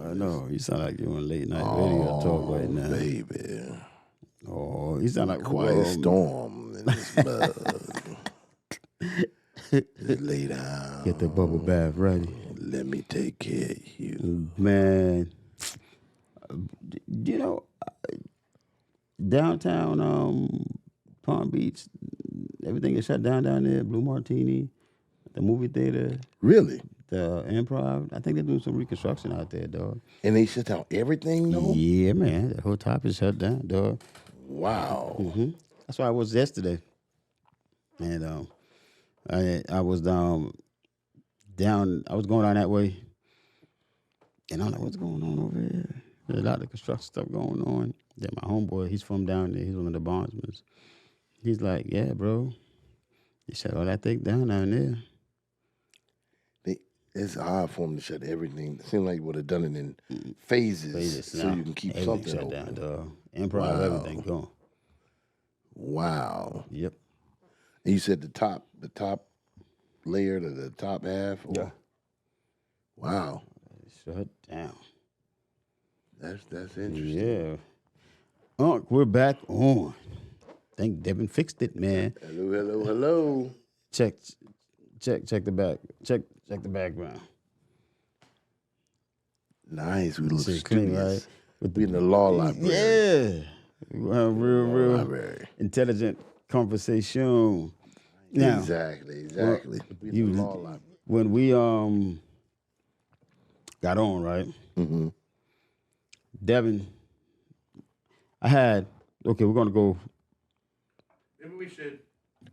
I know. You sound like you're on late night radio talk right now. Baby. Oh, you sound like Quiet storm in this blood. Just lay down. Get the bubble bath ready. Let me take care of you. Man, you know, downtown Palm Beach, everything is shut down there. Blue Martini, the movie theater. Really? The Improv. I think they're doing some reconstruction out there, dog. And they shut down everything, though? Yeah, man. The whole top is shut down, dog. Wow. Mm-hmm. That's why I was yesterday. And I was down, I was going down that way. And I'm like, what's going on over here? There's a lot of construction stuff going on. Then my homeboy, he's from down there. He's one of the bondsmen. He's like, yeah, bro. He shut all that thing down there. It's hard for them to shut everything. It seems like you would have done it in phases so you can keep something shut open. Down, dog. Improv, everything gone. Wow. Yep. And you said the top layer to the top half? Or? Yeah. Wow. Shut down. That's interesting. Yeah. Unc, we're back on. Think Devin fixed it, man. Hello. Check the back. Check the background. Nice. We look clean, studious. Right? We in the law library. Yeah. Real library. Intelligent conversation. Now, exactly. We in the law library. When we got on, right? Mm-hmm. Devin, we're gonna go.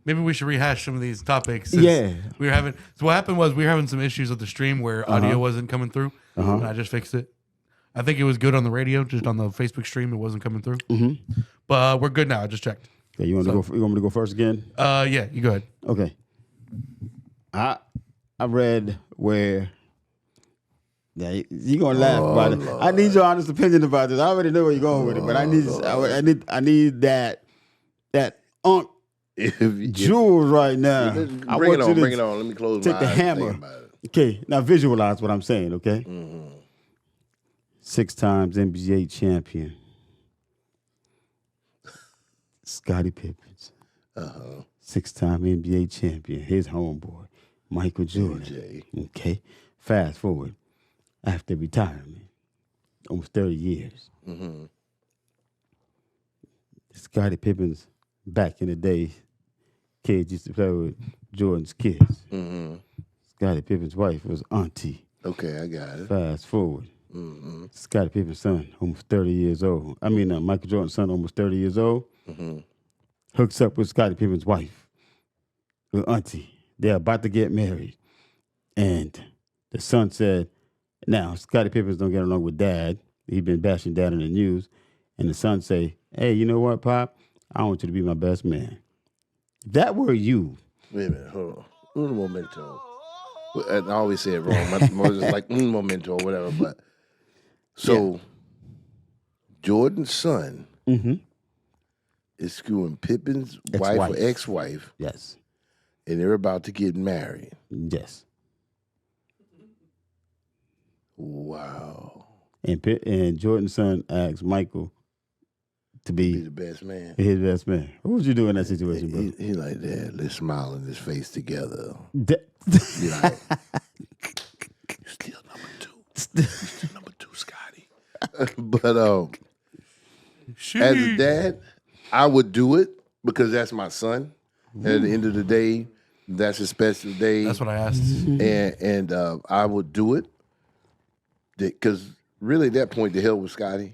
Maybe we should rehash some of these topics. Yeah. So what happened was we were having some issues with the stream where audio wasn't coming through. And I just fixed it. I think it was good on the radio, just on the Facebook stream, it wasn't coming through. Mm-hmm. But we're good now. I just checked. Okay, you want me to go first again? Yeah, you go ahead. Okay. I read where. Yeah, you're gonna laugh about it. I need your honest opinion about this. I already know where you're going with it, but I need that Unc jewels right now. Bring it on. Let me close my eyes. Take the hammer. Okay, now visualize what I'm saying, okay? Mm-hmm. 6 times NBA champion. Scottie Pippen. 6-time NBA champion. His homeboy, Michael Jordan. Okay, fast forward. After retirement, almost 30 years. Mm-hmm. Scottie Pippen's back in the day, kids used to play with Jordan's kids. Mm-hmm. Scottie Pippen's wife was Auntie. Okay, I got it. Fast forward. Mm-hmm. Scottie Pippen's son, almost 30 years old. Michael Jordan's son, almost 30 years old. Mm-hmm. Hooks up with Scottie Pippen's wife, with Auntie. They're about to get married. And the son said, now, Scottie Pippen don't get along with Dad. He's been bashing Dad in the news. And the son say, hey, you know what, Pop? I want you to be my best man. If that were you. Wait a minute, hold on. Un momento. I always say it wrong. My mother's just like un momento or whatever. But so, Jordan's son is screwing Pippen's wife or ex-wife. Yes. And they're about to get married. Yes. Wow. And Jordan's son asked Michael to be the best man. His best man. What would you do in that situation, bro? He like, Dad, let's smile in his face together. Be like, you're still number 2. You're still number 2, Scotty. But as a dad, I would do it because that's my son. And at the end of the day, that's a special day. That's what I asked. And I would do it. Because really, at that point, the hell with Scotty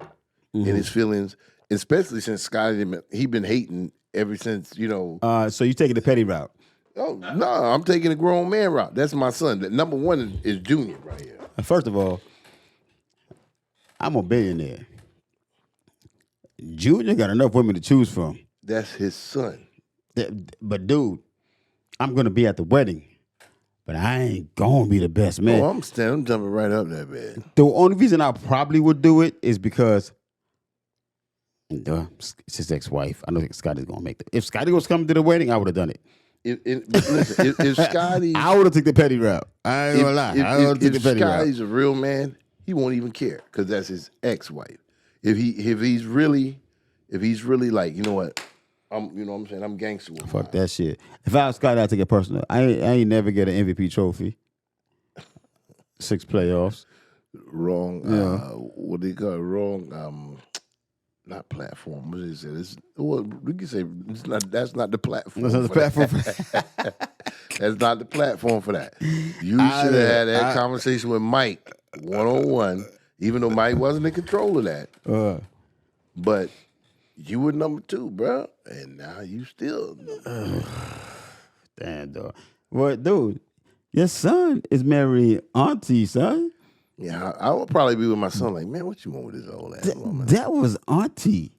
and his feelings, especially since Scotty, he been hating ever since, So you taking the petty route? Oh, no, I'm taking the grown man route. That's my son. The number 1 is Junior right here. First of all, I'm a billionaire. Junior got enough women to choose from. That's his son. But, dude, I'm going to be at the wedding. But I ain't gonna be the best man. Oh, I'm jumping right up there, man. The only reason I probably would do it is because it's his ex-wife. I know Scotty's gonna make it. If Scotty was coming to the wedding, I would have done it. If Scotty, I would have took the petty route. I ain't gonna lie. I would have took the petty route. If Scotty's a real man, he won't even care because that's his ex-wife. If he's really like, you know what, you know what I'm saying, I'm gangster with Fuck mine. that shit. If I was Scott, I'd take it personal. I ain't never get an MVP trophy. 6 playoffs. Wrong. Yeah. What do you call it? Wrong. Not platform. What did he say? We can say it's not. That's not the platform. That's not the platform. That's not the platform for that. You should have had that conversation with Mike 1-on-1, even though Mike wasn't in control of that. But you were number 2, bro, and now you still. Damn, dog. What, dude? Your son is marrying Auntie, son. Yeah, I would probably be with my son. Like, man, what you want with this old ass woman? That was Auntie.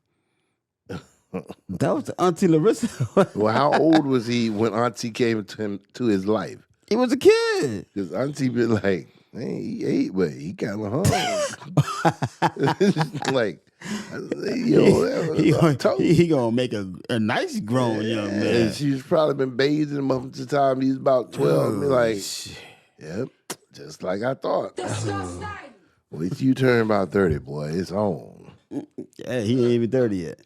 That was Auntie Larissa. Well, how old was he when Auntie came to his life? He was a kid. Because Auntie been like, man, he ate, but he kind of hung. Like, yo, he gonna make a nice grown young man. And she's probably been bathing him up to the time he's about 12. Be like, yep, just like I thought. Wait till you turn about 30, boy. It's on. Yeah, he ain't even 30 yet.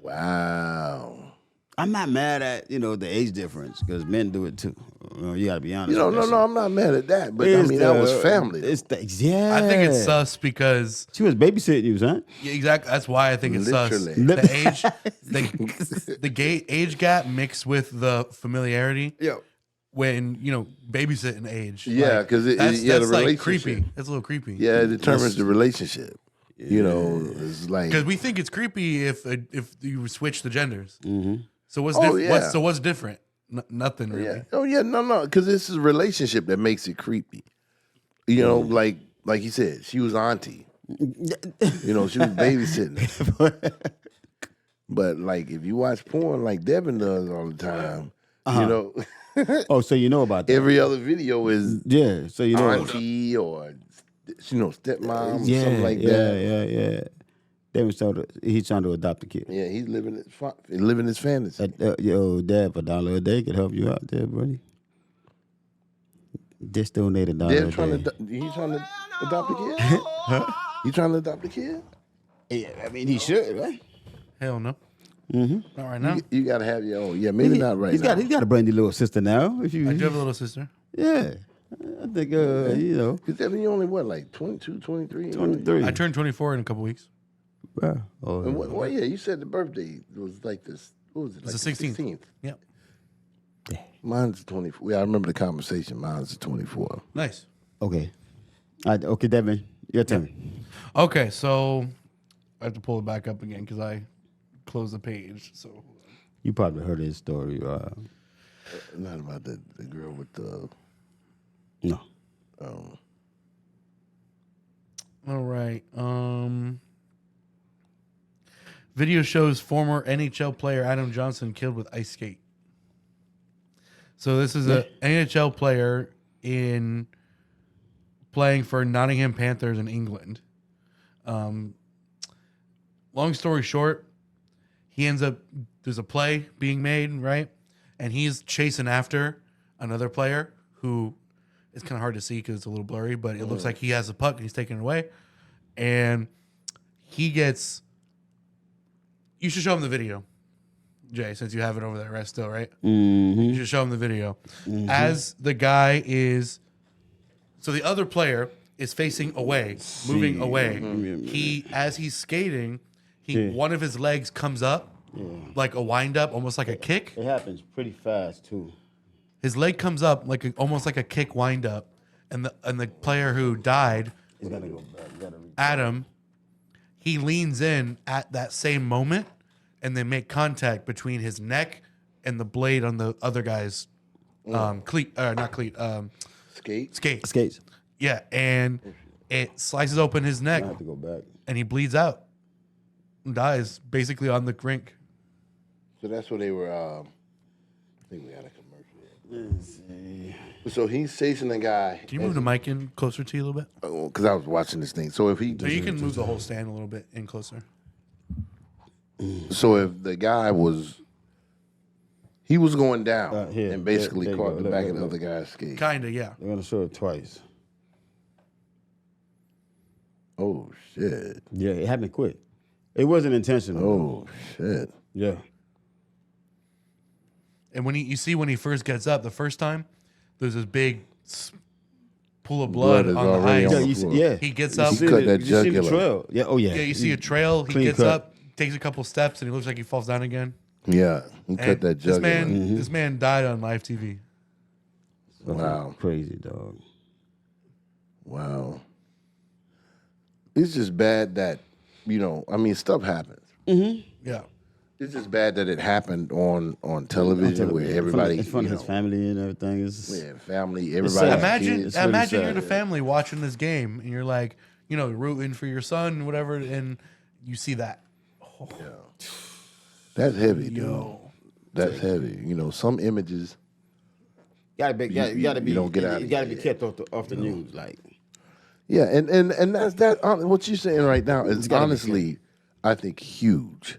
Wow. I'm not mad at, the age difference because men do it too. You gotta be honest. No, I'm not mad at that. But I mean, that was family. I think it's sus because she was babysitting you, son. Yeah, exactly. That's why I think it's Literally. sus. The age gap mixed with the familiarity. Yeah. When babysitting age. Yeah, because that's the relationship. like creepy. It's a little creepy. Yeah, it determines the relationship. It's like because we think it's creepy if you switch the genders. Mm-hmm. So what's what's different? Nothing really. Yeah. Oh yeah, no, because this is a relationship that makes it creepy. Like you said, she was Auntie. She was babysitting. But like if you watch porn like Devin does all the time, Oh, so you know about that? Every other video is so you know Auntie or stepmom or something like that. Yeah. He's trying to adopt a kid. Yeah, he's living his fantasy. Yo, Dad, $1 a day could help you out there, buddy. Just donate $1 a day. He's trying to adopt a kid? Huh? You trying to adopt a kid? Yeah, I mean, he should, right? Hell no. Mm-hmm. Not right now. You got to have your own. Yeah, maybe not right now. He's got a brand new little sister now. I do have a little sister. Yeah. I think, Because you only, like 22, 23? 23. I turned 24 in a couple weeks. Wow. Oh, and you said the birthday was like this. What was it? It's the 16th. Yep. Mine's 24. Yeah, I remember the conversation. Mine's 24. Nice. Okay. Okay, Devin, your turn. Okay, so I have to pull it back up again because I closed the page. So you probably heard his story. Not about the girl with the. No. All right. Video shows former NHL player Adam Johnson killed with ice skate. So this is an NHL player playing for Nottingham Panthers in England. Long story short, there's a play being made, right? And he's chasing after another player who is kind of hard to see because it's a little blurry, but it looks like he has a puck and he's taking it away. And he gets... You should show him the video, Jay, since you have it over there, right? Still, right? Mm-hmm. You should show him the video. Mm-hmm. As the guy is... So the other player is facing away, moving away. Mm-hmm. As he's skating, one of his legs comes up, like a wind-up, almost like a kick. It happens pretty fast, too. His leg comes up almost like a kick wind-up, and the player who died, He's gonna go back. Adam, he leans in at that same moment, and they make contact between his neck and the blade on the other guy's Skates. Yeah, and it slices open his neck. I have to go back. And he bleeds out, and dies basically on the rink. So that's what they were. I think we had a commercial. Let's see. So he's chasing the guy. Can you move the mic in closer to you a little bit? Because I was watching this thing. So if he, you can move the whole stand a little bit in closer. So if the guy was going down and basically caught the back of the other guy's skate. Kinda, yeah. They're gonna show it twice. Oh shit. Yeah, it happened quick. It wasn't intentional. Oh shit. Yeah. And when you see when he first gets up the first time, there's this big pool of blood is on the already ice. on the you floor. yeah. He gets You up. see cut the- that you see the jugular. trail. Yeah. Oh yeah. Yeah, you see a trail. He Clean gets cut. up, takes a couple steps, and he looks like he falls down again. Yeah, he cut And that this jugular. man, this man died on live TV. Wow. Crazy dog. Wow. It's just bad that, I mean, stuff happens. Yeah. It's just bad that it happened on television where everybody, It's fun. His family and everything. It's family, everybody. sad. Imagine, It's really imagine sad, you're the yeah. family watching this game, and you're like, rooting for your son, whatever, and you see that. That's heavy, dude. Yo. That's heavy. Some images. gotta be. You gotta be. you don't get out You of gotta here. be kept off the news. Like Yeah, and that's what you're saying right now is gotta be honestly, I think, huge.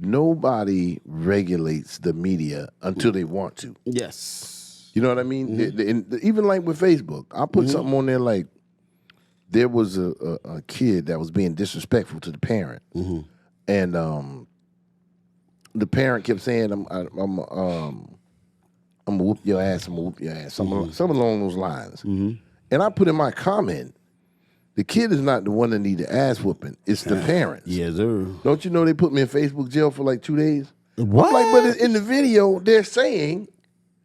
Nobody regulates the media until they want to. yes. You know what I mean? Even like with Facebook, I put something on there like there was a kid that was being disrespectful to the parent, and the parent kept saying, "I'm gonna whoop your ass. I'm gonna whoop your ass." Some along those lines. And I put in my comment, the kid is not the one that need the ass whooping. It's the parents. Yes, sir. Don't you know they put me in Facebook jail for like 2 days? What? Like, but in the video, they're saying,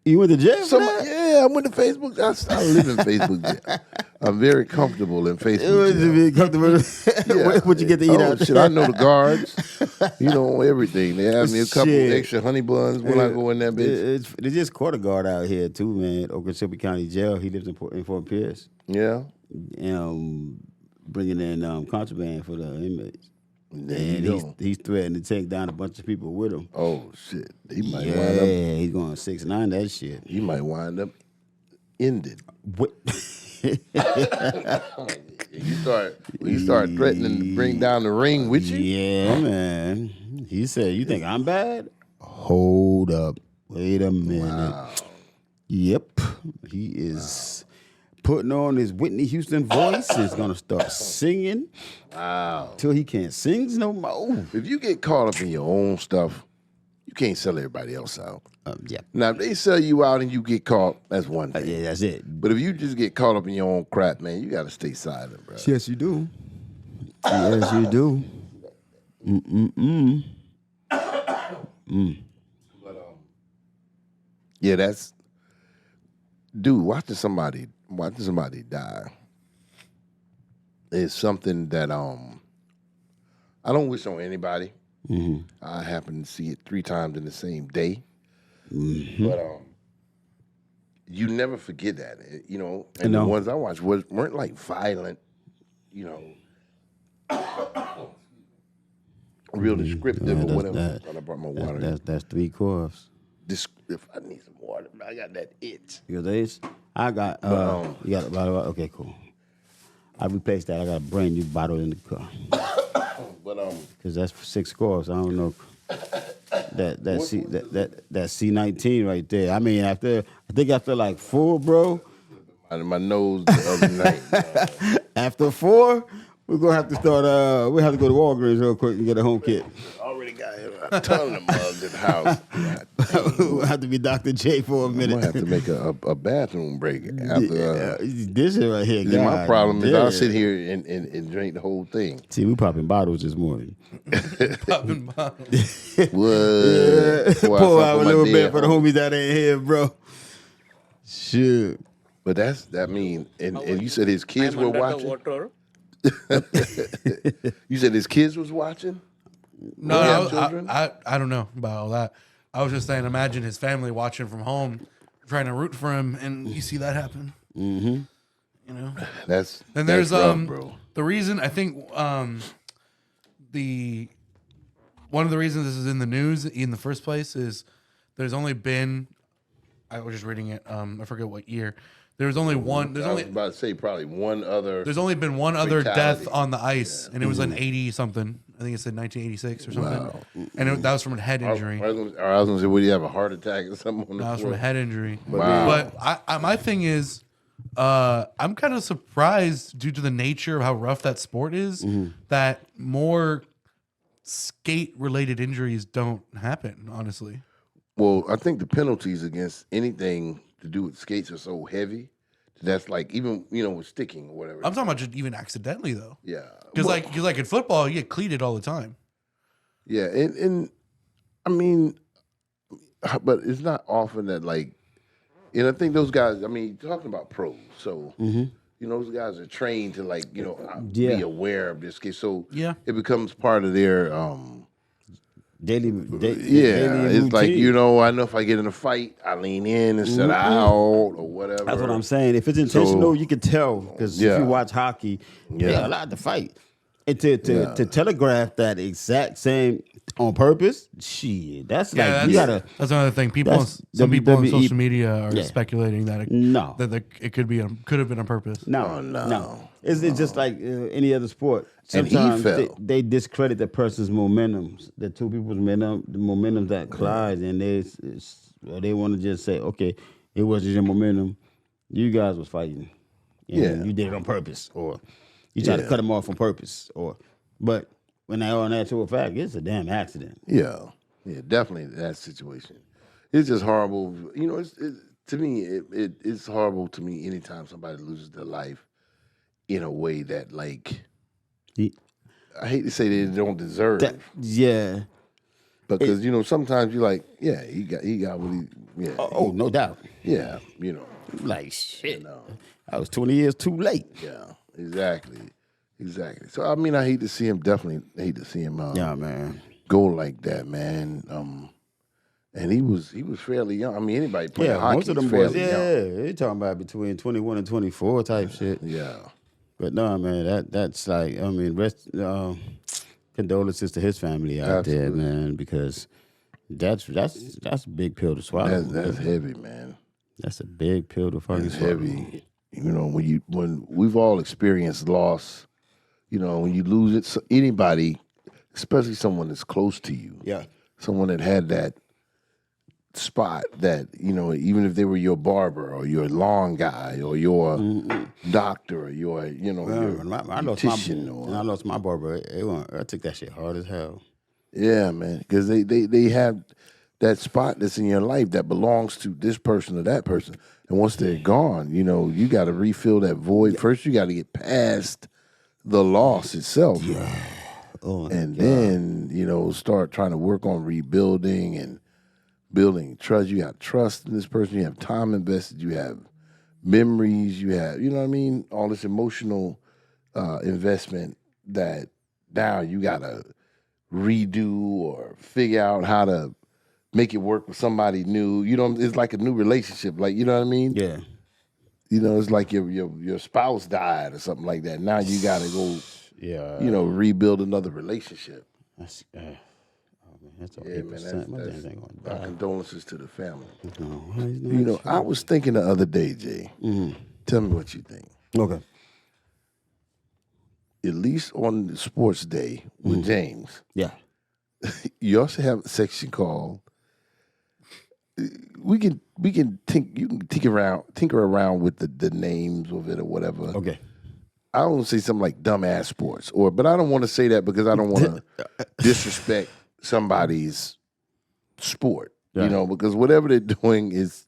You went to jail for that? yeah, I went to Facebook. I live in Facebook jail. I'm very comfortable in It Facebook was jail. be comfortable. What you get to eat out? Shit, I know the guards. Everything. They have me a couple Shit. extra honey buns when I go in that bitch. They just caught a guard out here too, man. Okeechobee County Jail. He lives in Fort Pierce. Yeah. Bringing in contraband for the inmates. There And you go. he's threatened to take down a bunch of people with him. Oh shit. He might Yeah, wind up. he's going 6'9", that shit. He might wind up ended. What? You start threatening to bring down the ring with you. Yeah, man. He said, "You think I'm bad? Hold up. Wait a minute." Yep. He is putting on his Whitney Houston voice. He's gonna start singing. Wow. Till he can't sing no more. If you get caught up in your own stuff, you can't sell everybody else out. Yeah. Now, if they sell you out and you get caught, that's one thing. Yeah, that's it. But if you just get caught up in your own crap, man, you got to stay silent, bro. Yes, you do. Yes, you do. Yeah, that's dude. Watching somebody die is something that I don't wish on anybody. I happen to see it 3 times in the same day, but you never forget that, And No. the ones I watched weren't like violent, real descriptive or whatever. Thought I brought my water. That's 3 coughs. If I need some water, I got that itch. You got this? I got. You got a bottle. Okay, cool. I replaced that. I got a brand new bottle in the car. But Cause that's 6 coughs. I don't know. That C19 right there. I mean, I think after like 4, bro. my nose the other night. After 4, we're gonna have to start. We have to go to Walgreens real quick and get a home kit. Already got a ton of mugs at the house. We'll have to be Dr. J for a I'm minute. gonna have to make a bathroom break after. This is right here. My God problem is I'll damn. sit here and drink the whole thing. See, we popping bottles this morning. Popping bottles. What? Pour out a little bit for the homies that ain't here, bro. Shoot. But that mean, and you said his kids were watching. You said his kids was watching. No, He have children? I don't know about all that. I was just saying, imagine his family watching from home, trying to root for him, and you see that happen. Mm-hmm. That's And there's rough, bro. the reason I think one of the reasons this is in the news in the first place is there's only been, I was just reading it, I forget what year. There's only one. I was about to say probably one other. There's only been one other fatality. death on the ice, and it was an 80 something. I think it said 1986 or something. And that was from a head injury. I was gonna say, would he have a heart attack or something on the That was from floor? a head injury. Wow. But my thing is, I'm kind of surprised due to the nature of how rough that sport is that more skate related injuries don't happen, honestly. Well, I think the penalties against anything to do with skates are so heavy. That's like even with sticking or whatever. I'm talking about just even accidentally though. Yeah, Because well, like in football, you get cleated all the time. yeah, and I mean, but it's not often that like, and I think those guys. I mean, talking about pros, so those guys are trained to like be Yeah. aware of this case, so Yeah. it becomes part of their Daily yeah. It's like routine. I know if I get in a fight, I lean in instead of out or whatever. That's what I'm saying. If it's intentional, So, you can tell because if yeah. you watch hockey, they're Yeah. allowed to fight. And to telegraph that exact same on purpose, shit, that's Yeah, like you gotta. that's another thing. that's Some people on WWE social media are yeah. speculating that No. it could have been on purpose. No, Oh, no. no. It's just like any other sport. And he Sometimes fell. they discredit the person's momentums, the two people's momentum that collides, and they want to just say, okay, it wasn't your momentum. You guys was fighting. And you did it on purpose, or you tried to cut them off on purpose, but when they are on actual fact, it's a damn accident. Yeah, definitely that situation. It's just horrible. To me, it's horrible to me anytime somebody loses their life in a way that, like, He- I hate to say they don't deserve, yeah. because sometimes you're like, yeah, he got what he, yeah, Oh, no doubt. yeah, Like shit. I was 20 years too late. yeah, exactly. So I mean, I hate to see him. Definitely hate to see him. Yeah, man. Go like that, man. And he was fairly young. I mean, anybody playing hockey most of them is boys, fairly young. they talking about between 21 and 24 type shit. Yeah. But no, man, that's like, I mean, condolences to his family out there, Absolutely. man, because that's a big pill to swallow. That's heavy, man. That's a big pill to fucking It's swallow. heavy. When we've all experienced loss, when you lose it, so anybody, especially someone that's close to you, Yeah. someone that had that spot that, even if they were your barber or your lawn guy or your doctor or your, your When I beautician or I lost my barber, I took that shit hard as hell. yeah, man, because they have that spot that's in your life that belongs to this person or that person, and once they're gone, you got to refill that void. First, you got to get past the loss itself, Oh, and then start trying to work on rebuilding and building trust. You have trust in this person. You have time invested. You have memories. You have, what I mean, all this emotional investment that now you got to redo or figure out how to make it work with somebody new. It's like a new relationship. Like, you know what I mean? Yeah. It's like your spouse died or something like that. Now you got to go, Yeah. rebuild another relationship. That's, oh, man, that's all Yeah, 8%. man, My that's damn thing my gonna die. condolences to the family. No, I was thinking the other day, Jay. Tell me what you think. okay. At least on the sports day with James, Yeah. you also have a section called we can tinker around with the names of it or whatever. Okay. I don't want to say something like dumbass sports but I don't want to say that because I don't want to disrespect somebody's sport. Right. Because whatever they're doing is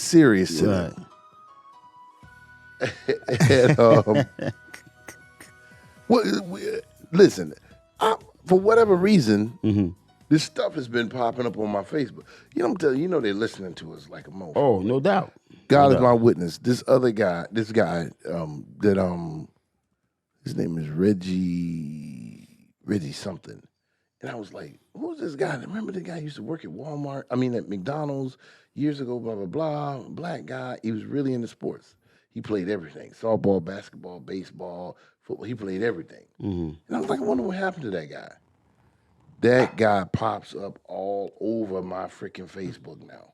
serious to them. And, listen, for whatever reason, this stuff has been popping up on my Facebook. I'm telling you, they're listening to us like a motherfucker. Oh, no doubt. God No is my witness. This guy, that his name is Reggie something. And I was like, who's this guy? Remember the guy who used to work at Walmart? I mean, at McDonald's years ago, blah, blah, blah. Black guy. He was really into sports. He played everything. Softball, basketball, baseball, football. He played everything. And I was like, I wonder what happened to that guy. That guy pops up all over my freaking Facebook now.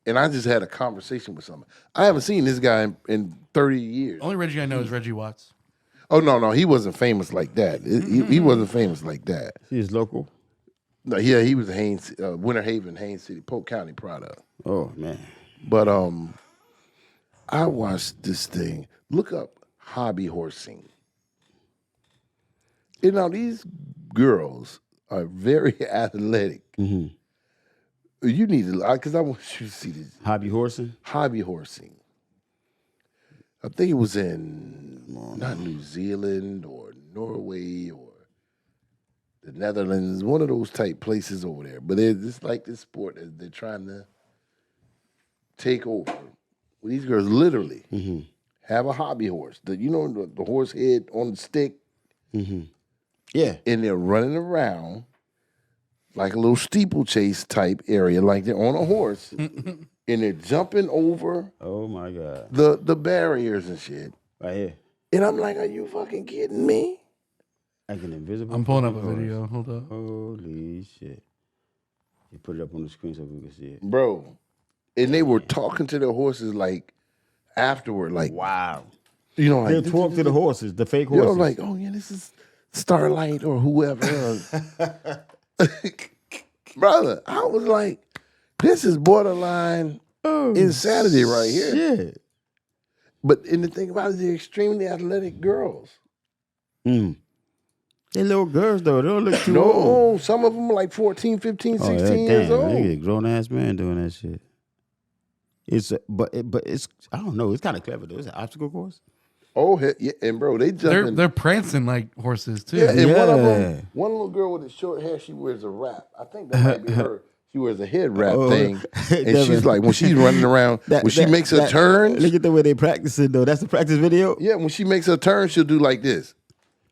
And I just had a conversation with someone. I haven't seen this guy in 30 years. Only Reggie I know is Reggie Watts. Oh, no, he wasn't famous like that. He wasn't famous like that. He's local. No, yeah, he was a Winter Haven, Haines City, Polk County product. Oh, man. But I watched this thing. Look up hobby horsing. You know, these girls are very athletic. Mm-hmm. You need to, because I want you to see this. Hobby horsing? Hobby horsing. I think it was in not New Zealand or Norway or the Netherlands, one of those type places over there. But it's like this sport that they're trying to take over. Well, these girls literally have a hobby horse. The horse head on the stick. Mm-hmm. Yeah. And they're running around like a little steeplechase type area, like they're on a horse. And they're jumping over Oh my God. the barriers and shit. Right here. And I'm like, are you fucking kidding me? Like an invisible. I'm pulling up a horse. video. Hold up. Holy shit. You put it up on the screen so we can see it. Bro. And they were talking to their horses like afterward, like, Wow. you know, like They talk to the horses, the fake you know, horses. like, oh yeah, this is Starlight or whoever. Brother, I was like, this is borderline insanity right here. Shit. But and the thing about it, they're extremely athletic girls. Mm. They little girls though. They don't look too old. No, some of them are like 14, 15, 16 years old. They get a grown ass man doing that shit. But it's I don't know. It's kind of clever though. It's an obstacle course. Oh yeah, and bro, they jumping. They're prancing like horses too. Yeah, and one of Yeah. them, one little girl with the short hair, she wears a wrap. I think that might be her. She wears a head wrap thing, and she's like, when she's running around, when she makes her turns. Look at the way they practicing though. That's the practice video. Yeah, when she makes her turn, she'll do like this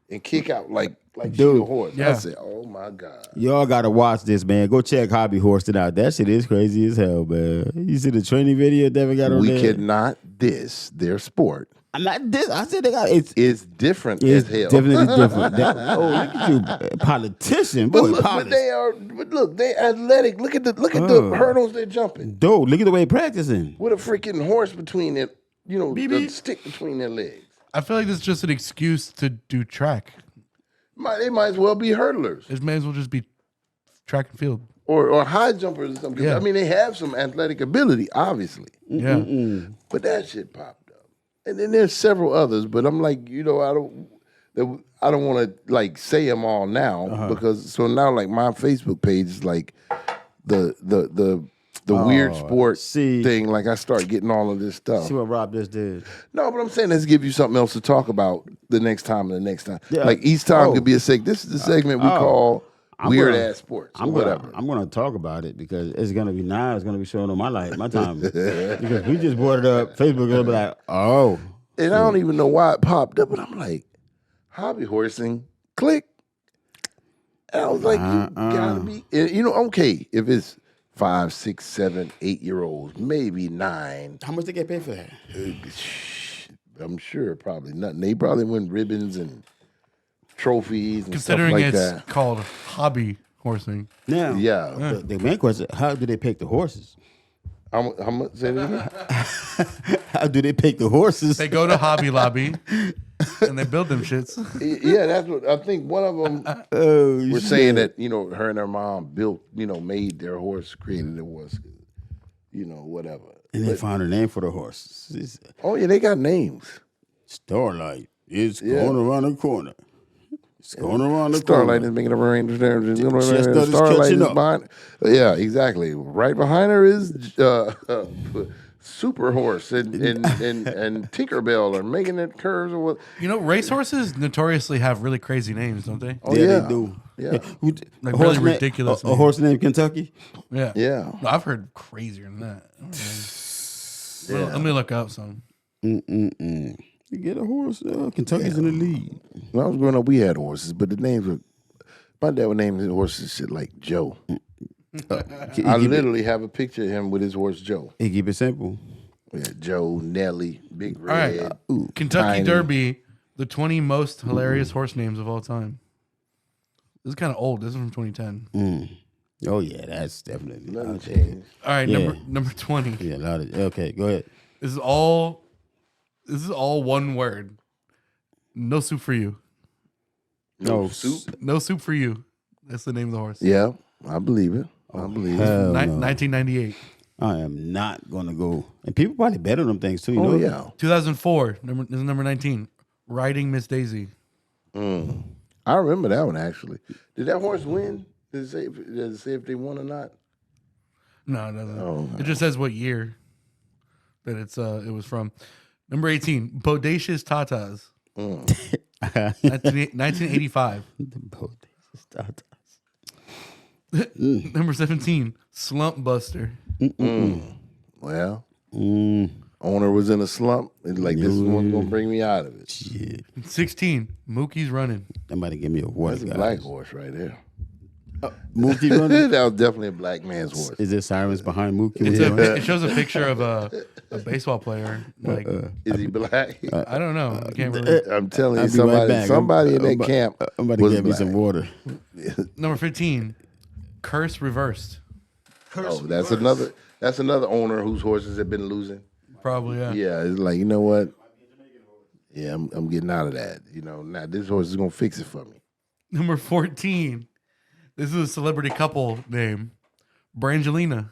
and kick out like she's a Dude. horse. Yeah. I said, oh my God. Y'all gotta watch this, man. Go check Hobby Horsing out. That shit is crazy as hell, man. You see the training video Devin got on We there? cannot diss their sport. I'm not this. I said they got it's Different as hell. definitely different. Oh, look at you, politician, boy. But look, they athletic. Look at the hurdles they're jumping. Dude, look at the way they practicing. With a freaking horse between their, the stick between their legs. I feel like this is just an excuse to do track. They might as well be hurdlers It may as well just be track and field. or high jumpers or something. Yeah. I mean, they have some athletic ability, obviously. Yeah. But that shit popped up. And then there's several others, but I'm like, I don't want to like say them all now because so now like my Facebook page is like the weird sport thing. Like I start getting all of this stuff. See what Rob just did. No, but I'm saying let's give you something else to talk about the next time and the next time. Yeah. Like each time could be a segment. This is the segment we call weird ass sports. I'm whatever. I'm gonna talk about it because it's gonna be now. It's gonna be showing on my time because we just brought it up. Facebook gonna be like, oh, And I don't even know why it popped up, but I'm like, hobby horsing, click. And I was like, you gotta be, okay, if it's 5, 6, 7, 8-year-olds, maybe 9. how much they get paid for that? I'm sure probably nothing. They probably win ribbons and trophies and Considering stuff like it's that. called hobby horsing. Now, Yeah. the main question: how do they pick the horses? How much? Say that again? How do they pick the horses? They go to Hobby Lobby and they build them shits. Yeah, that's what I think. One of them Oh, were saying that her and her mom built, made their horse, created the horse, whatever. and they found a name for the horses. Oh yeah, they got names. Starlight is going around the corner. It's going around the Starlight corner. is making a range. Chestnut is Starlight catching is up. behind. Yeah, exactly. Right behind her is Super Horse and Tinkerbell are making it curves or what? Racehorses notoriously have really crazy names, don't they? Oh Yeah, yeah, they do. Yeah, Like a really horse ridiculous A horse named Kentucky. Yeah. yeah. No, I've heard crazier than that. Let me look up some. You get a horse. Kentucky's in the lead. When I was growing up, we had horses, but the names were. My dad would name his horses shit like Joe. I literally have a picture of him with his horse Joe. He keep it simple. Yeah, Joe, Nelly, Big All right. Red. Kentucky Tiny. Derby, the 20 most hilarious horse names of all time. This is kind of old. This is from 2010. Oh yeah, that's definitely Nothing out there. changed. All right, Yeah. number 20. Yeah, a lot of. Okay, go ahead. This is all one word. No soup for you. No soup. No soup for you. That's the name of the horse. Yeah, I believe it. I believe it. Hell no. 1998. I am not gonna go. And people probably bet on them things too. You Oh know? yeah. 2004. This is number 19. Riding Miss Daisy. I remember that one actually. Did that horse win? Does it say if they won or not? No, it doesn't. Oh. It just says what year that it was from. Number 18. Bodacious Tatas. 1985. The bodacious tatas. Number 17. Slump Buster. Well, owner was in a slump. It's like, this one's gonna bring me out of it. Shit. 16. Mookie's Running. Somebody give me a horse. That's a black horse right there. Mookie running. That was definitely a black man's horse. Is there sirens behind Mookie? It shows a picture of a baseball player. Like Is he black? I don't know. I can't really. I'm telling you, I'll be right somebody, back. somebody in that camp I'm about to was get me black. some water. Number 15. Curse Reversed. Oh, that's another owner whose horses have been losing. Probably, yeah. Yeah, it's like, you know what? Yeah, I'm getting out of that. You know, now this horse is gonna fix it for me. Number 14. This is a celebrity couple name. Brangelina.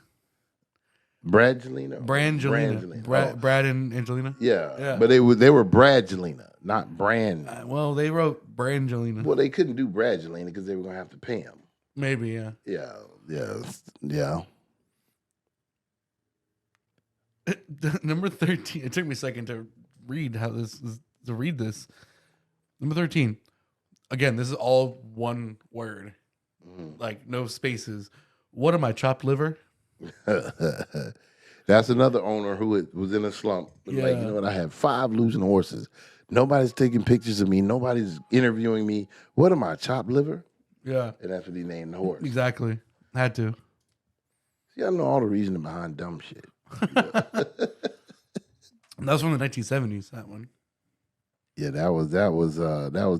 Brangelina. Brad and Angelina. Yeah, but they were Bradgelina, not Brand. Well, they wrote Brangelina. Well, they couldn't do Bradgelina because they were gonna have to pay him. Maybe, yeah. Yeah. Number 13. It took me a second to read this. Number 13. Again, this is all one word. Like no spaces. What am I, chopped liver? That's another owner who was in a slump. Like, you know what? I have 5 losing horses. Nobody's taking pictures of me. Nobody's interviewing me. What am I, chopped liver? Yeah. And that's what he named the horse. Exactly. Had to. See, I know all the reasoning behind dumb shit. That was from the 1970s, that one. Yeah, that was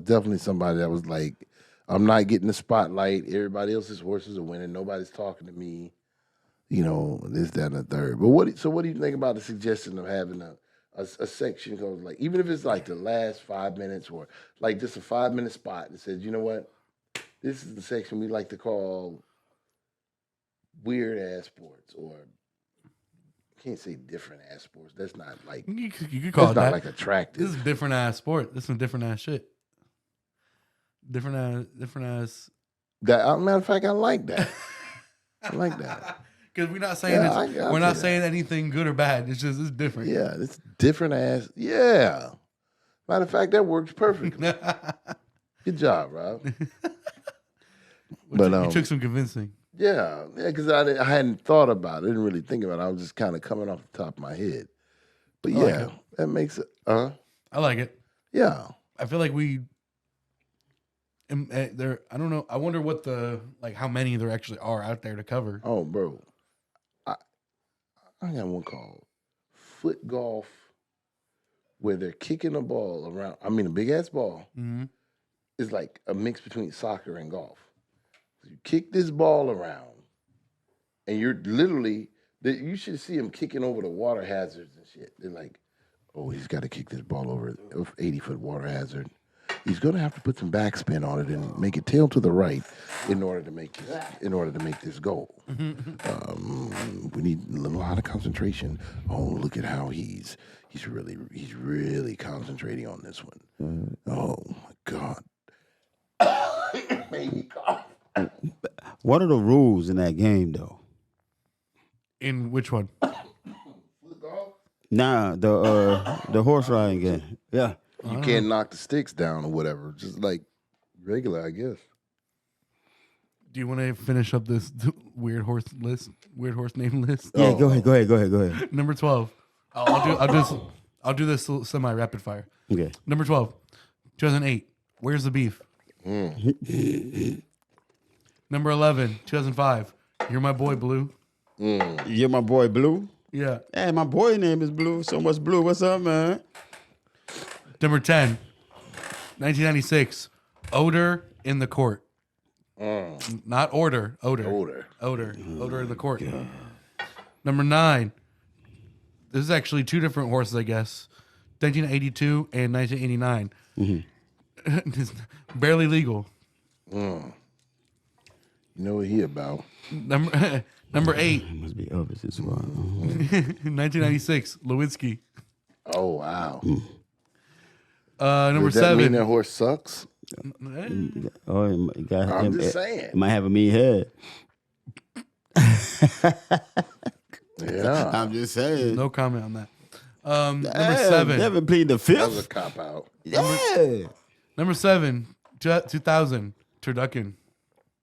definitely somebody that was like, I'm not getting the spotlight. Everybody else's horses are winning. Nobody's talking to me. You know, this, that, and the third. But what do you think about the suggestion of having a section goes like, even if it's like the last 5 minutes or like just a 5-minute spot that says, you know what, this is the section we like to call weird ass sports, or I can't say different ass sports. That's not like You could call it that's not that. like attractive. This is different ass sport. This is some different ass shit. Different ass. That matter of fact, I like that. I like that. Because we're not saying we're not saying anything good or bad. It's just it's different. Yeah, it's different ass. Yeah. Matter of fact, that works perfectly. Good job, Rob. But you took some convincing. Yeah, because I hadn't thought about it. I didn't really think about it. I was just kind of coming off the top of my head. But yeah, that makes it. I like it. Yeah. I feel like we. There, I don't know. I wonder what how many there actually are out there to cover. Oh, bro, I got one called foot golf, where they're kicking a ball around. I mean, a big ass ball. Mm-hmm. It's like a mix between soccer and golf. You kick this ball around, and you're literally. You should see them kicking over the water hazards and shit. They're like, "Oh, he's got to kick this ball over an 80-foot water hazard. He's going to have to put some backspin on it and make it tail to the right in order to make this goal. We need a lot of concentration. Oh, look at how he's really concentrating on this one. Oh my God. Made me cough. What are the rules in that game, though? In which one? Nah, the horse riding game. Yeah. You can't knock the sticks down or whatever. Just like regular, I guess. Do you want to finish up this weird horse name list? Yeah, go ahead. Number 12. I'll do this semi rapid fire. Okay. Number 12. 2008. Where's the beef? Number 11. 2005. You're my boy, Blue. You're my boy, Blue? Yeah. Hey, my boy name is Blue. So much Blue. What's up, man? Number 10. 1996. Odor in the court. Not order. Odor. Odor in the court. Number 9. This is actually 2 different horses, I guess. 1982 and 1989. Barely legal. You know what he about? Number 8, It must be Elvis as well. 1996, Lewinsky. Oh wow. Number Does that mean 7. that horse sucks? Oh, I'm just saying. It might have a mean head. Yeah. I'm just saying. No comment on that. Number Damn, 7. Never plead the That was a fifth. cop out. Yeah. Number 7, 2000, Turducken.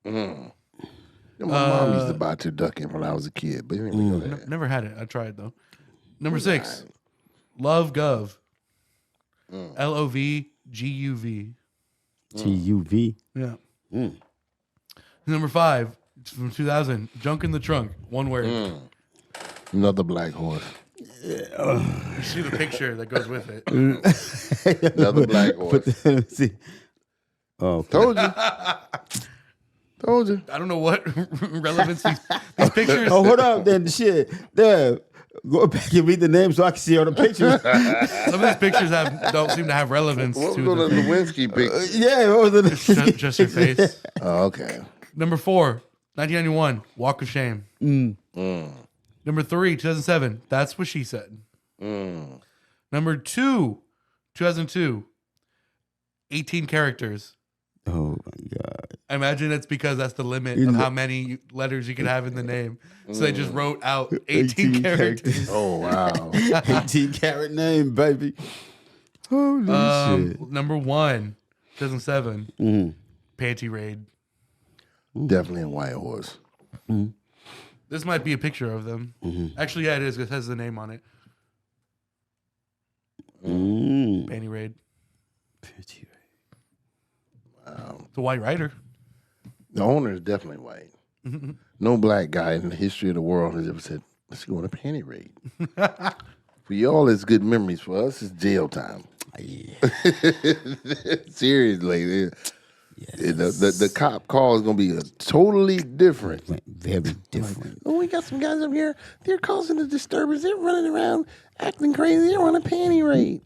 My mom used to buy turducken when I was a kid, but anyway, go ahead. Never had it. I tried though. Number 6, Love Gov. LOVGUV. TUV. Yeah. Number 5, from 2000, Junk in the Trunk. One word. Another black horse. You see the picture that goes with it. Another black horse. Let me see. Oh, okay. Told you. Told you. I don't know what relevance these pictures. Oh, hold up, then shit. There. Go back and read the name so I can see all the pictures. Some of these pictures don't seem to have relevance What to was on the the Lewinsky picture? Yeah, what was it? just your face. Oh, okay. Number 4, 1991, Walk of Shame. Number 3, 2007, That's What She Said. Number 2, 2002, 18 characters. Oh my God. I imagine that's because that's the limit of how many letters you can have in the name. So they just wrote out 18 characters. Oh, wow. 18-carat name, baby. Holy shit. Number 1, 2007, Panty Raid. Definitely a white horse. This might be a picture of them. Actually, yeah, it is. It has the name on it. Panty Raid. It's a white rider. The owner is definitely white. No black guy in the history of the world has ever said, let's go on a panty raid. For y'all, it's good memories. For us, it's jail time. Yeah. Seriously. The cop call is going to be totally different. Very different. Oh, we got some guys up here. They're causing a disturbance. They're running around acting crazy. They're on a panty raid.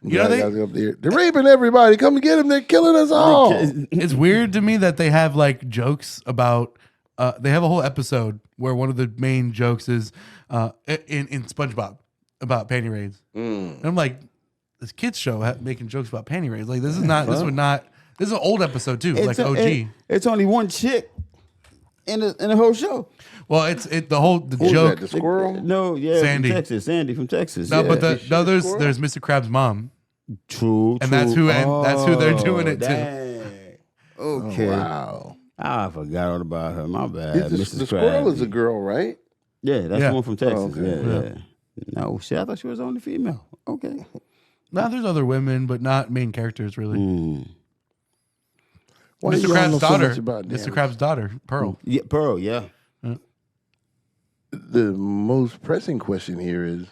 You know, guys up there. They're raping everybody. Come and get them. They're killing us all. It's weird to me that they have like jokes about. They have a whole episode where one of the main jokes is in SpongeBob about panty raids. And I'm like, this kids show making jokes about panty raids. Like this is not. This would not. This is an old episode too. Like OG. It's only one chick in the whole show. Well, it's the Who's joke. that, the squirrel? No, yeah, Sandy. from Texas. Sandy from Texas. No, yeah. but there's Mr. Krabs' mom. True, And that's who they're doing it to. to. Okay. Wow. I forgot all about her. My bad. The Mrs. squirrel Krabs. is a girl, right? Yeah, that's Yeah. the one from Texas. Okay. Yeah. No, shit, I thought she was only female. Okay. No, there's other women, but not main characters really. Why Mr. do y'all know Krabs' so daughter. much about Mr. them? Krabs' daughter, Pearl. Yeah, Pearl, yeah. The most pressing question here is,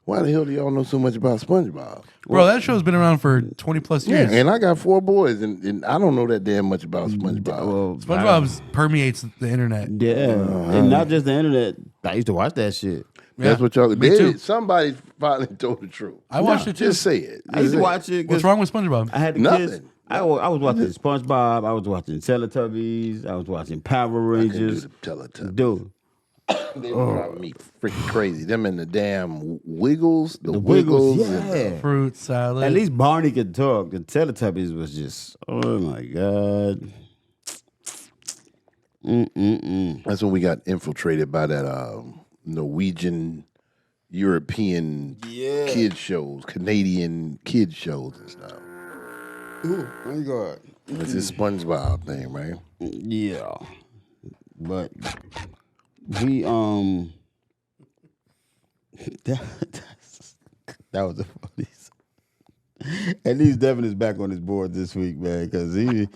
why the hell do y'all know so much about SpongeBob? Bro, that show's been around for 20 plus years. And I got 4 boys, and I don't know that damn much about SpongeBob. Well, SpongeBob permeates the internet. yeah. And not just the internet. I used to watch that shit. That's what y'all me did. too. Somebody finally told the truth. I watched it too. Just say it. I used to watch it. 'cause What's wrong with SpongeBob? I had the Nothing. kids. I was watching SpongeBob. I was watching Teletubbies. I was watching Power Rangers. Teletubbies. Dude, They were driving me freaking crazy. Them and the damn Wiggles. The Wiggles, Wiggles. yeah. Fruit salad. At least Barney could talk. The Teletubbies was just, oh my God. That's when we got infiltrated by that Norwegian, European kid shows, Canadian kid shows and stuff. Oh my God. It's this SpongeBob thing, right? Yeah. But we that was the funniest. At least Devin is back on his board this week, man, because he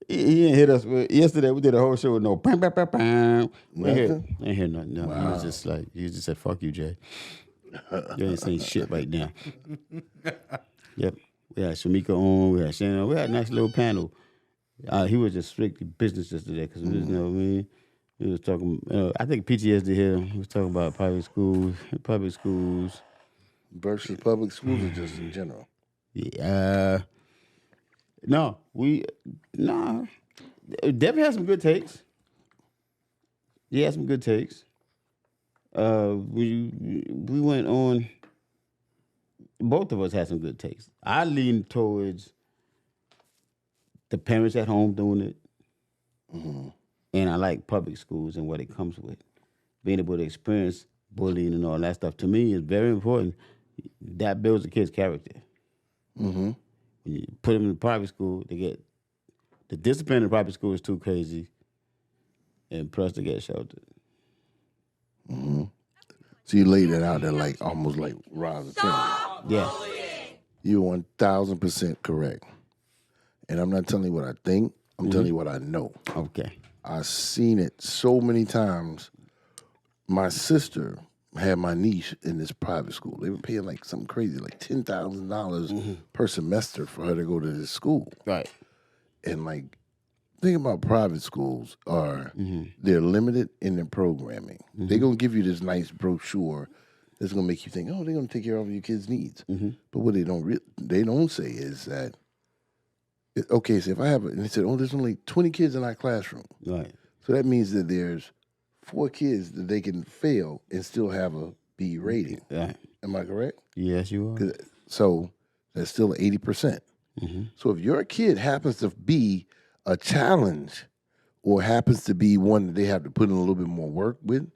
didn't hit us with, yesterday. We did a whole show with no bam, bam, bam, bam. Nothing? Ain't hear nothing. No. He was just like, he just said, "Fuck you, Jay. You ain't saying shit right now." Yep. We had Shamika on. We had Shannon. We had a nice little panel. He was just strictly business yesterday because you know what I mean. He was talking. I think PTSD hit him. He was talking about private schools. Versus public schools or just in general? Yeah. No. Debbie has some good takes. He had some good takes. We went on. Both of us had some good takes. I lean towards the parents at home doing it, and I like public schools and what it comes with. Being able to experience bullying and all that stuff to me is very important. That builds a kid's character. When you put them in private school, they get the discipline in private school is too crazy, and plus they get sheltered. So you laid that out there like almost like Rob's opinion. Yeah. You're 1,000% correct. And I'm not telling you what I think. I'm telling you what I know. Okay. I've seen it so many times. My sister had my niece in this private school. They were paying like something crazy, like $10,000 per semester for her to go to this school. Right. And like, thing about private schools are they're limited in their programming. They're gonna give you this nice brochure that's gonna make you think, oh, they're gonna take care of your kids' needs. But what they don't say is that, okay, so if I have, and they said, oh, there's only 20 kids in our classroom. Right. So that means that there's 4 kids that they can fail and still have a B rating. Right. Am I correct? Yes, you are. So that's still 80%. So if your kid happens to be a challenge or happens to be one that they have to put in a little bit more work with,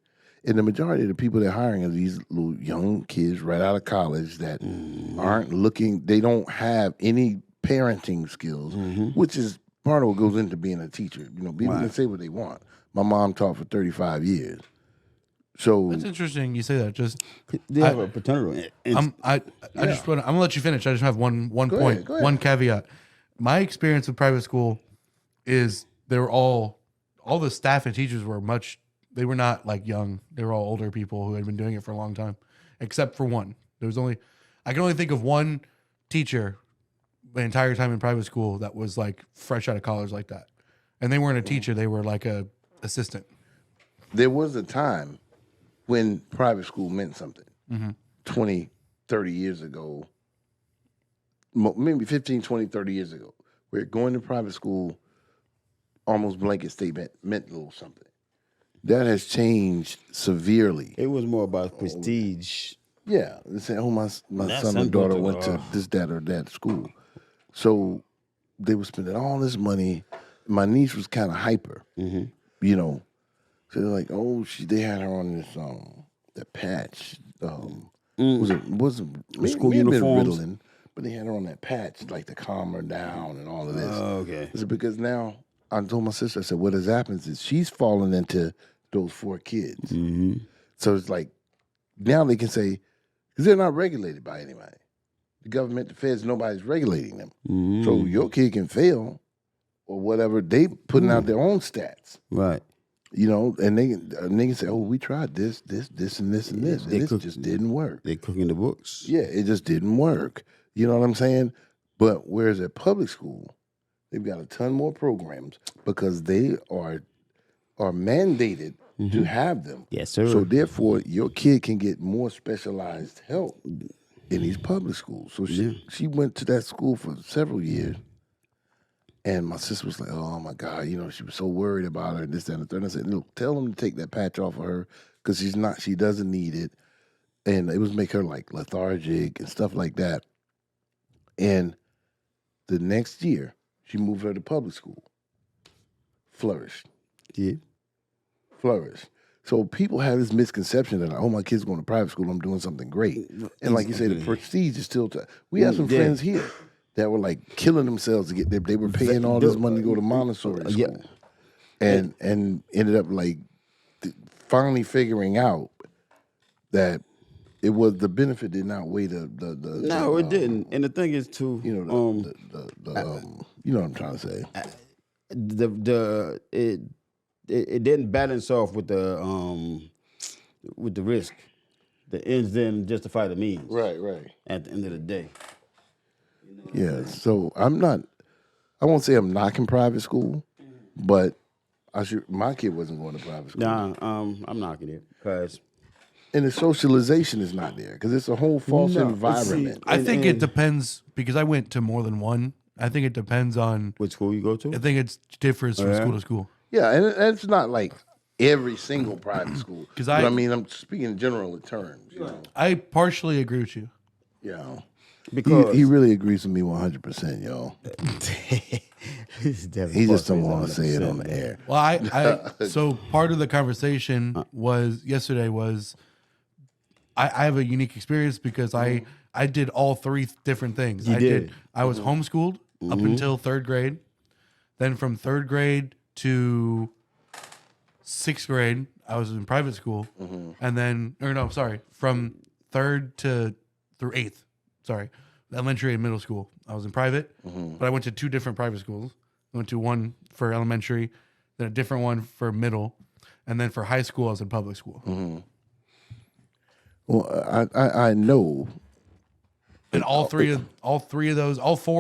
and the majority of the people they're hiring are these little young kids right out of college that aren't looking, they don't have any parenting skills, which is part of what goes into being a teacher. You know, people can say what they want. My mom taught for 35 years. So That's interesting you say that. Just They have a paternal. I'm gonna let you finish. I just have one Go point, ahead. one caveat. My experience with private school is they were all the staff and teachers were they were not like young. They were all older people who had been doing it for a long time, except for one. I can only think of one teacher the entire time in private school that was like fresh out of college like that. And they weren't a teacher, they were like a assistant. there was a time when private school meant something. 20, 30 years ago, maybe 15, 20, 30 years ago, where going to private school, almost blanket statement, meant a little something. That has changed severely. It was more about prestige. Yeah, they say, oh, my son or daughter went to this, that, or that school. So they were spending all this money. My niece was kind of hyper, you know. So they're like, oh, they had her on this the patch. Wasn't school uniforms, uniforms? but they had her on that patch like to calm her down and all of this. Oh, okay. I said, because now I told my sister, I said, what has happened is she's fallen into those 4 kids. So it's like now they can say, because they're not regulated by anybody. The government, the feds, nobody's regulating them. So your kid can fail or whatever. They putting out their own stats. Right. You know, and they can say, oh, we tried this, and this, and this, and it just didn't work. They cooking the books. Yeah, it just didn't work. You know what I'm saying? But whereas at public school, they've got a ton more programs because they are mandated to have them. Yes, sir. So therefore, your kid can get more specialized help in these public schools. So she went to that school for several years. And my sister was like, oh, my God, you know, she was so worried about her and this, that, and the third. And I said, look, tell them to take that patch off of her because she doesn't need it. And it was make her like lethargic and stuff like that. And the next year, she moved her to public school. Flourished. Yeah. Flourished. So people have this misconception that, oh, my kid's going to private school, I'm doing something great. And like you say, the prestige is still we have some friends here that were like killing themselves to get there. They were paying all this money to go to Montessori school. And ended up like finally figuring out that it was the benefit did not weigh the No, it didn't. And the thing is too, you know, you know what I'm trying to say. It didn't balance off with the risk. The ends didn't justify the means. Right. At the end of the day. Yeah. So I won't say I'm knocking private school, but my kid wasn't going to private school. Nah, I'm knocking it because. And the socialization is not there because it's a whole false environment. I think it depends because I went to more than one. I think it depends on Which school you go to? I think it differs from school to school. Yeah, and it's not like every single private school. 'Cause But I mean, I'm speaking in general terms. You know, I partially agree with you. Because he really agrees with me 100%, yo. He just don't want to say it on the air. Well, I so part of the conversation was yesterday was I have a unique experience because I did all three different things. I was homeschooled up until 3rd grade. Then from 3rd grade to 6th grade, I was in private school. And then, from 3rd through 8th, elementary and middle school, I was in private. But I went to 2 different private schools. I went to one for elementary, then a different one for middle. And then for high school, I was in public school. Well, I know. And all 4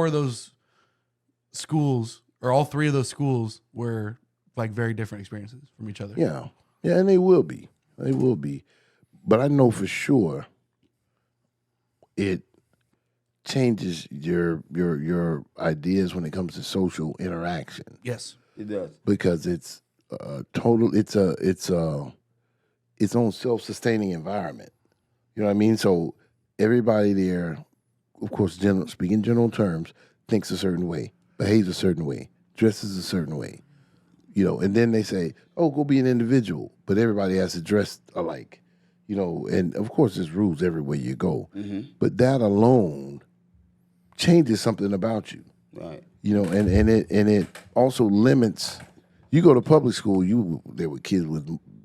of those schools, or all 3 of those schools were like very different experiences from each other. Yeah, and they will be. But I know for sure it changes your ideas when it comes to social interaction. Yes, it does. Because it's its own self-sustaining environment. You know what I mean? So everybody there, of course, speaking general terms, thinks a certain way, behaves a certain way, dresses a certain way. You know, and then they say, "Oh, go be an individual," but everybody has to dress alike. You know, and of course, there's rules everywhere you go. But that alone changes something about you. Right. You know, and it also limits. You go to public school, there were kids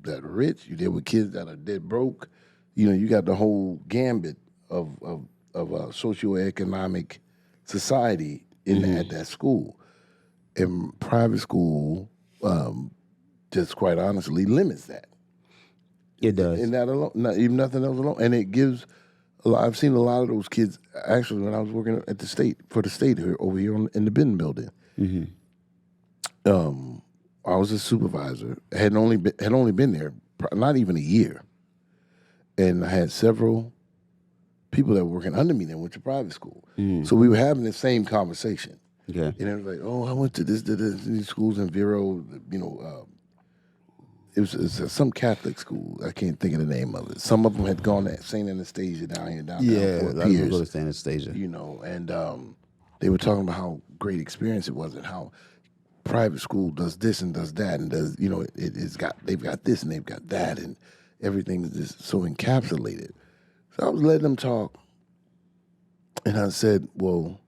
that are rich. You there were kids that are dead broke. You know, you got the whole gambit of a socioeconomic society at that school. And private school, just quite honestly, limits that. It does. And that alone, even nothing else alone, and it gives. I've seen a lot of those kids actually when I was working at the state here over here in the Benton building. I was a supervisor. Had only been there not even a year, and I had several people that were working under me that went to private school. So we were having the same conversation. Okay. And it was like, oh, I went to these schools in Vero. You know, it was some Catholic school. I can't think of the name of it. Some of them had gone to St. Anastasia down here, downtown Fort Pierce. Go to St. Anastasia. You know, and they were talking about how great experience it was and how private school does this and does that and does, you know, they've got this and they've got that and everything is just so encapsulated. So I was letting them talk, and I said, well,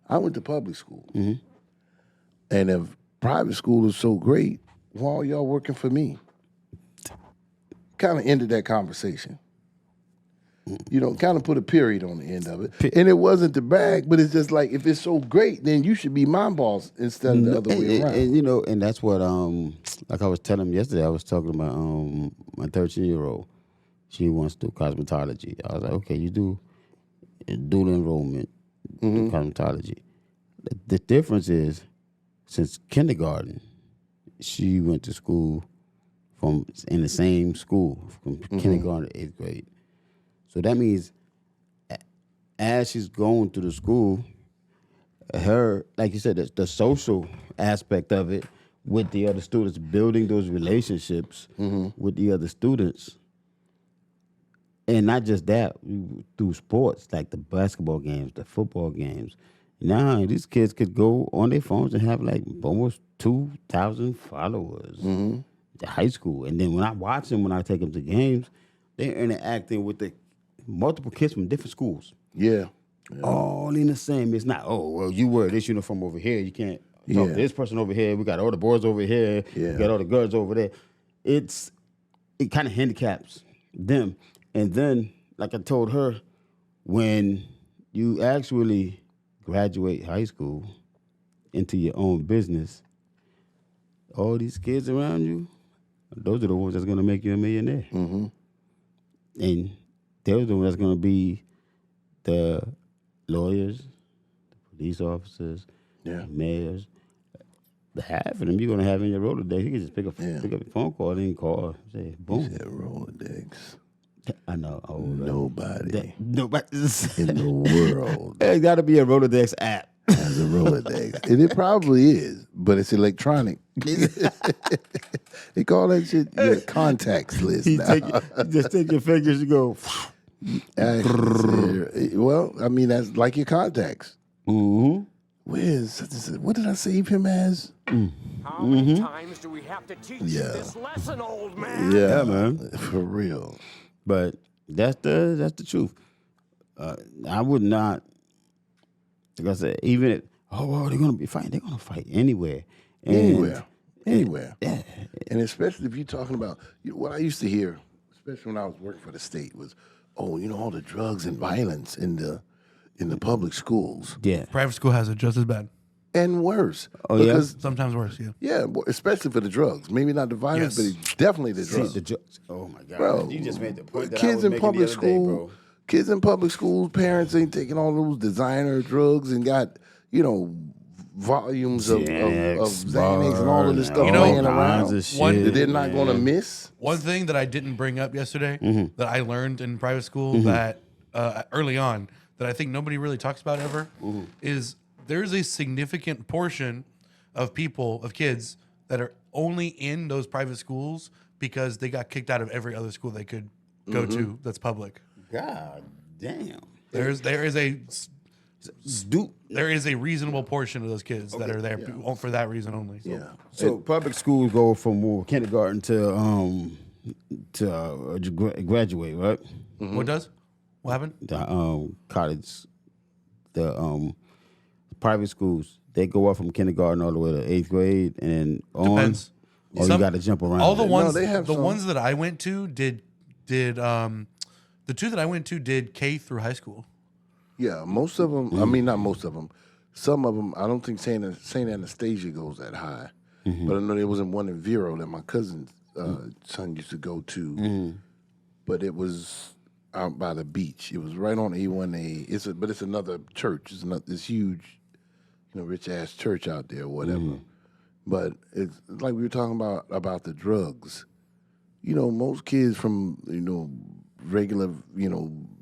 I went to public school. And if private school is so great, why are y'all working for me? Kind of ended that conversation. You know, kind of put a period on the end of it. And it wasn't to brag, but it's just like, if it's so great, then you should be my boss instead of the other way around. And you know, and that's what, like I was telling him yesterday, I was talking about my 13-year-old. She wants to do cosmetology. I was like, okay, you do dual enrollment, do cosmetology. The difference is, since kindergarten, she went to school in the same school from kindergarten to 8th grade. So that means as she's going through the school, her, like you said, the social aspect of it with the other students, building those relationships with the other students. And not just that, through sports, like the basketball games, the football games. Now, these kids could go on their phones and have like almost 2,000 followers. To high school. And then when I watch them, when I take them to games, they're interacting with the multiple kids from different schools. Yeah. All in the same. It's not, oh, well, you wear this uniform over here. You can't talk to this person over here. We got all the boys over here. We got all the girls over there. It kind of handicaps them. And then, like I told her, when you actually graduate high school into your own business, all these kids around you, those are the ones that's going to make you a millionaire. And those are the ones that's going to be the lawyers, the police officers, the mayors. The half of them you're going to have in your Rolodex. You can just pick up a phone call and call, say, boom. You said Rolodex. I know. Nobody in the world there's got to be a Rolodex app. has a Rolodex. And it probably is, but it's electronic. They call that shit your contacts list. You Now. just take your fingers and go. Well, I mean that's like your contacts. Mm-hmm. What did I save him as? How many times do we have to teach you Yeah. this lesson, old man? Yeah, man. For real. But that's the truth. I would not. Like I said, even if, they're gonna be fighting. They're gonna fight anywhere. Anywhere. Yeah. And especially if you're talking about what I used to hear, especially when I was working for the state, was, all the drugs and violence in the public schools. Yeah. Private school has it just as bad. And worse. Oh, yeah? Because, Sometimes worse, yeah. yeah, especially for the drugs. Maybe not the violence, Yes. but it's definitely the See, drugs. the drugs. Oh my God, Bro, you just made the point that I kids was in making public the other day, school, bro. kids in public schools, parents ain't taking all those designer drugs and got, volumes of Xanax and all of this stuff You know, laying kinds around of shit, One- that they're not going to miss. One thing that I didn't bring up yesterday that I learned in private school Mm-hmm. that early on that I think nobody really talks about ever is there's a significant portion of kids that are only in those private schools because they got kicked out of every other school they could go to that's public. God damn. There is a Do reasonable portion of those kids that are there for that reason only. So. Yeah. so public schools go from kindergarten to graduate, right? What does? What happened? The college, the private schools, they go up from kindergarten all the way to 8th grade and then on. Depends. Or you got to jump around. All the it. ones, they have the some. ones that I went to did the two that I went to did K through high school. Yeah, most of them. I mean, not most of them. Some of them. I don't think Saint Anastasia goes that high, but I know there wasn't one in Vero that my cousin's son used to go to. But it was out by the beach. It was right on A1A. But it's another church. It's this huge, rich ass church out there, or whatever. But it's like we were talking about the drugs. Most kids from regular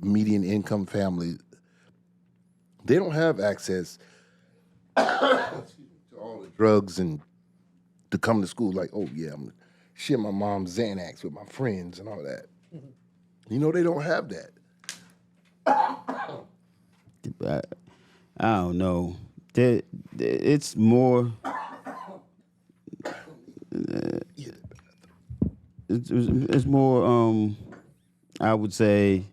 median income families, they don't have access to all the drugs and to come to school like, oh yeah, I'm gonna share my mom's Xanax with my friends and all that. They don't have that. I don't know. It's more. It's more. I would say.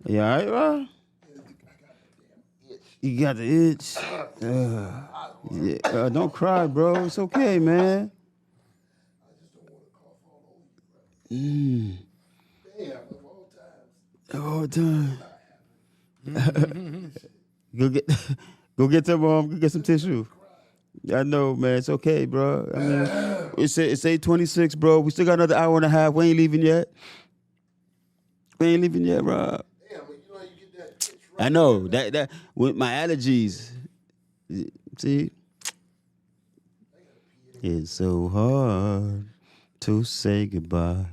Yeah. You got the itch. Don't cry, bro. It's okay, man. Damn, of all times. All time. Go get some go get some tissue. I know, man. It's okay, bro. I mean, it's 8:26, bro. We still got another hour and a half. We ain't leaving yet. Bro. Damn, but you how you get that itch right. I know that with my allergies. See, it's so hard to say goodbye.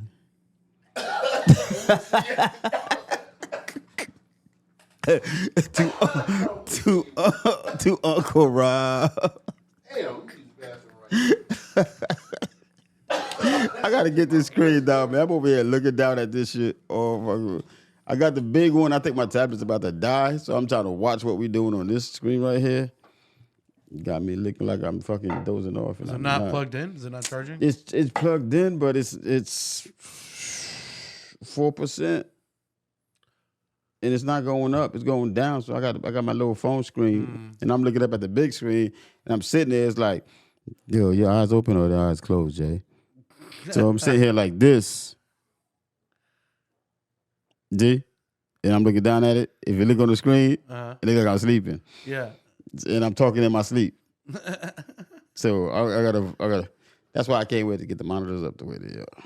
to Uncle Rob. Damn, right. I gotta get this screen down, man. I'm over here looking down at this shit. Oh my God. I got the big one. I think my tablet's about to die, so I'm trying to watch what we're doing on this screen right here. Got me looking like I'm fucking dozing off. And Is it I'm not plugged in? Is it not charging? It's plugged in, but it's 4%, and it's not going up. It's going down. So I got my little phone screen, and I'm looking up at the big screen, and I'm sitting there. It's like, yo, your eyes open or the eyes closed, Jay? So I'm sitting here like this, D, and I'm looking down at it. If you look on the screen, it looks like I'm sleeping, Yeah. and I'm talking in my sleep. So I gotta. That's why I can't wait to get the monitors up the way they are.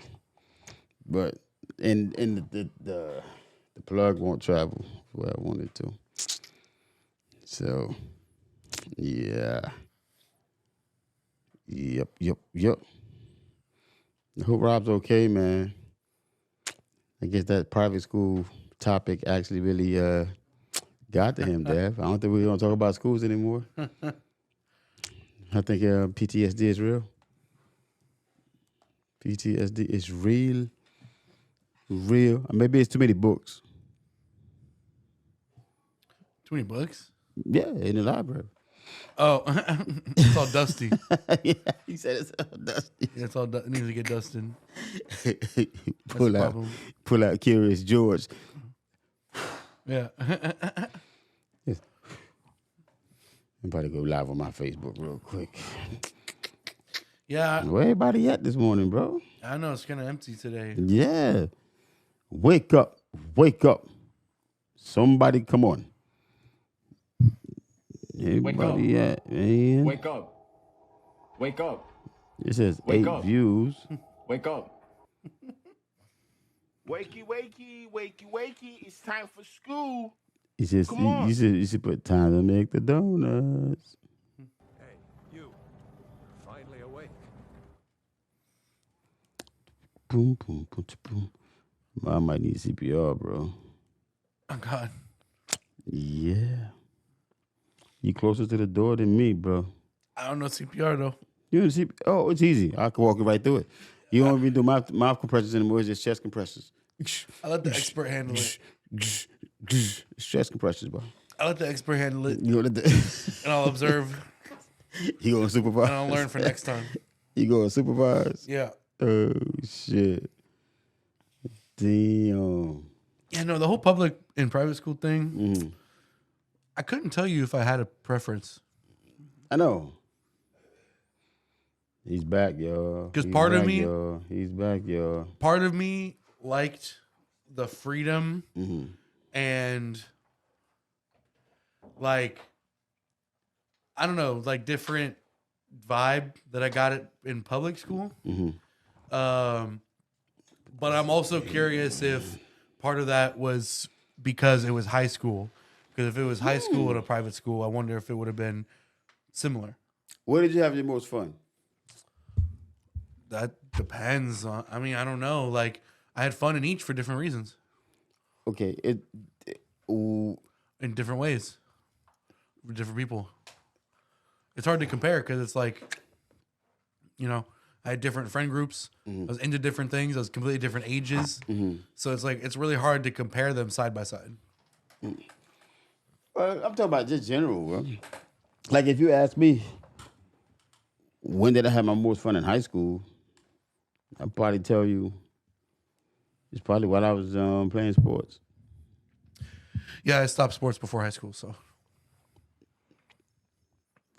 But and the plug won't travel where I want it to. So yeah. Yep. I hope Rob's okay, man. I guess that private school topic actually really got to him, Dev. I don't think we're gonna talk about schools anymore. I think PTSD is real. PTSD. It's real. Maybe it's too many books. Too many books? Yeah, in the library. Oh, it's all dusty. Yeah, he said it's all dusty. Yeah, it's all it needs to get dusted. pull out Curious George. Yeah. Yes. I'm about to go live on my Facebook real quick. Yeah. Where everybody at this morning, bro? I know it's kind of empty today. Yeah. Wake up. Somebody come on. Everybody at, man. Wake up. It says Wake 8 up. views. Wake up. Wakey, it's time for school. He says Come on. you should put time to make the donuts. Hey, you. Finally awake. Boom, boom, boom, boom. I might need CPR, bro. Oh, God. Yeah. You closer to the door than me, bro. I don't know CPR, though. You know CPR? Oh, it's easy. I can walk you right through it. You don't even do mouth compressions anymore. It's just chest compressions. I let the expert handle it. It's chest compressions, bro. I let the expert handle it, You gonna and I'll observe, you gonna supervise? and I'll learn for next time. You gonna supervise? Yeah. Oh shit! Damn. Yeah, no, the whole public and private school thing, I couldn't tell you if I had a preference. I know. He's back, y'all. 'Cause He's part of back, me- y'all. He's back, y'all. Part of me liked the freedom and like, I don't know, like different vibe that I got it in public school. But I'm also curious if part of that was because it was high school. Because if it was high school and a private school, I wonder if it would have been similar. Where did you have your most fun? That depends on, I mean, I don't know. Like, I had fun in each for different reasons, Okay, in different ways, with different people. It's hard to compare because it's like, you know, I had different friend groups. I was into different things. I was completely different ages. So it's like, it's really hard to compare them side by side. I'm talking about just general, bro. Like if you ask me, when did I have my most fun in high school? I'd probably tell you it's probably while I was playing sports. Yeah, I stopped sports before high school, so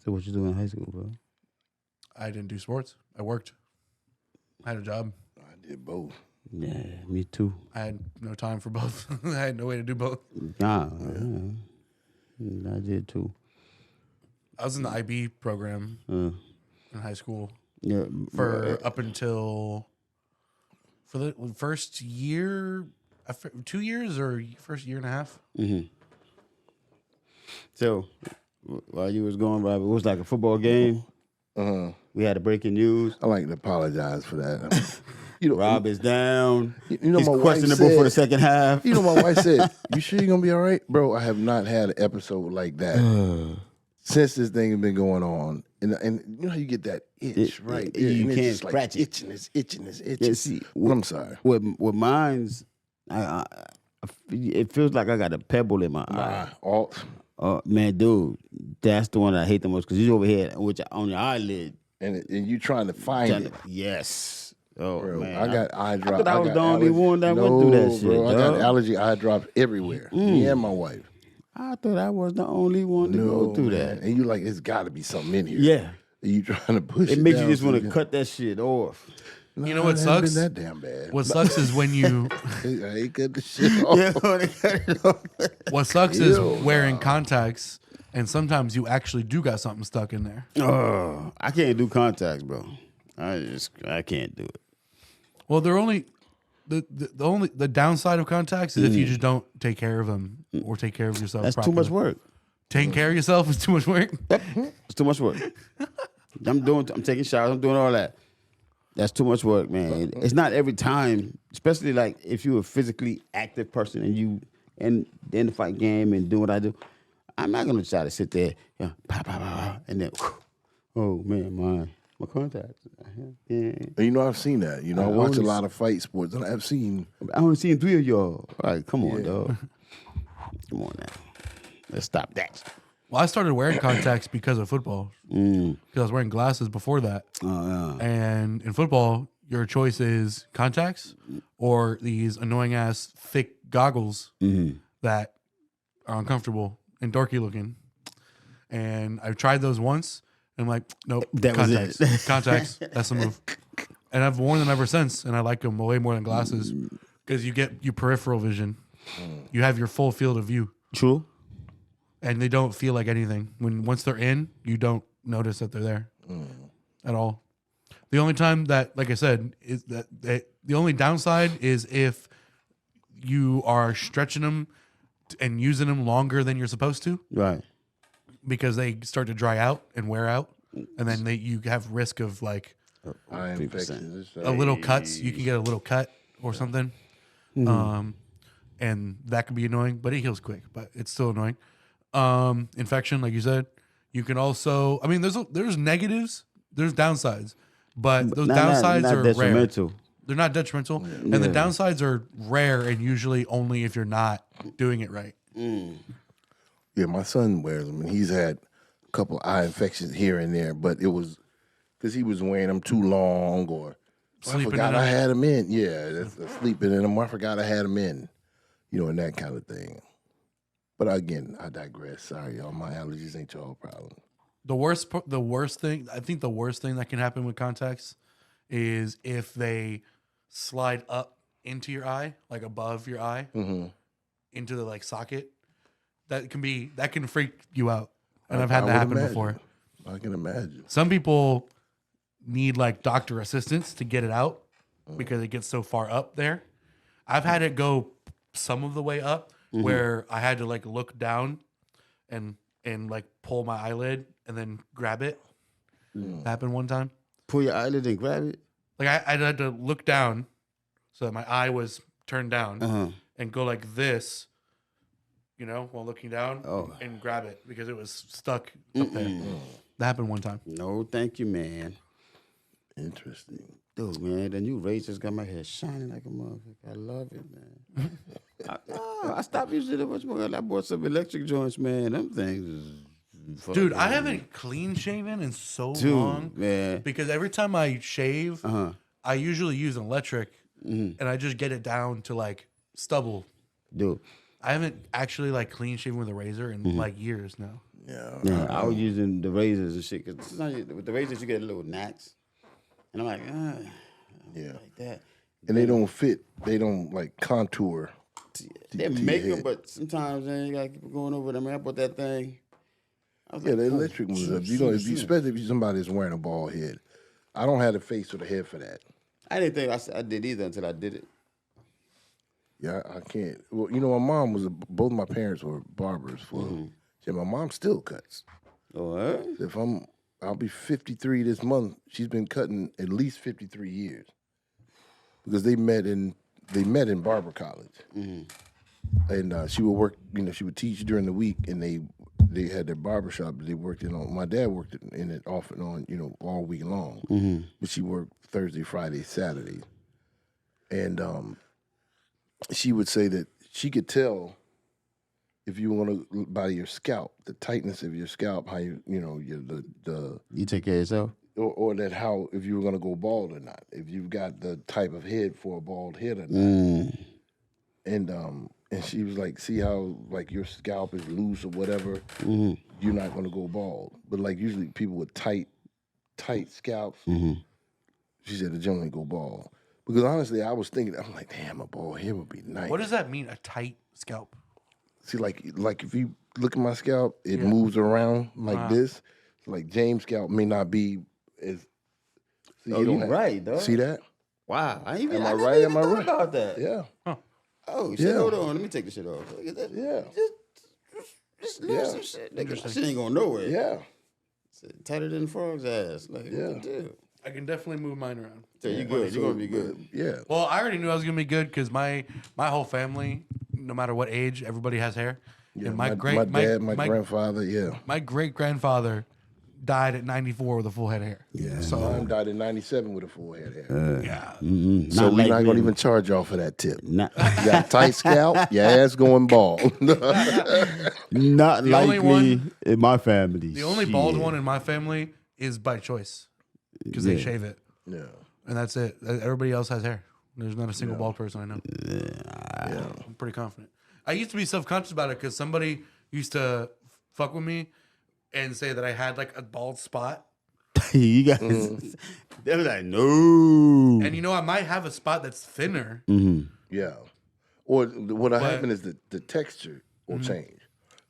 So what you doing in high school, bro? I didn't do sports. I worked. I had a job. I did both. Yeah, me too. I had no time for both. I had no way to do both. Nah, I did too. I was in the IB program in high school Yeah, for up until for the first year, 2 years or first year and a half. So while you was going, Rob, it was like a football game. We had a breaking news. I like to apologize for that. You know, Rob is down. You know, He's my wife questionable said- for the second half. You know, my wife said, "You sure you're gonna be all right, bro?" I have not had an episode like that since this thing has been going on, and you know how you get that itch, right? you and can't it's just scratch like it. itching. Yeah, see, Well, I'm sorry. with mine's, it feels like I got a pebble in my eye. Man, dude, that's the one I hate the most because he's over here on your eyelid. And you trying to find it. Yes. Oh, Bro, man. I got eye drops. I thought I was the only one that went through that shit, bro, I got dog. allergy eye drops everywhere. Me and my wife. I thought I was the only one to go through man. that. And you like, it's got to be something in here. Yeah. And you trying to push it. It makes you down just want so to cut that shit off. You know what it hasn't sucks? Been that damn bad. What sucks is when you. I ain't cut the shit off. Yeah, when they cut it off. What sucks is wearing contacts, and sometimes you actually do got something stuck in there. Oh, I can't do contacts, bro. I can't do it. Well, they're only the downside of contacts is if you just don't take care of them or take care of yourself. That's properly. too much work. Taking care of yourself is too much work. It's too much work. I'm taking showers. I'm doing all that. That's too much work, man. It's not every time, especially like if you're a physically active person and you in the fight game and do what I do. I'm not gonna try to sit there, and then, oh man, My contacts. Yeah. And I've seen that. I I watch a only lot of fight sports, and I've seen. I only seen 3 of y'all. All right, come on, Yeah. dog. Come on now. Let's stop that. Well, I started wearing contacts because of football. Because I was wearing glasses before that. And in football, your choice is contacts or these annoying ass thick goggles that are uncomfortable and dorky looking. And I've tried those once. And I'm like, nope, That was contacts. it. Contacts. That's the move. And I've worn them ever since. And I like them way more than glasses because you get your peripheral vision. You have your full field of view. True. And they don't feel like anything. Once they're in, you don't notice that they're there at all. The only time that, like I said, is that the only downside is if you are stretching them and using them longer than you're supposed to, Right. because they start to dry out and wear out, and then you have risk of like Eye infections. a little cuts. You can get a little cut or something, and that can be annoying. But it heals quick, but it's still annoying. Infection, like you said, you can also. I mean, there's negatives, there's downsides, but those downsides not are detrimental. rare. They're not detrimental, and the downsides are rare and usually only if you're not doing it right. Yeah, my son wears them, and he's had a couple eye infections here and there, but it was because he was wearing them too long, or I Sleeping forgot in I them. had them in. Yeah, that's sleeping in them. I forgot I had them in, and that kind of thing. But again, I digress. Sorry, y'all. My allergies ain't y'all problem. The worst thing, I think the worst thing that can happen with contacts is if they slide up into your eye, like above your eye, into the like socket. That can freak you out, and I've had I that would happen imagine. before. I can imagine. Some people need like doctor assistance to get it out because it gets so far up there. I've had it go some of the way up where I had to like look down and like pull my eyelid and then grab it. That happened one time. Pull your eyelid and grab it. Like I had to look down so that my eye was turned down and go like this, while looking down and grab it because it was stuck up there. That happened one time. No, thank you, man. Interesting. Dude, man, the new razors got my hair shining like a motherfucker. I love it, man. I stopped using it much more. I bought some electric joints, man. Them things is Dude, I fucking- haven't clean shaven in so Dude, long man. because every time I shave, I usually use an electric and I just get it down to like stubble. Dude. I haven't actually like clean shaven with a razor in like years now. Yeah. I was using the razors and shit. Cause with the razors, you get a little knacks. And I'm like, Yeah. like that. And they don't fit. They don't like contour. They to make your them, head. but sometimes you gotta keep going over them. I bought that thing. I was Yeah, like, the oh, electric ones. shoot, Especially if you're somebody that's wearing a bald head. I don't have the face or the head for that. I didn't think I did either until I did it. Yeah, I can't. Well, my mom was both my parents were barbers for. Yeah, my mom still cuts. Oh, huh? If I'll be 53 this month. She's been cutting at least 53 years because they met in barber college, and she would work. She would teach during the week, and they had their barber shop. They worked in on. My dad worked in it off and on, all week long. But she worked Thursday, Friday, Saturday, and she would say that she could tell if you want to by your scalp, the tightness of your scalp, how you You take care of yourself? or that how if you were gonna go bald or not, if you've got the type of head for a bald head or not. And she was like, see how like your scalp is loose or whatever, you're not gonna go bald. But like usually people with tight scalps, she said they generally go bald. Because honestly, I was thinking, I'm like, damn, a bald head would be nice. What does that mean? A tight scalp? See, like if you look at my scalp, it moves around like this. Like James' scalp may not be as. See, Oh, you're right, dog. See that? Wow. I Am I never right? even Am I thought right? about that. Yeah. Oh, shit, Yeah. hold on. Let me take the shit off. Look at that. Yeah. Just learn Yeah. some shit. Nigga, that shit ain't going nowhere. Yeah. It's tighter than the frog's ass. Like, Yeah. what the deal? I can definitely move mine around. So you good. You're going to be good. Yeah. Well, I already knew I was gonna be good because my whole family, no matter what age, everybody has hair. Yeah. And My my dad, my grandfather, yeah. my great grandfather died at 94 with a full head of hair. Yeah. So Mom died in 97 with a full head of hair. yeah. So we're like not going to me. even charge y'all for that tip. Not, You got a tight scalp, your ass going bald. not The like only me one- in my family. The only bald Shit. one in my family is by choice because they Yeah. shave it, Yeah. and that's it. Everybody else has hair. There's not a single bald person I know. Yeah. I'm pretty confident. I used to be self-conscious about it because somebody used to fuck with me and say that I had like a bald spot. You guys, they were like, no. And you know, I might have a spot that's thinner. Yeah. Or what'll happen is the texture will change.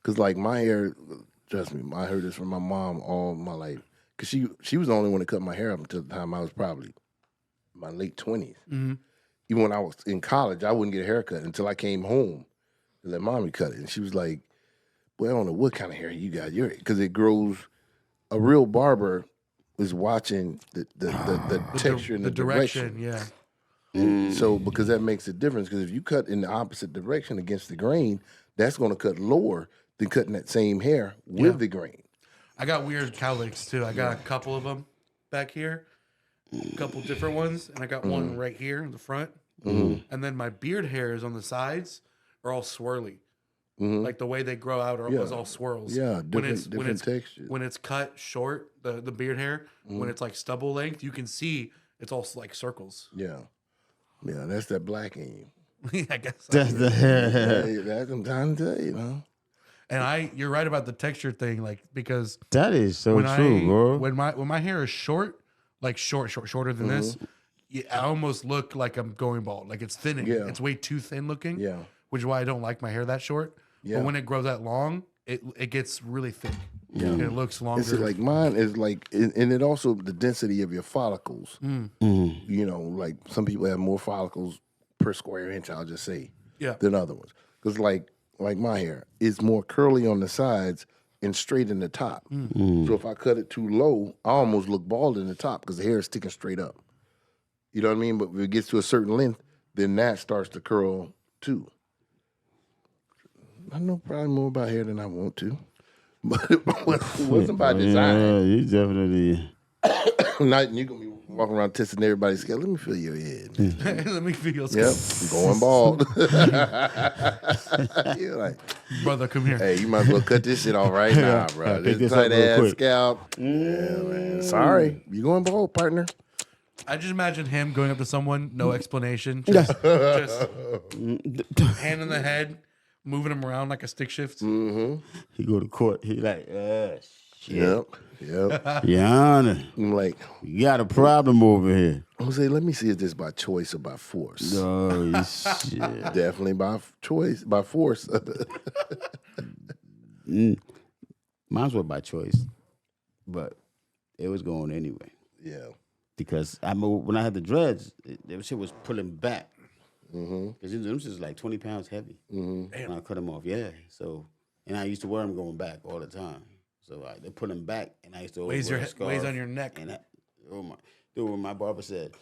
Because, like, my hair, trust me, I heard this from my mom all my life. Because she was the only one to cut my hair up until the time I was probably in my late 20s. Even when I was in college, I wouldn't get a haircut until I came home to let mommy cut it. And she was like, well, I don't know what kind of hair you got. Because it grows, a real barber is watching the texture and the direction. Yeah. So, because that makes a difference. Because if you cut in the opposite direction against the grain, that's going to cut lower than cutting that same hair with the grain. I got weird cowlicks too. I got a couple of them back here, a couple different ones, and I got one right here in the front. And then my beard hairs on the sides are all swirly. Like the way they grow out is all swirls. Yeah, different textures. When it's cut short, the beard hair, when it's like stubble length, you can see it's all like circles. Yeah. Yeah, that's that black in you. I guess. That's the hair. Hey, that's what I'm trying to tell you, man. And you're right about the texture thing, like because That is so true, bro. when my hair is short, like shorter than this, I almost look like I'm going bald. Like it's thinning. Yeah. It's way too thin looking. Yeah. Which is why I don't like my hair that short. Yeah. But when it grows that long, it gets really thick. Yeah. And it looks longer. It's like mine is like, and it also the density of your follicles. You know, like some people have more follicles per square inch, I'll just say, than other ones. Because like my hair, it's more curly on the sides and straight in the top. So if I cut it too low, I almost look bald in the top because the hair is sticking straight up. You know what I mean? But if it gets to a certain length, then that starts to curl too. I know probably more about hair than I want to. But it wasn't by design. Yeah, you definitely. Not you gonna be walking around testing everybody's scale. Let me feel your head. Let me feel your Yep, I'm going bald. You're like, brother, come here. hey, you might as well cut this shit off right now, bro. Pick This this up tight real ass quick. scalp. Yeah, man. Sorry, you going bald, partner. I just imagine him going up to someone, no explanation, just hand in the head, moving him around like a stick shift. He go to court. He like, shit. Yep. Your Honor, I'm like, you got a problem over here. Jose, let me see if this by choice or by force. Oh, shit. Definitely by choice, by force. Mine's were by choice, but it was going anyway. Yeah. Because when I had the dreads, that shit was pulling back. Because them shit was like 20 pounds heavy. When I cut them off, yeah. So, and I used to wear them going back all the time. So they put them back, and I used to always wear a scarf. Weighs on your neck. And dude, when my barber said,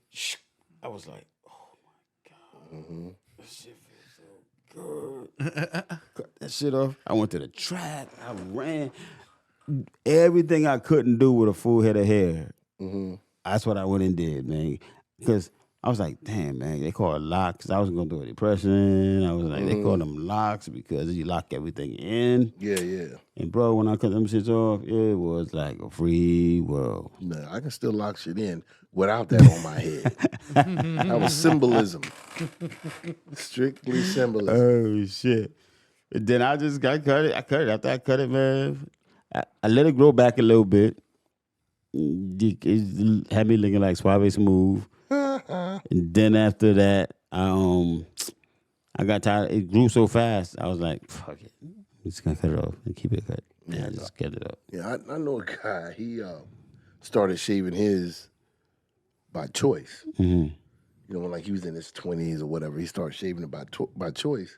shh, I was like, oh my God. This shit feels so good. Cut that shit off. I went to the track. I ran. Everything I couldn't do with a full head of hair. That's what I went and did, man. Because I was like, damn, man, they call it locks. I was going through a depression. I was like, they call them locks because you lock everything in. Yeah. And, bro, when I cut them shits off, it was like a free world. No, I can still lock shit in without that on my head. That was symbolism. Strictly symbolism. Oh, shit. And then I just got cut it. I cut it. After I cut it, man, I let it grow back a little bit. It had me looking like Suave Smooth. And then after that, I got tired. It grew so fast. I was like, fuck it. I'm just going to cut it off and keep it cut. Yeah, I just cut it off. Yeah, I know a guy. He started shaving his by choice. You know, when like he was in his 20s or whatever, he started shaving it by choice.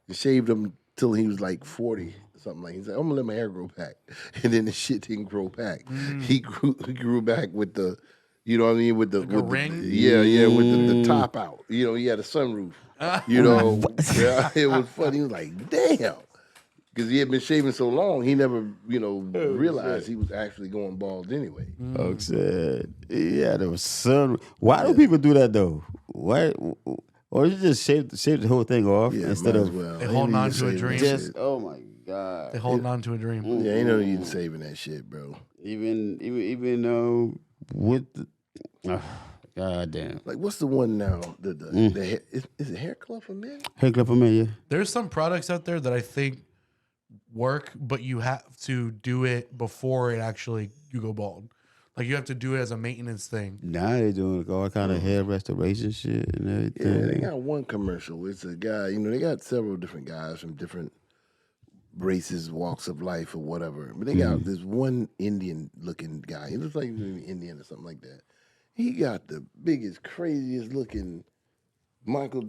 He shaved him till he was like 40, something like. He's like, I'm gonna let my hair grow back, and then the shit didn't grow back. He grew back with the, you know what I mean, with the ring. with the top out. You know, he had a sunroof. You know, yeah, it was funny. He was like, damn. Because he had been shaving so long, he never, realized he was actually going bald anyway. Unc said, yeah, there was sun. Why do people do that though? Why? Or you just shave the whole thing off Yeah, instead might of as well. They Ain't holding no on use to a saving dream. that just. shit. Oh my god! They holding on to a dream. Yeah, ain't no need saving that shit, bro. Even with the. God damn. Like, what's the one now? The hair, is it hair club for men? Hair clip for me, yeah. There's some products out there that I think work, but you have to do it before it actually you go bald. Like you have to do it as a maintenance thing. Now they doing all kind of hair restoration shit and everything. Yeah, they got one commercial. It's a guy, they got several different guys from different races, walks of life, or whatever. But they got this one Indian-looking guy. He looks like he's Indian or something like that. He got the biggest, craziest looking Michael,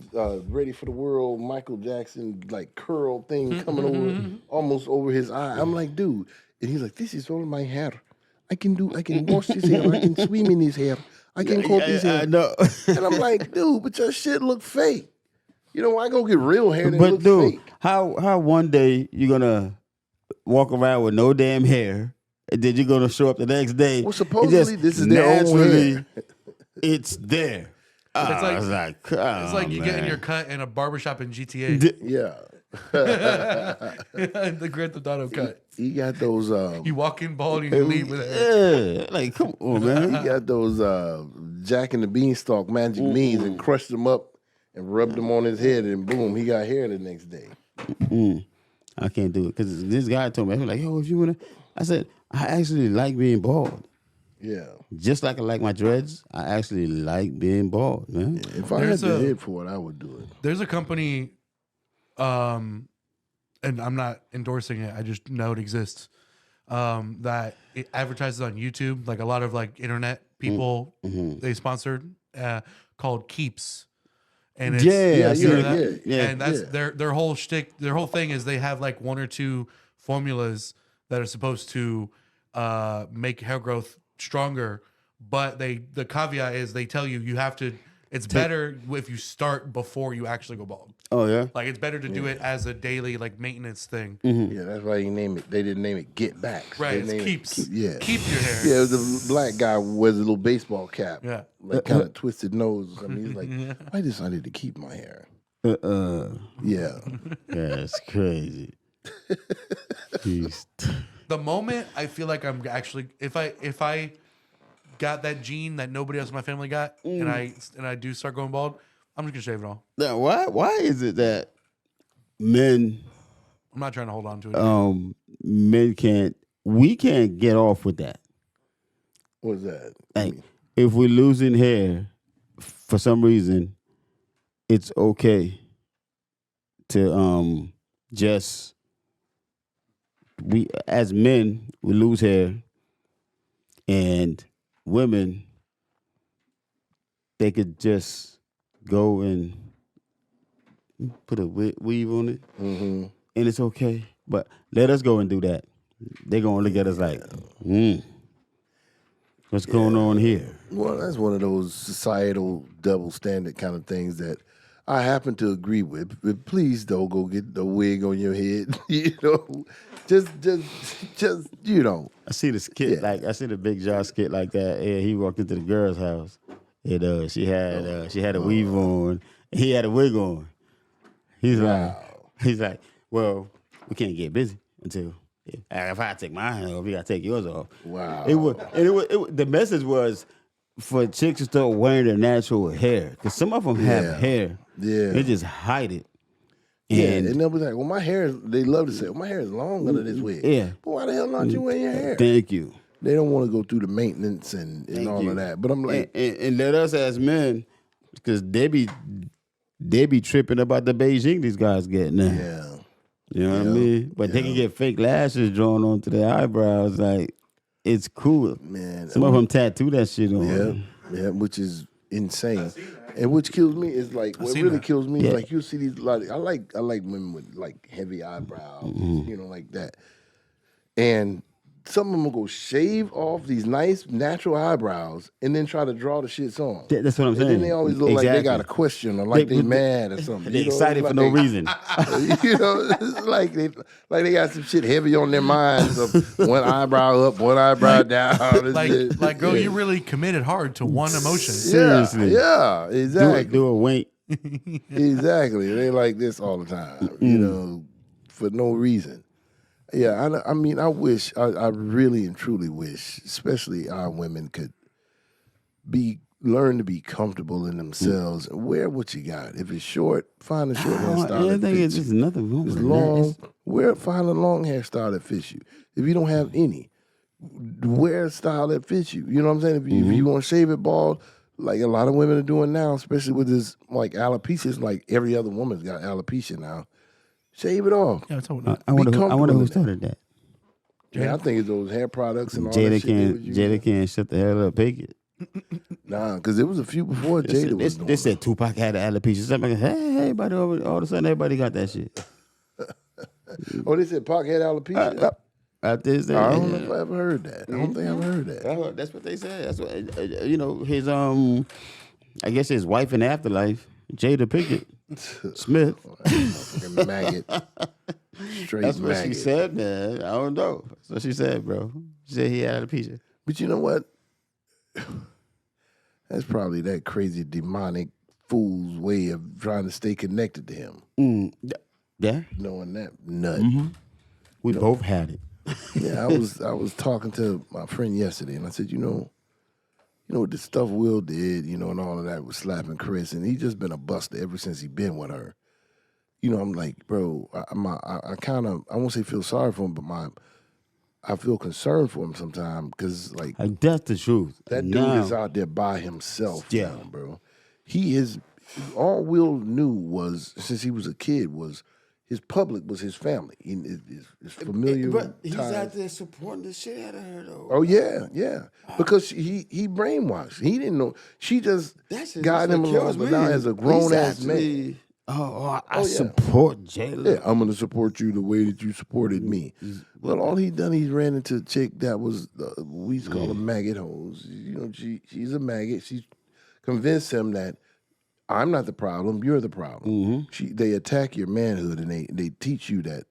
Ready for the World, Michael Jackson, like curl thing coming over, almost over his eye. I'm like, dude. And he's like, this is all my hair. I can wash his hair. I can swim in his hair. I can comb his hair. I know. And I'm like, dude, but your shit look fake. I go get real hair that But looks dude, fake. how one day you're gonna walk around with no damn hair, and then you're gonna show up the next day? Well, and supposedly just this is their own naturally, hair. it's there. It's like- I was like, It's like you man. getting your cut in a barbershop in GTA. Yeah. The Grand Theft Auto cut. He got those You walk in bald and you leave with it. Yeah, like come on, man. he got those Jack and the Beanstalk magic beans and crushed them up and rubbed them on his head and boom, he got hair the next day. I can't do it because this guy told me, he was like, yo, if you wanna, I said, I actually like being bald. Yeah. Just like I like my dreads, I actually like being bald, man. If I had There's the a- head for it, I would do it. There's a company, and I'm not endorsing it. I just know it exists. That it advertises on YouTube, like a lot of like internet people they sponsored, called Keeps. And it's, Yeah, I you know see that? yeah, And that's yeah. their whole shtick. Their whole thing is they have like one or two formulas that are supposed to make hair growth stronger, but the caveat is they tell you have to. It's better if you start before you actually go bald. Oh yeah. Like it's better to do it as a daily like maintenance thing. Yeah, that's why you name it. They didn't name it Get Back. Right, They it's named it keeps. Yeah. Keep your hair. Yeah, the black guy wears a little baseball cap. Yeah. Like kind of twisted nose or something. He's like, I decided to keep my hair. Yeah. That's crazy. He's The moment I feel like I'm actually if I got that gene that nobody else in my family got and I do start going bald, I'm just gonna shave it all. now, why is it that men I'm not trying to hold on to it. we can't get off with that? What's that? Like if we're losing hair for some reason, it's okay to just we as men we lose hair and women they could just go and put a weave on it and it's okay, but let us go and do that. They're gonna look at us like what's going on here? Well, that's one of those societal double standard kind of things that I happen to agree with. But please don't go get the wig on your head. Just I see the skit like I see the Big Josh skit like that. Yeah, he walked into the girl's house and she had a weave on. And he had a wig on. He's like, well, we can't get busy until if I take mine off, you gotta take yours off. Wow. It was the message was for chicks to start wearing their natural hair because some of them have hair. Yeah. They just hide it. And they'll be like, well, my hair, they love to say, well, my hair is long under this wig. Yeah. But why the hell not you wearing your hair? Thank you. They don't want to go through the maintenance and all of that. But I'm like, and let us as men, because they be tripping about the Beijing these guys get now. yeah. You know what I mean? But they can get fake lashes drawn onto their eyebrows. Like, it's cool. Man. Some of them tattoo that shit on. Yeah, which is insane. And which kills me is like what seen really that. kills me is like you see these like I like women with like heavy eyebrows, like that. And some of them will go shave off these nice natural eyebrows and then try to draw the shits on. That's what I'm saying. And then they always look like they got a question or like they mad or something. They excited for no reason. You know, it's like they got some shit heavy on their minds of one eyebrow up, one eyebrow down. Like, girl, you really committed hard to one emotion. Seriously. Yeah, exactly. Do a wink. Exactly. They like this all the time, you know, for no reason. Yeah, I mean, I wish, I really and truly wish, especially our women could learn to be comfortable in themselves and wear what you got. If it's short, find a short hairstyle that fits you. There's nothing wrong If with it's long, find a long hairstyle that fits you. If you don't have any, wear a style that fits you. You know what I'm saying? If you want to shave it bald, like a lot of women are doing now, especially with this like alopecia, it's like every other woman's got alopecia now. Shave it off. Yeah, I wonder who started that. Yeah, I think it's those hair products and all that shit. Jada can't shut the hell up, pick it. Nah, because there was a few before Jada was doing They said Tupac had alopecia. Somebody, hey, everybody, all of a sudden, everybody got that shit. Oh, they said Pac had alopecia? I don't know if I ever heard that. I don't think I ever heard that. That's what they said. That's what, you know, his, I guess his wife in the afterlife, Jada Pinkett Smith. Fucking maggot. Straight That's what maggot. she said, man. I don't know. That's what she said, bro. She said he had alopecia. But you know what? That's probably that crazy demonic fool's way of trying to stay connected to him. Yeah. Knowing that nut. We both had it. Yeah, I was talking to my friend yesterday, and I said, you know what the stuff Will did, you know, and all of that with slapping Chris, and he just been a buster ever since he been with her. You know, I'm like, bro, I kind of, I won't say feel sorry for him, but I feel concerned for him sometimes because, like, that's the truth. that dude is out there by himself now, bro. He is, all Will knew was, since he was a kid, was his public was his family, his familiar. But he's ties. out there supporting the shit out of her, though. Oh yeah, because he brainwashed. He didn't know. She just got him along, but now as a grown ass man. I support Jayla. Yeah, I'm gonna support you the way that you supported me. Well, all he done, he ran into a chick that was we used to call them maggot hoes. You know, she's a maggot. She convinced him that I'm not the problem, you're the problem. They attack your manhood and they teach you that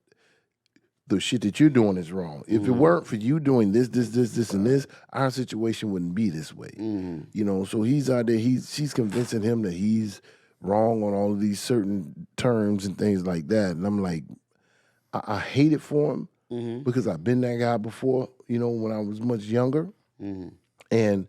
the shit that you're doing is wrong. If it weren't for you doing this, and this, our situation wouldn't be this way. You know, so he's out there, she's convincing him that he's wrong on all of these certain terms and things like that. And I'm like, I hate it for him because I've been that guy before, you know, when I was much younger. And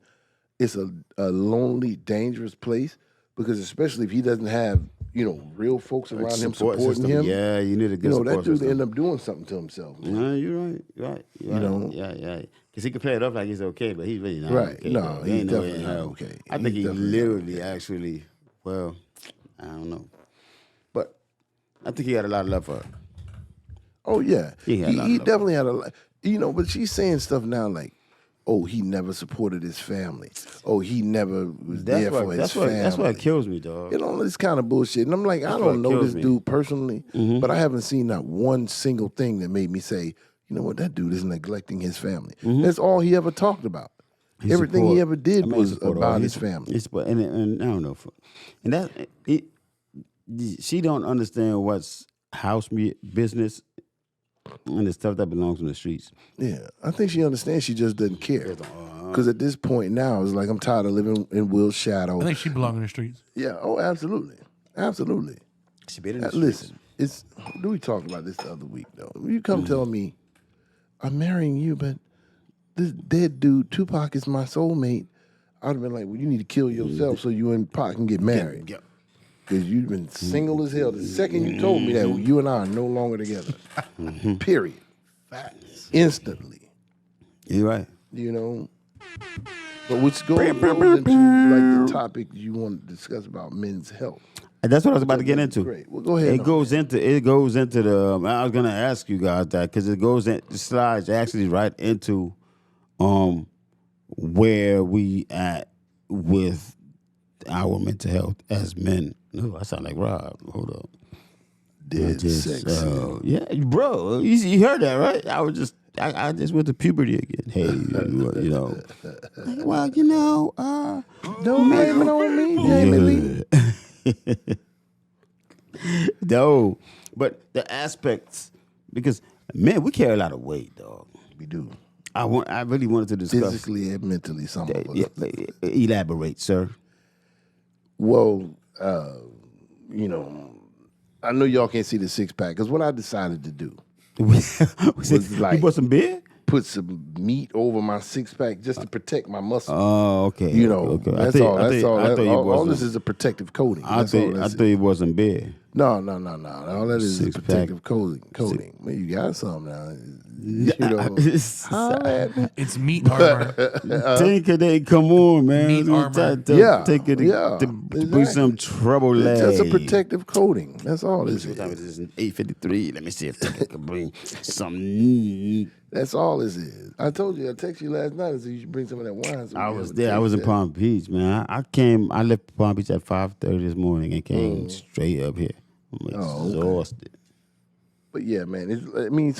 it's a lonely, dangerous place. Because especially if he doesn't have, you know, real folks around him supporting him. Yeah, you need a good support that dude system. end up doing something to himself. No, you're right. You know? Yeah. Because he can play it off like he's okay, but he's really not okay. No, he's definitely not okay. I think he literally actually, well, I don't know. But I think he had a lot of love for her. Oh, yeah. He definitely had a lot. You know, but she's saying stuff now like, oh, he never supported his family. Oh, he never was there for his family. That's what kills me, dog. You know, this kind of bullshit. And I'm like, I don't know this dude personally, but I haven't seen not one single thing that made me say, you know what, that dude is neglecting his family. That's all he ever talked about. Everything he ever did was about his family. And I don't know. And that she don't understand what's house business and the stuff that belongs in the streets. Yeah, I think she understands. She just doesn't care. Because at this point now, it's like I'm tired of living in Will's shadow. I think she belongs in the streets. Yeah. Oh, absolutely, absolutely. She been in the streets. Listen, we talked about this the other week though. You come tell me, I'm marrying you, but this dead dude, Tupac, is my soulmate. I'd have been like, well, you need to kill yourself so you and Pac can get married. Because you've been single as hell. The second you told me that, you and I are no longer together. Period. Facts. Instantly. You're right. You know? But which goes into like the topic you want to discuss about men's health. And that's what I was about to get into. Great. Well, go ahead. It goes into the. I was gonna ask you guys that because it slides actually right into, where we at with our mental health as men. No, I sound like Rob. Hold up. Dead sexy. Yeah, bro. You heard that, right? I was just I just went to puberty again. Hey, you know. Well, you know, Don't blame it on me, Jamie Lee. No, but the aspects, because man, we carry a lot of weight, dog. We do. I really wanted to discuss Physically and mentally, some of us. Yeah, elaborate, sir. Well, you know, I know y'all can't see the 6-pack because what I decided to do was like- you bought some beer? put some meat over my 6-pack just to protect my muscle. Oh, okay. You know, okay. that's all. That's all. I thought you All bought this some- is a protective coating. I That's all thought this I thought it wasn't beer. No. All that is a 6-pack. protective coating. Man, you got some now. You know, holla at me. It's meat armor. Tinker, they come on, man. Meat armor. Yeah, take it yeah, to bring exactly. some trouble. It's just a protective coating. That's all this What time is. is this? 8:53. Let me see if Tinker can bring some. That's all this is. I told you, I texted you last night. I said you should bring some of that wine. So I we was have a there. I was in taste Palm Beach, man. I left Palm Beach at 5:30 this morning and came straight up here. I'm Oh, okay. exhausted. But yeah, man. I mean,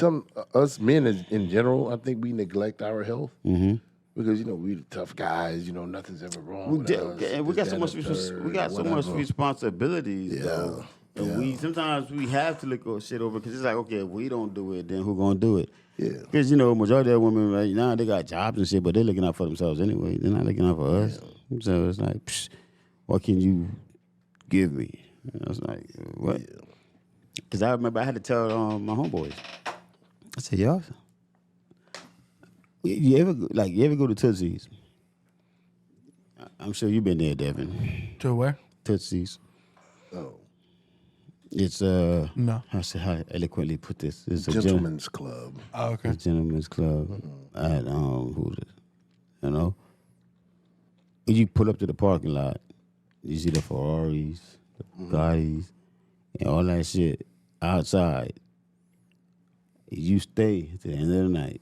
us men in general, I think we neglect our health because you know we the tough guys. You know, nothing's ever wrong. We with did, us, and we this, got so that, much. and the third, We got so much whatever. responsibilities, Yeah, though. And yeah. we sometimes we have to look shit over because it's like, okay, if we don't do it, then who gonna do it? Yeah. Because you know, majority of women right now they got jobs and shit, but they're looking out for themselves anyway. They're not looking out for us. So it's like, psh, what can you give me? And I was like, what? Because I remember I had to tell my homeboys. I said, y'all, you ever go to Tootsie's? I'm sure you've been there, Devin. To where? Tootsie's. Oh, No. It's how eloquently put this. It's a gentleman's club. Oh, okay. a gentleman's club at who's it? You know, when you pull up to the parking lot, you see the Ferraris, the Bugattis, and all that shit outside. You stay to the end of the night.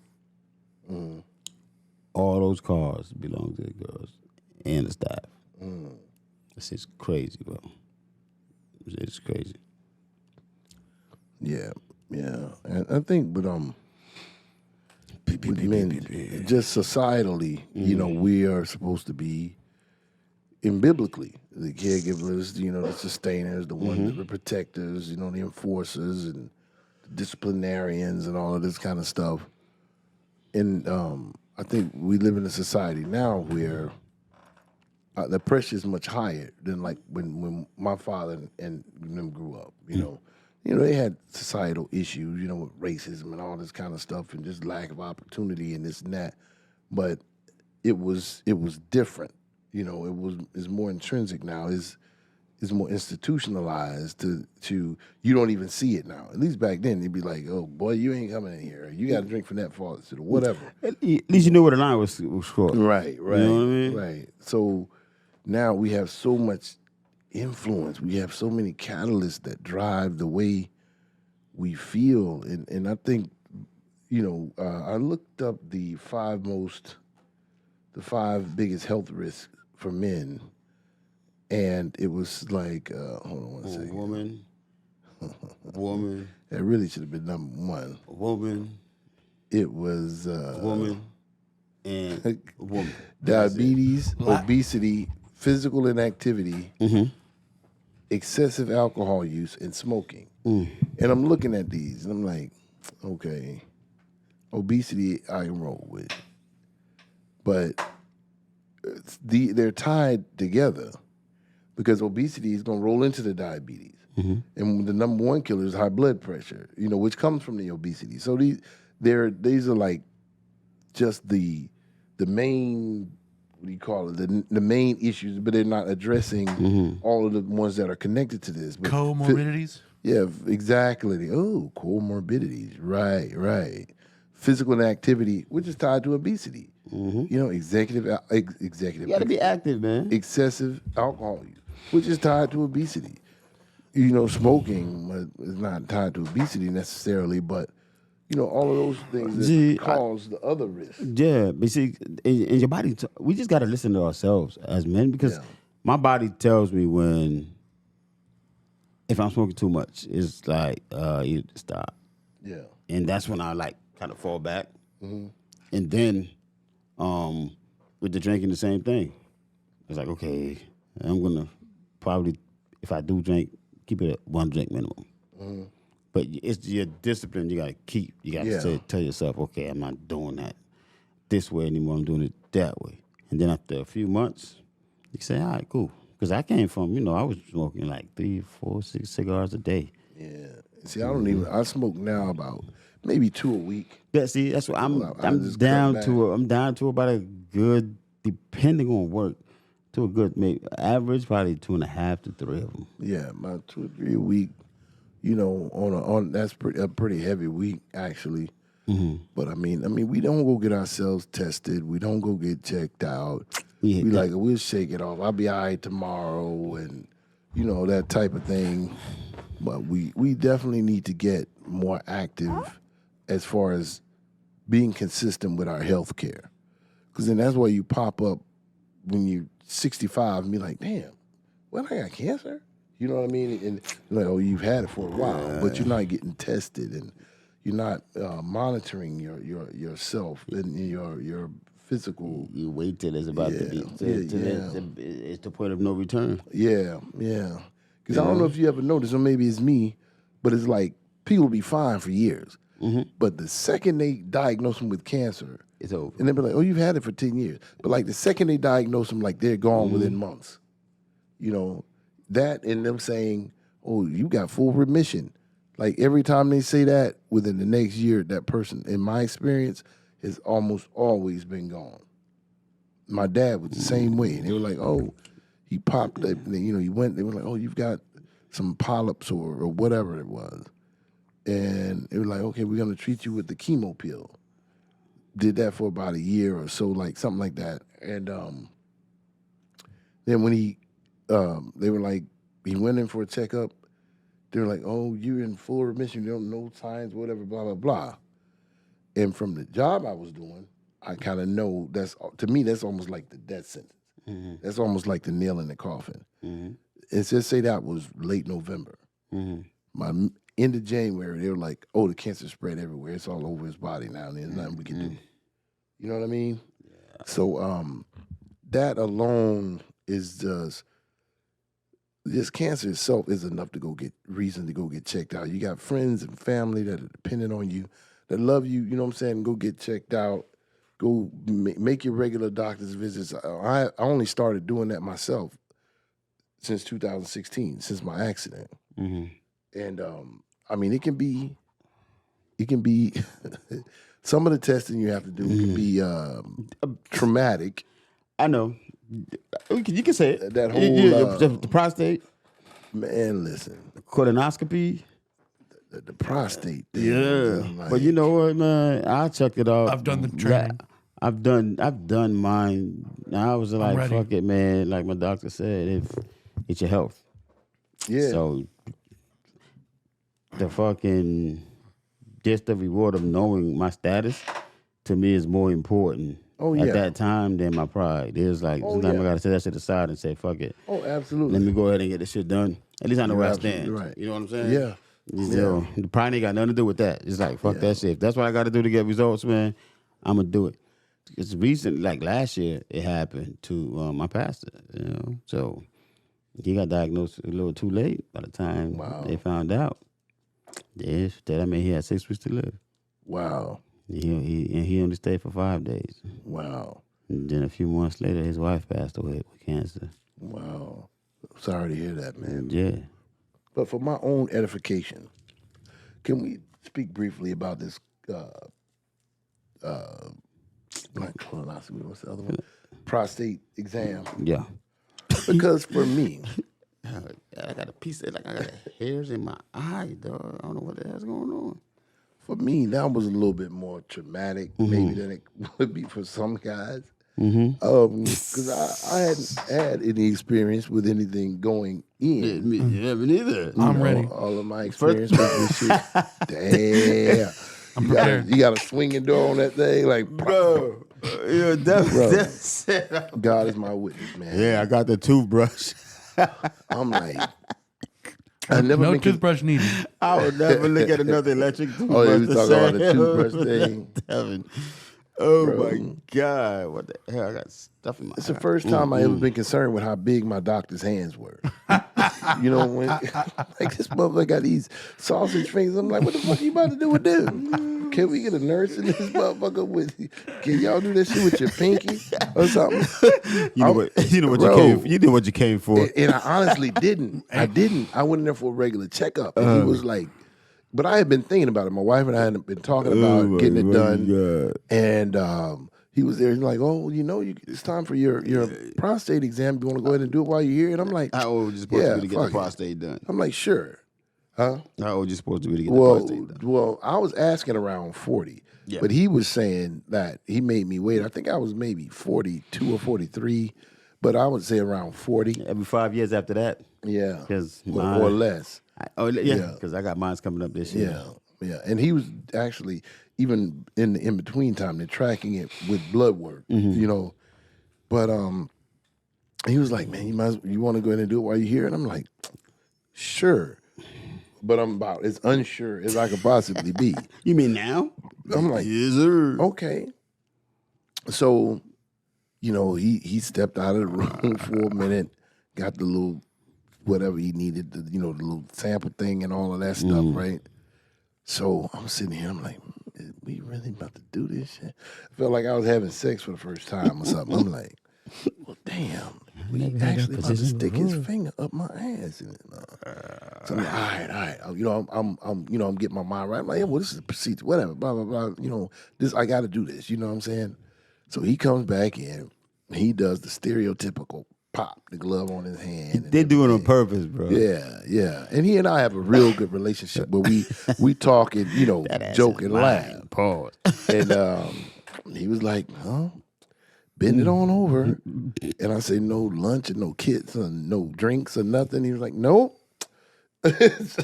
All those cars belong to the girls and the staff. This is crazy, bro. It's crazy. Yeah, and I think, but with men, just societally, you know, we are supposed to be, and biblically, the caregivers, you know, the sustainers, the ones, the protectors, you know, the enforcers and disciplinarians and all of this kind of stuff. And I think we live in a society now where the pressure is much higher than like when my father and them grew up. You know, they had societal issues, you know, with racism and all this kind of stuff, and just lack of opportunity and this and that. But it was different. You know, it's more intrinsic now. It's more institutionalized to you don't even see it now. At least back then, they'd be like, "Oh boy, you ain't coming in here. You got to drink from that faucet or whatever." At least you know where the line was crossed. Right. You know what I mean? Right. So now we have so much influence. We have so many catalysts that drive the way we feel. And I think, you know, I looked up the five biggest health risks for men. And it was like, hold on one second. Woman, That really should have been number one. woman, It was woman, and woman. diabetes, obesity, physical inactivity, excessive alcohol use, and smoking. And I'm looking at these, and I'm like, okay, obesity I can roll with, but they're tied together because obesity is going to roll into the diabetes, and the number one killer is high blood pressure. You know, which comes from the obesity. So these are like just the main. What do you call it? The main issues, but they're not addressing all of the ones that are connected to this. But Comorbidities? yeah, exactly. Oh, comorbidities. Right. Physical inactivity, which is tied to obesity. You know, executive. You gotta be active, man. Excessive alcohol use, which is tied to obesity. You know, smoking is not tied to obesity necessarily, but you know, all of those things that cause the other risks. Yeah, but see, in your body, we just gotta listen to ourselves as men because my body tells me if I'm smoking too much, it's like you need to stop. Yeah. And that's when I like kind of fall back And then with the drinking, the same thing. It's like, okay, I'm gonna probably, if I do drink, keep it at 1 drink minimum. But it's your discipline you gotta keep. You gotta tell yourself, okay, I'm not doing that this way anymore. I'm doing it that way. And then after a few months, you say, all right, cool. Because I came from, I was smoking like 3, 4, 6 cigars a day. Yeah. See, I don't even. I smoke now about maybe 2 a week. Yeah, see, that's what I'm just down cut to. I'm down to about a good, depending on work, to a good maybe average probably 2.5 to 3 of them. Yeah, about 2 or 3 a week. On that's a pretty heavy week actually. But I mean, we don't go get ourselves tested. We don't go get checked out. We'll shake it off. I'll be all right tomorrow, and that type of thing. But we definitely need to get more active as far as being consistent with our health care. Because then that's why you pop up when you're 65 and be like, damn, well, I got cancer? You know what I mean? And you've had it for a while, but you're not getting tested and you're not monitoring yourself and your physical. You wait till it's about to be. It's the point of no return. Yeah. Because I don't know if you ever noticed, or maybe it's me, but it's like people be fine for years. But the second they diagnose them with cancer, it's over. And they be like, oh, you've had it for 10 years. But like the second they diagnose them, like they're gone within months. That and them saying, oh, you got full remission. Like every time they say that, within the next year, that person, in my experience, has almost always been gone. My dad was the same way. And they were like, oh, he popped up. He went, they were like, oh, you've got some polyps or whatever it was. And they were like, okay, we're going to treat you with the chemo pill. Did that for about a year or so, like something like that. And then when they were like, he went in for a checkup. They were like, oh, you're in full remission. You don't know signs, whatever, blah, blah, blah. And from the job I was doing, I kind of know to me, that's almost like the death sentence. That's almost like the nail in the coffin. It's just say that was late November. My end of January, they were like, oh, the cancer spread everywhere. It's all over his body now, and there's nothing we can do. You know what I mean? Yeah. So that alone is just this cancer itself is enough to reason to go get checked out. You got friends and family that are dependent on you, that love you, you know what I'm saying? Go get checked out. Go make your regular doctor's visits. I only started doing that myself since 2016, since my accident. And it can be some of the testing you have to do can be traumatic. I know. You can say it. That whole the prostate. Man, listen. The colonoscopy. The prostate thing. Yeah. But you know what, man? I checked it off. I've done the training. I've done mine. I was like, fuck it, man. Like my doctor said, it's your health. Yeah. So just the reward of knowing my status to me is more important at that time than my pride. It was like, sometimes I got to set that shit aside and say, fuck it. Oh, absolutely. Let me go ahead and get this shit done. At least I know where I stand. Right. You know what I'm saying? Yeah. The pride ain't got nothing to do with that. It's like, fuck that shit. If that's what I got to do to get results, man, I'm going to do it. It's recent, like last year, it happened to my pastor, So he got diagnosed a little too late by the time they found out. Yes, that he had 6 weeks to live. Wow. He only stayed for 5 days. Wow. And then a few months later, his wife passed away with cancer. Wow. Sorry to hear that, man. Yeah. But for my own edification, can we speak briefly about this not colonoscopy, what's the other one? Prostate exam. Yeah. Because for me, I got a piece of I got hairs in my eye, dog. I don't know what the hell's going on. For me, that was a little bit more traumatic, maybe than it would be for some guys. Because I hadn't had any experience with anything going in. Me neither. I'm ready. All of my experience with this shit. Damn. I'm prepared. You got a swinging door on that thing, like, Bro. Yeah, that's God is my witness, man. Yeah, I got the toothbrush. I'm like, I never No been toothbrush needed. I would never look at another electric toothbrush. Oh, you the talking about the same. toothbrush thing? Devin. Oh Bro. my God! What the hell? I got stuff in my. It's the first time I ever been concerned with how big my doctor's hands were. You know, when like this motherfucker got these sausage fingers. I'm like, what the fuck are you about to do with them? Can we get a nurse in this motherfucker with? Can y'all do that shit with your pinky or something? You know what? You know what Bro. you came. You knew what you came for. And I honestly didn't. I didn't. I went in there for a regular checkup, and he was like, but I had been thinking about it. My wife and I had been talking about getting it done, God. and he was there. He's like, "Oh, you know, it's time for your prostate exam. You want to go ahead and do it while you're here?" And I'm like, How old you supposed to be to get the fuck it. prostate done? I'm like, "Sure." Huh? How old you supposed to be to get Well, the prostate done? well, I was asking around 40, Yeah. but he was saying that he made me wait. I think I was maybe 42 or 43, but I would say around 40. Every 5 years after that. Yeah, 'Cause or mine- less. Yeah, because I got mine's coming up this year. Yeah. And he was actually even in between time, they're tracking it with blood work, you know. But he was like, "Man, you want to go ahead and do it while you're here?" And I'm like, "Sure." But I'm about as unsure as I could possibly be. You mean now? I'm like, Yes, sir. okay. So, you know, he stepped out of the room for a minute, got the little whatever he needed, the little sample thing and all of that stuff, right? So I'm sitting here, I'm like, "Is we really about to do this shit?" I felt like I was having sex for the first time or something. I'm like, well, damn, we actually about to stick his finger up my ass. So I'm like, all right. I'm getting my mind right. I'm like, yeah, well, this is a procedure, whatever, blah, blah, blah. This, I got to do this, you know what I'm saying? So he comes back in, he does the stereotypical pop, the glove on his hand. They do it on purpose, bro. Yeah. And he and I have a real good relationship where we talk and, joke and laugh. Pause. And he was like, huh? Bend it on over. And I say, no lunch and no kids and no drinks or nothing. He was like, nope.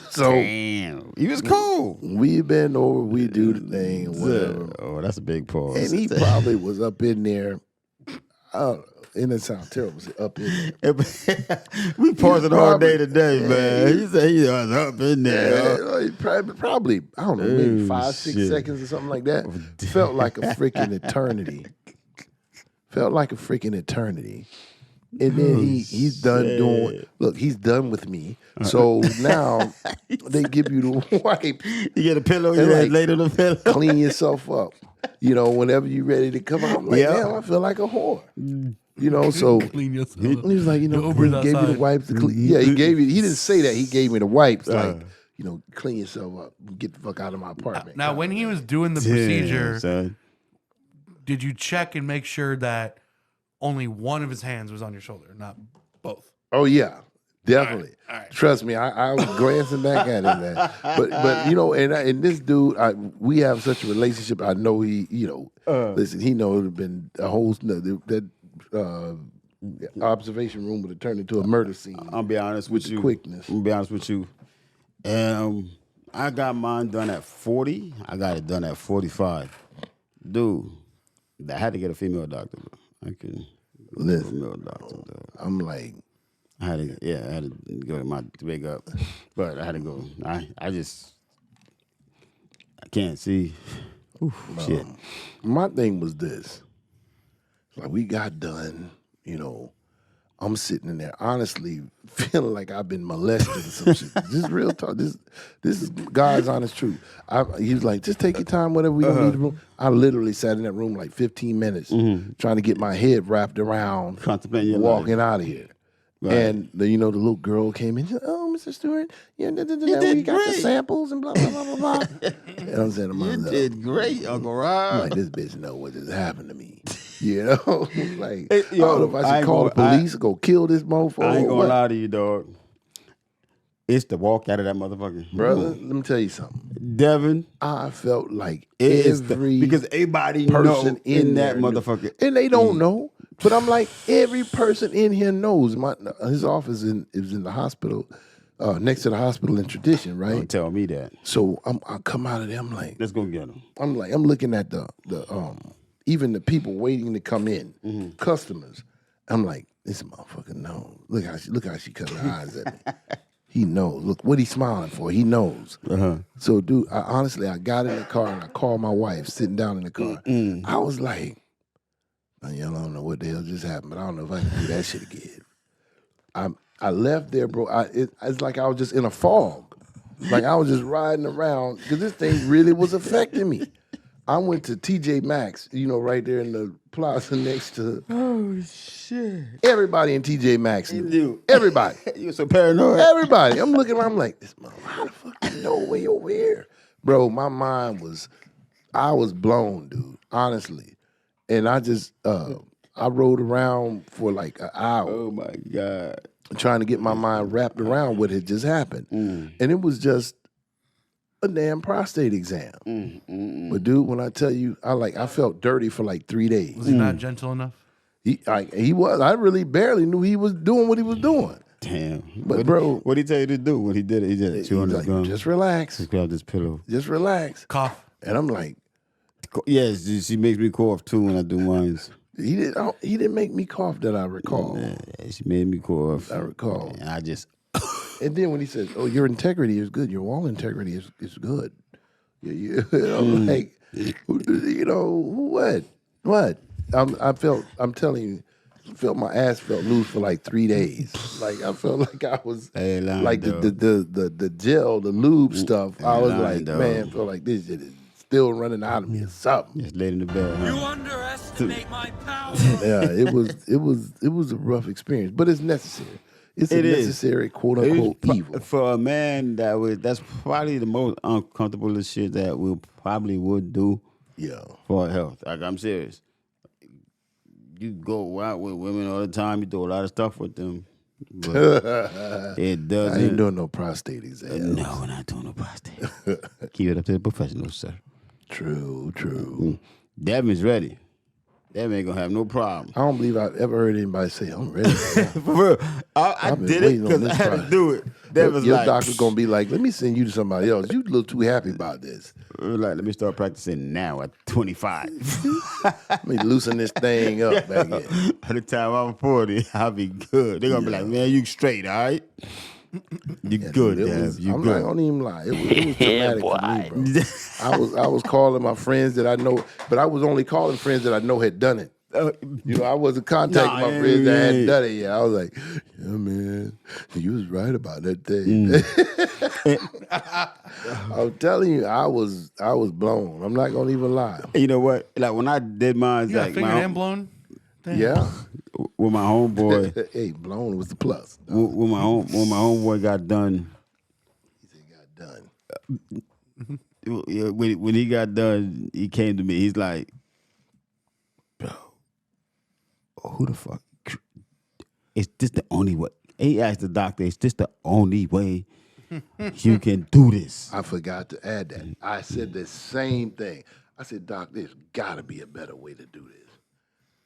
So Damn. He was cool. we bend over, we do the thing, whatever. Oh, that's a big pause. And he probably was up in there. And it sounds terrible. Up in there. We paused it all day today, man. He said he was up in there. Yeah, probably, I don't know, maybe Oh, 5-6 shit. seconds or something like that. Felt like a freaking eternity. And then he's done doing. Look, he's done with me. So now they give you the wipes. You get a pillow, you And laid on the pillow. Clean yourself up. Whenever you're ready to come out, I'm like, Yeah. damn, I feel like a whore. So Clean yourself he up. was like, he Uber's gave me the outside. wipes to clean. Yeah, he didn't say that. He gave me the wipes, like, clean yourself up, get the fuck out of my apartment. Now, when he was doing the Damn, procedure, son. did you check and make sure that only one of his hands was on your shoulder, not both? Oh yeah, definitely. All right. Trust me, I was glancing back at him, man. But and this dude, we have such a relationship. I know he, listen, he knows it's been a whole that observation room would have turned into a murder scene. I'll be honest with you. Quickness. I'm gonna be honest with you. I got mine done at 40. I got it done at 45. Dude, I had to get a female doctor. Bro. I couldn't get a Listen, female doctor. Dog. I'm like, I had to go to my big up, but I had to go. I can't see. Oof, shit. my thing was this. Like we got done, I'm sitting in there honestly feeling like I've been molested or some shit. This is real talk. This is God's honest truth. He was like, just take your time, whatever we don't need the room. I literally sat in that room like 15 minutes trying to get my head wrapped around Contemplating your walking out of here. Right. And the little girl came in. She said, "Oh, Mr. Stewart, we got the samples and blah blah blah blah blah." And I'm saying to You myself, did great, Uncle I'm Rob. like, this bitch know what just happened to me. Like, Hey, I don't know if I should call the police or go kill this mofo. I ain't or gonna what. lie to you, dog. It's the walk out of that motherfucker. Brother, let me tell you something. Devin, I felt like it is every because everybody person know in that there knew. motherfucker. And they don't know. But I'm like, every person in here knows. His office is in the hospital, next to the hospital in Tradition, right? Don't tell me that. So I come out of there, I'm like, Let's go get him. I'm looking at the even the people waiting to come in, customers. I'm like, this motherfucker knows. Look how she cut her eyes at me. He knows. Look, what he's smiling for. He knows. So, dude, honestly, I got in the car and I called my wife sitting down in the car. I was like, y'all don't know what the hell just happened, but I don't know if I can do that shit again. I left there, bro. It's like I was just in a fog. Like I was just riding around because this thing really was affecting me. I went to TJ Maxx, right there in the plaza next to. Oh shit! Everybody in TJ Maxx knew. Everybody. You so paranoid. Everybody. I'm looking around. I'm like, this mother. How the fuck you know way over here, bro? My mind was, I was blown, dude. Honestly, and I just, I rode around for like an hour. Oh my god! Trying to get my mind wrapped around what had just happened, and it was just a damn prostate exam. But dude, when I tell you, I felt dirty for like 3 days. Was he not gentle enough? He was. I really barely knew he was doing what he was doing. Damn. But bro, what did he tell you to do when he did it? He did it. 200 grams. Just relax. Just grab this pillow. Just relax. Cough. And I'm like, yes, she makes me cough too when I do mines. he didn't make me cough that I recall. Yeah, she made me cough. I recall. And I just. And then when he says, "Oh, your integrity is good. Your wall integrity is good," I'm like, what? I'm telling you, my ass felt loose for like 3 days. Like I felt like I was like the gel, the lube stuff. I was like, man, I feel like this shit is still running out of me or something. Just laid in the bed. You underestimate my power. Yeah, it was a rough experience, but it's necessary. It's a necessary, quote unquote, evil. For a man that's probably the most uncomfortable shit that we probably would do. Yeah. For our health. Like, I'm serious. You go out with women all the time, you do a lot of stuff with them. But it doesn't. I ain't doing no prostate exam. No, we're not doing no prostate. Keep it up to the professionals, sir. True. Devin's ready. Devin ain't gonna have no problem. I don't believe I've ever heard anybody say, I'm ready. For real. I did it because I had to do it. Devin's your like, doctor's gonna be like, let me send you to somebody else. You a little too happy about this. Like, let me start practicing now at 25. Let me loosen this thing up back here. By the time I'm 40, I'll be good. They're gonna be like, man, you straight, all right? You good, Dev. You I'm good. not gonna even lie. It was traumatic for me, bro. I was calling my friends that I know, but I was only calling friends that I know had done it. I wasn't contacting my friends that hadn't done it yet. I was like, yeah, man, you was right about that thing. I'm telling you, I was blown. I'm not gonna even lie. You know what? Like when I did mine, You got like finger and blown? Damn. Yeah. with my homeboy. Hey, blown was the plus. When my homeboy got done. He said got done. When he got done, he came to me. He's like, bro, who the fuck? Is this the only way? He asked the doctor, is this the only way you can do this? I forgot to add that. I said the same thing. I said, Doc, there's got to be a better way to do this.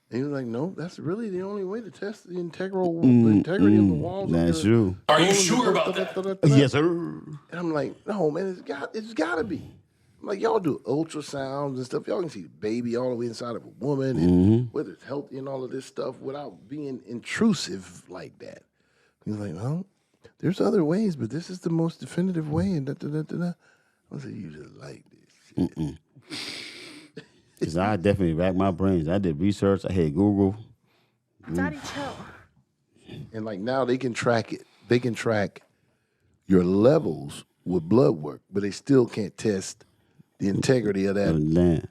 And he was like, no, that's really the only way to test the integrity of the walls. That's true. Are you sure about that? Yes, sir. And I'm like, no, man, it's got to be. I'm like, y'all do ultrasounds and stuff. Y'all can see the baby all the way inside of a woman and whether it's healthy and all of this stuff without being intrusive like that. He's like, well, there's other ways, but this is the most definitive way. And I was like, you just like this shit. Because I definitely racked my brains. I did research. I hit Google. Daddy, chill. And like now they can track it. They can track your levels with blood work, but they still can't test the integrity of that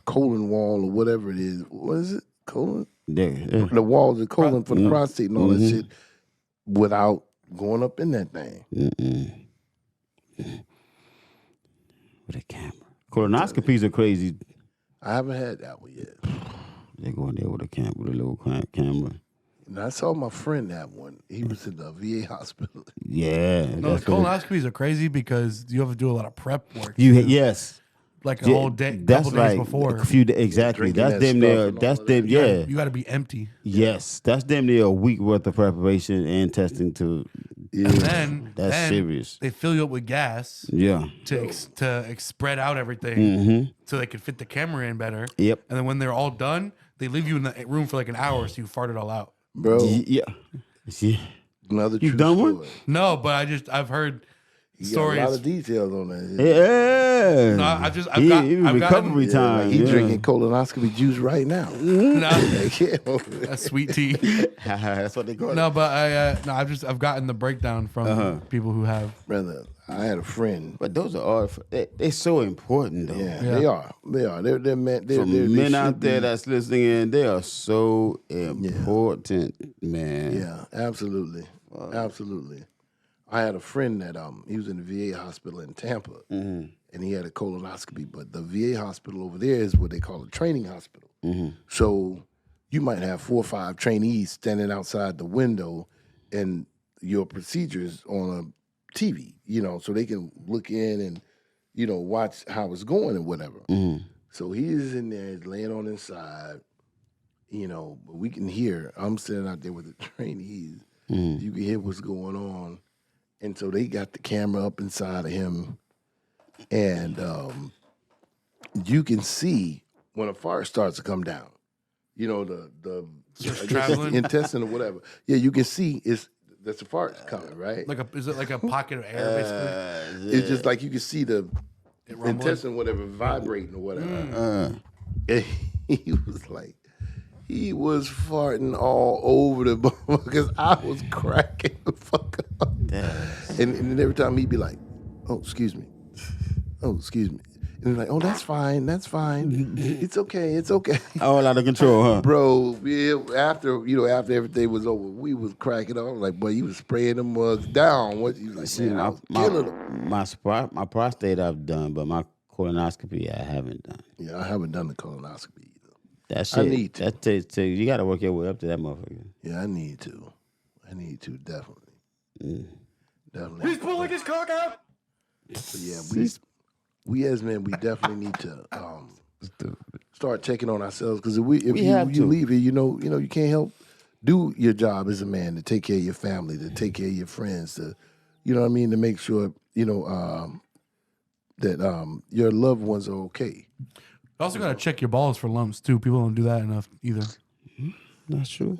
colon wall or whatever it is. What is it? Colon? The walls of colon for the prostate and all that shit without going up in that thing. With a camera. Colonoscopies are crazy. I haven't had that one yet. They go in there with a little camera. And I saw my friend have one. He was in the VA hospital. Yeah. No, the colonoscopies are crazy because you have to do a lot of prep work. Yes. Like a whole day, that's couple days like before. A few days, exactly. That's them there. That's them. Yeah. You got to be empty. Yes, that's them there. A week worth of preparation and testing to. Yeah. And that's then serious. They fill you up with gas. Yeah. To spread out everything so they can fit the camera in better. Yep. And then when they're all done, they leave you in the room for like an hour so you fart it all out. Bro. Yeah. Another You true done one? story. No, but I've heard He got stories. a lot of details on that. Yeah. No, I've recovery gotten, time. Like he yeah. drinking colonoscopy juice right now. no, Like, yeah. that's sweet tea. That's what they call No, it. but I've gotten the breakdown from people who have. Brother, I had a friend. But those are all they're so important though. Yeah, Yeah. they are. They are. They're men. For they men should out there be- that's listening in, they are so important, man. Yeah, absolutely. Absolutely. I had a friend that he was in the VA hospital in Tampa, and he had a colonoscopy. But the VA hospital over there is what they call a training hospital. So you might have 4 or 5 trainees standing outside the window, and your procedures on a TV. So they can look in and watch how it's going and whatever. So he's in there, he's laying on his side. But we can hear. I'm sitting out there with the trainees. You can hear what's going on. And so they got the camera up inside of him. And you can see when a fart starts to come down. The traveling? intestine or whatever. Yeah, you can see that's the fart's coming, right? Is it like a pocket of air, basically? It's just like you can see the rumbling? intestine, whatever, vibrating or whatever. And he was like, he was farting all over the because I was cracking the fuck up. And every time he'd be like, "Oh, excuse me. Oh, excuse me." And he's like, "Oh, that's fine. That's fine. It's okay. It's okay." All out of control, huh? Bro, after everything was over, we was cracking up. Like, boy, you was spraying them mugs down. What you like? See, Man, I was killing them. my prostate I've done, but my colonoscopy I haven't done. Yeah, I haven't done the colonoscopy either. That shit, I need to. That takes you got to work your way up to that motherfucker. Yeah, I need to. Definitely. Definitely. He's pulling his cock out. But yeah, we as men, we definitely need to start checking on ourselves because if you leave here, you can't help do your job as a man to take care of your family, to take care of your friends, to to make sure that your loved ones are okay. You also got to check your balls for lumps too. People don't do that enough either. That's true.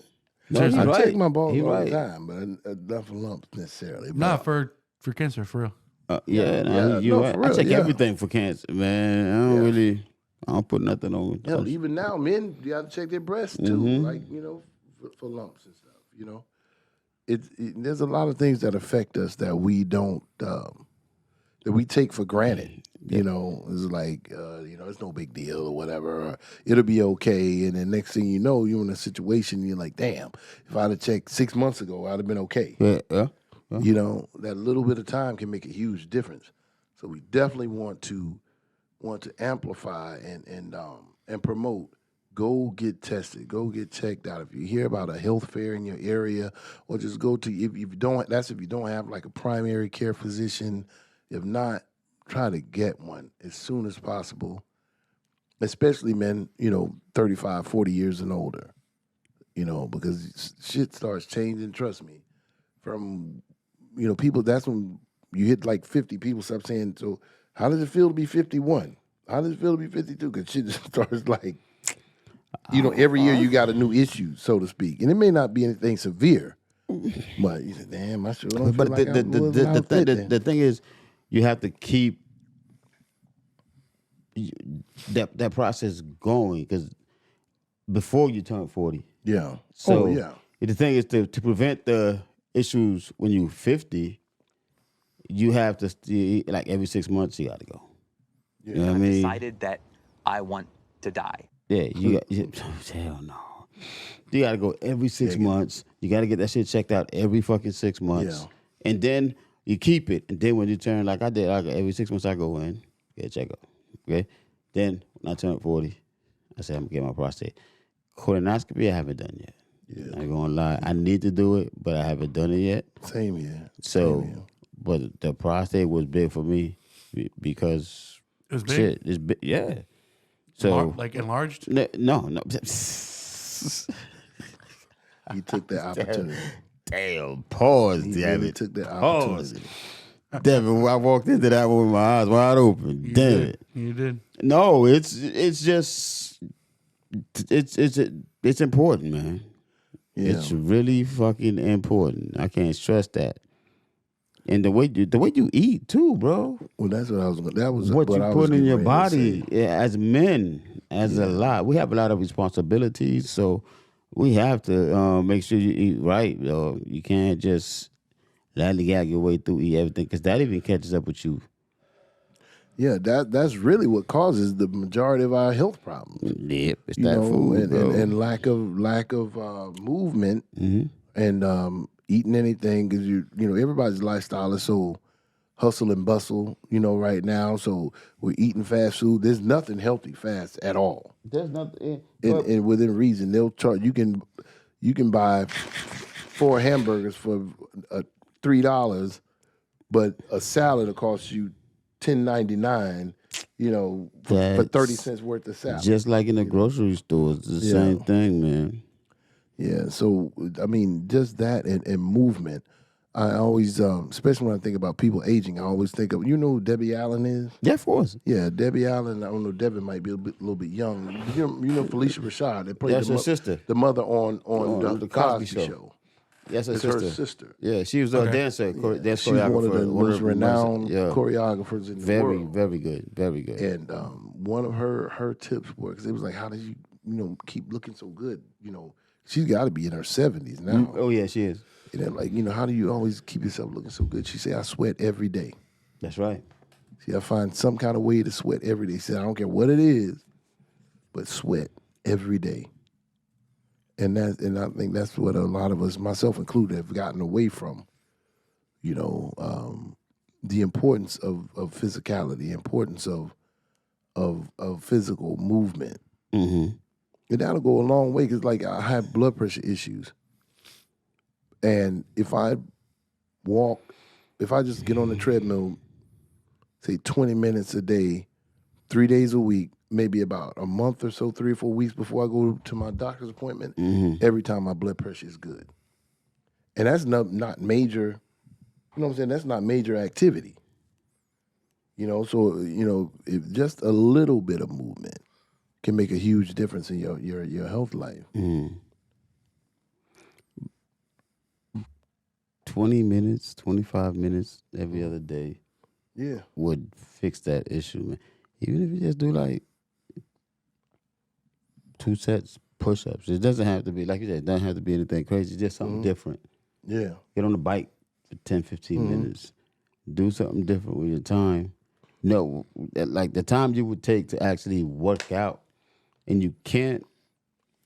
Seriously. I check my balls He all right. the time, but enough lumps necessarily. Nah, for cancer, for real. You're right. for I real, check yeah. everything for cancer, man. I don't put nothing on. Hell, even now, men you got to check their breasts too, like for lumps and stuff. There's a lot of things that affect us that we don't that we take for granted. It's like it's no big deal or whatever. Or it'll be okay, and then next thing you know, you're in a situation. You're like, damn, if I'd have checked 6 months ago, I'd have been okay. Yeah. That little bit of time can make a huge difference. So we definitely want to amplify and promote. Go get tested. Go get checked out. If you hear about a health fair in your area, or just go to if you don't have like a primary care physician. If not, try to get one as soon as possible. Especially men, 35, 40 years and older. Because shit starts changing. Trust me. From people. That's when you hit like 50. People stop saying, "So, how does it feel to be 51? How does it feel to be 52?" Because shit just starts like, every year you got a new issue, so to speak, and it may not be anything severe, but you say, "Damn, I sure don't feel But like the thing is, you have to keep that process going because before you turn 40. Yeah. So yeah. the thing is to prevent the issues when you're 50, you have to like every 6 months you got to go. You know what I mean? Decided that I want to die. Yeah, hell no. You got to go every 6 months. You got to get that shit checked out every fucking 6 months. Yeah. And then you keep it. And then when you turn, like I did, every 6 months I go in, get a checkup. Okay? Then when I turn 40, I say I'm going to get my prostate. Colonoscopy, I haven't done yet. Yeah. I ain't going to lie. I need to do it, but I haven't done it yet. Same here. So, Same here. but the prostate was big for me because It was big. shit, it's big. Yeah. So, Like enlarged. no. He took that opportunity. Damn, pause, He damn really it. took that Pause. opportunity. Damn it, I walked into that one with my eyes wide open. You Damn did. it. You did. No, it's just it's important, man. Yeah. It's really fucking important. I can't stress that. And the way you eat too, bro. Well, that's what I was. That was What you I was put in getting your ready to body say. as men, as a lot. We have a lot of responsibilities, so we have to make sure you eat right. You can't just lollygag your way through eat everything because that even catches up with you. Yeah, that's really what causes the majority of our health problems. Yep, it's You that know, food, bro. and lack of movement and eating anything because you know everybody's lifestyle is so hustle and bustle. You know, right now, so we're eating fast food. There's nothing healthy fast at all. There's nothing. And within reason, they'll charge. You can buy 4 hamburgers for $3, but a salad will cost you $10.99. You know, for 30 cents worth of salad. Just like in the grocery stores, it's the same thing, man. Yeah. So I mean, just that and movement. I always, especially when I think about people aging, I always think of who Debbie Allen is. Yeah, of course. Yeah, Debbie Allen. I don't know. Devin might be a little bit young. You know Felicia Rashad. They played That's her sister. the mother on the Cosby Show. That's her It's sister. her sister. Yeah, she was a dancer. Dance She's one of the most renowned yeah. choreographers in the world. Very good, very good. And one of her tips were because it was like, how did you keep looking so good? You know, she's got to be in her 70s now. Oh yeah, she is. And then like how do you always keep yourself looking so good? She said, I sweat every day. That's right. See, I find some kind of way to sweat every day. She said, I don't care what it is, but sweat every day. And I think that's what a lot of us, myself included, have gotten away from. You know, the importance of physicality, the importance of physical movement. Mm-hmm. And that'll go a long way because, like, I have blood pressure issues, and if I just get on the treadmill, say 20 minutes a day, 3 days a week, maybe about a month or so, 3 or 4 weeks before I go to my doctor's appointment, every time my blood pressure is good. And that's not major, you know what I'm saying? That's not major activity. You know, so, if just a little bit of movement can make a huge difference in your health life. 20 minutes, 25 minutes every other day Yeah. would fix that issue, man. Even if you just do like 2 sets push-ups. It doesn't have to be, like you said, it doesn't have to be anything crazy. It's just something different. Yeah. Get on the bike for 10, 15 minutes. Do something different with your time. No, like the time you would take to actually work out, and you can't,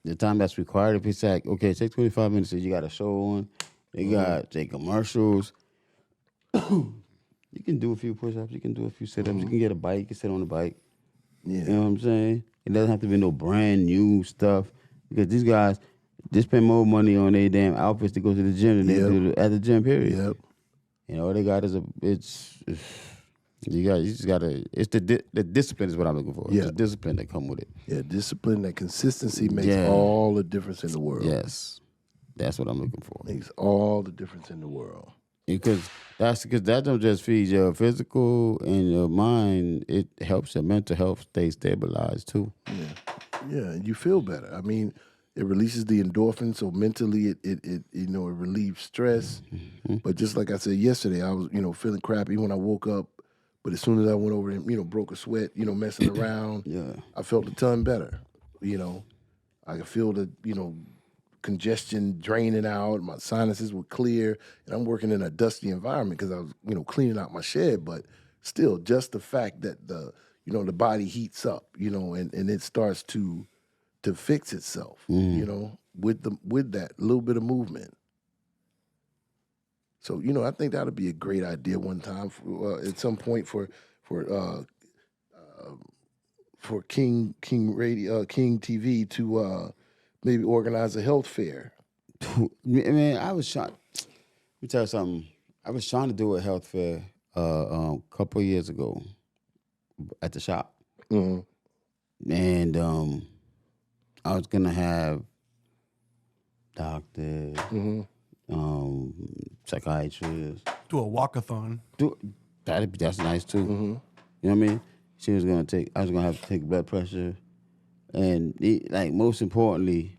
the time that's required, if it's like, okay, take 25 minutes, so you got a show on, you got take commercials, you can do a few push-ups, you can do a few sit-ups, you can get a bike, you can sit on the bike. Yeah. You know what I'm saying? It doesn't have to be no brand new stuff, because these guys, they spend more money on their damn outfits to go to the gym than they do at the gym, period. Yep. You know, all they got is you just gotta, it's the discipline is what I'm looking for. Yeah. It's the discipline that come with it. Yeah, discipline, that consistency makes all the difference in the world. Yes. That's what I'm looking for. Makes all the difference in the world. Because that don't just feed your physical and your mind, it helps your mental health stay stabilized too. Yeah, you feel better. I mean, it releases the endorphins, so mentally it relieves stress. But just like I said yesterday, I was, feeling crappy when I woke up. But as soon as I went over and, broke a sweat, messing around, I felt a ton better. I could feel the, congestion draining out. My sinuses were clear. And I'm working in a dusty environment because I was, cleaning out my shed. But still, just the fact that the body heats up, and it starts to fix itself, with that little bit of movement. So, I think that'd be a great idea one time at some point for King Radio, King TV to maybe organize a health fair. Man, I was trying. Let me tell you something. I was trying to do a health fair a couple of years ago at the shop, and I was gonna have doctors. Psychiatrist. Do a walkathon. That's nice too. You know what I mean? I was gonna have to take blood pressure, and most importantly,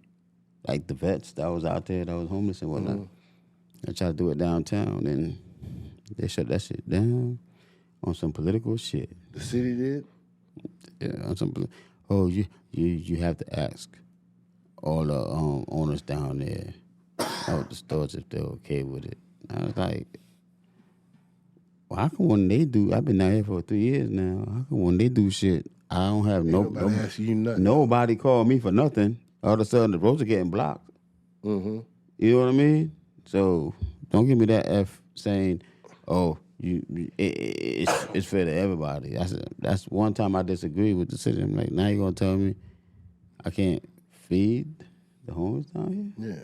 like the vets that was out there that was homeless and whatnot. I tried to do it downtown, and they shut that shit down on some political shit. The city did? Yeah, on some. Oh, you have to ask all the owners down there of the stores if they're okay with it. I was like, well, how come when they do? I've been out here for 3 years now. How come when they do shit, I don't have Nobody ask you nothing. Nobody called me for nothing. All of a sudden, the roads are getting blocked. Mm-hmm. You know what I mean? So don't give me that F saying, "Oh, it's fair to everybody." That's one time I disagree with the city. I'm like, now you're gonna tell me I can't feed the homeless down here? Yeah.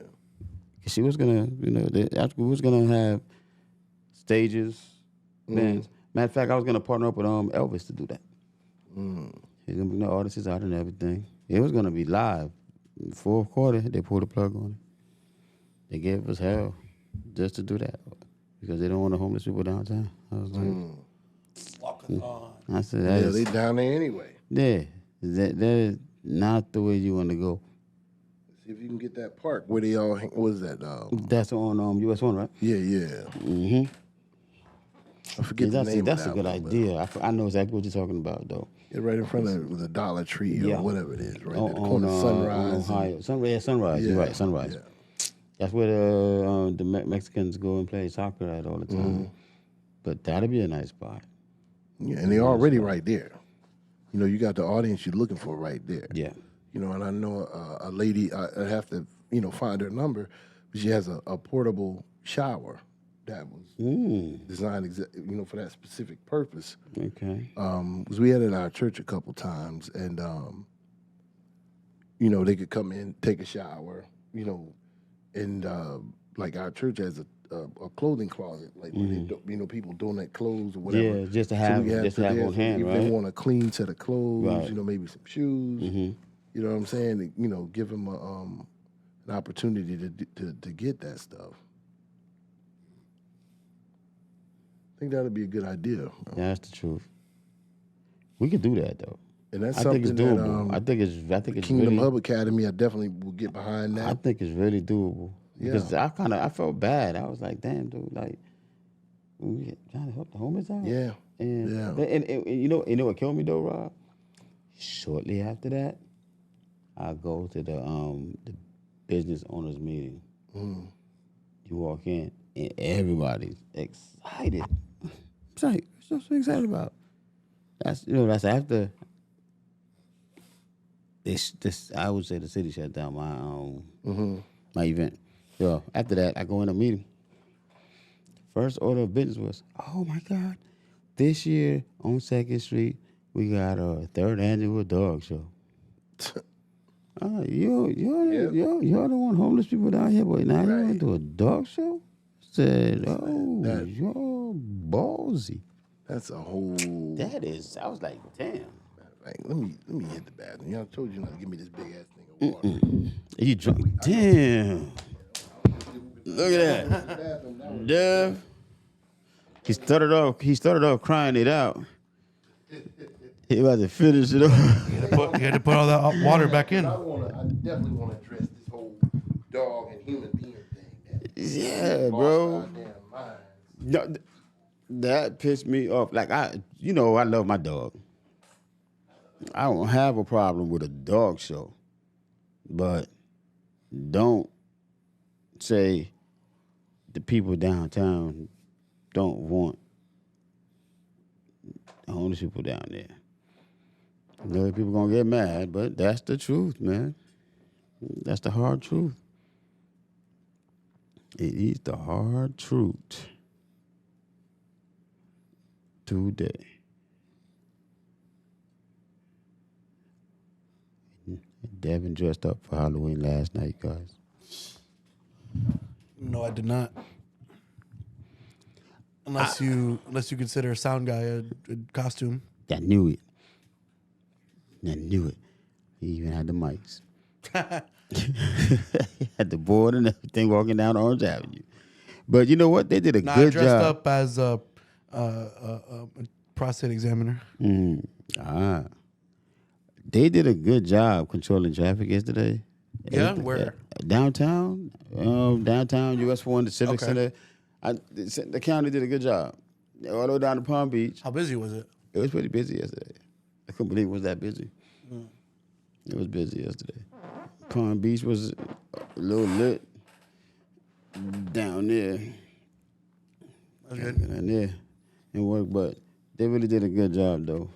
She was gonna, we was gonna have stages, bands. Matter of fact, I was gonna partner up with Elvis to do that. He's gonna bring the artists out and everything. It was gonna be live. Fourth quarter, they pulled the plug on it. They gave us hell just to do that because they don't want the homeless people downtown. I was like, I said, Yeah, they down there anyway. Yeah, that is not the way you want to go. See if you can get that park where they all hang. What is that? That's on US 1, right? Yeah. Mm-hmm. I forget the name That's of that a good one, idea. I know exactly what you're talking about, though. Yeah, right in front of the Dollar Tree or whatever it is, right there. The On corner of Sunrise. Ohio. Sunrise. Yeah, You're right, Sunrise. Yeah. That's where the Mexicans go and play soccer at all the time. But that'd be a nice spot. Yeah, and they're already right there. You know, you got the audience you're looking for right there. Yeah. You know, and I know a lady, I have to, find her number, but she has a portable shower that was designed, for that specific purpose. Okay. Because we had it at our church a couple times, and, they could come in, take a shower, and like our church has a clothing closet, like where they people donate clothes or whatever. Yeah, just to have on hand, if right? they want a clean set of clothes, Right. Maybe some shoes. You know what I'm saying? Give them an opportunity to get that stuff. I think that'd be a good idea. Yeah, that's the truth. We could do that though. And that's I something think it's doable. that I think it's Kingdom really, Hub Academy, I definitely will get behind that. I think it's really doable. Yeah. Because I felt bad. I was like, damn, dude, like, we trying to help the homeless out. Yeah. And you know what killed me though, Rob? Shortly after that, I go to the business owners meeting. You walk in and everybody's excited. It's like, what's so excited about? That's after this. I would say the city shut down my event. So after that, I go in a meeting. First order of business was, oh my God, this year on 2nd Street, we got a 3rd annual dog show. You're the one homeless people down here, but now you want to do a dog show? I said, you're ballsy. That's a whole. That is, I was like, damn. Like, let me hit the bathroom. I told you not to give me this big ass thing of water. You drunk? Damn. Look at that. Dev. He started off crying it out. He about to finish it off. You had to put all that water back in. I definitely want to address this whole dog and human being thing. Yeah, bro. No, that pissed me off. Like I love my dog. I don't have a problem with a dog show, but don't say the people downtown don't want homeless people down there. I know people gonna get mad, but that's the truth, man. That's the hard truth. It is the hard truth today. Devin dressed up for Halloween last night, guys. No, I did not. Unless you consider a sound guy a costume. I knew it. He even had the mics. He had the board and everything walking down Orange Avenue. But you know what? They did a good I dressed job. up as a prostate examiner. They did a good job controlling traffic yesterday. Yeah, where? Downtown, downtown US 4 in the Civic Okay. Center. The county did a good job. All the way down to Palm Beach. How busy was it? It was pretty busy yesterday. I couldn't believe it was that busy. It was busy yesterday. Palm Beach was a little lit down there. That's good. Down there and work, but they really did a good job though.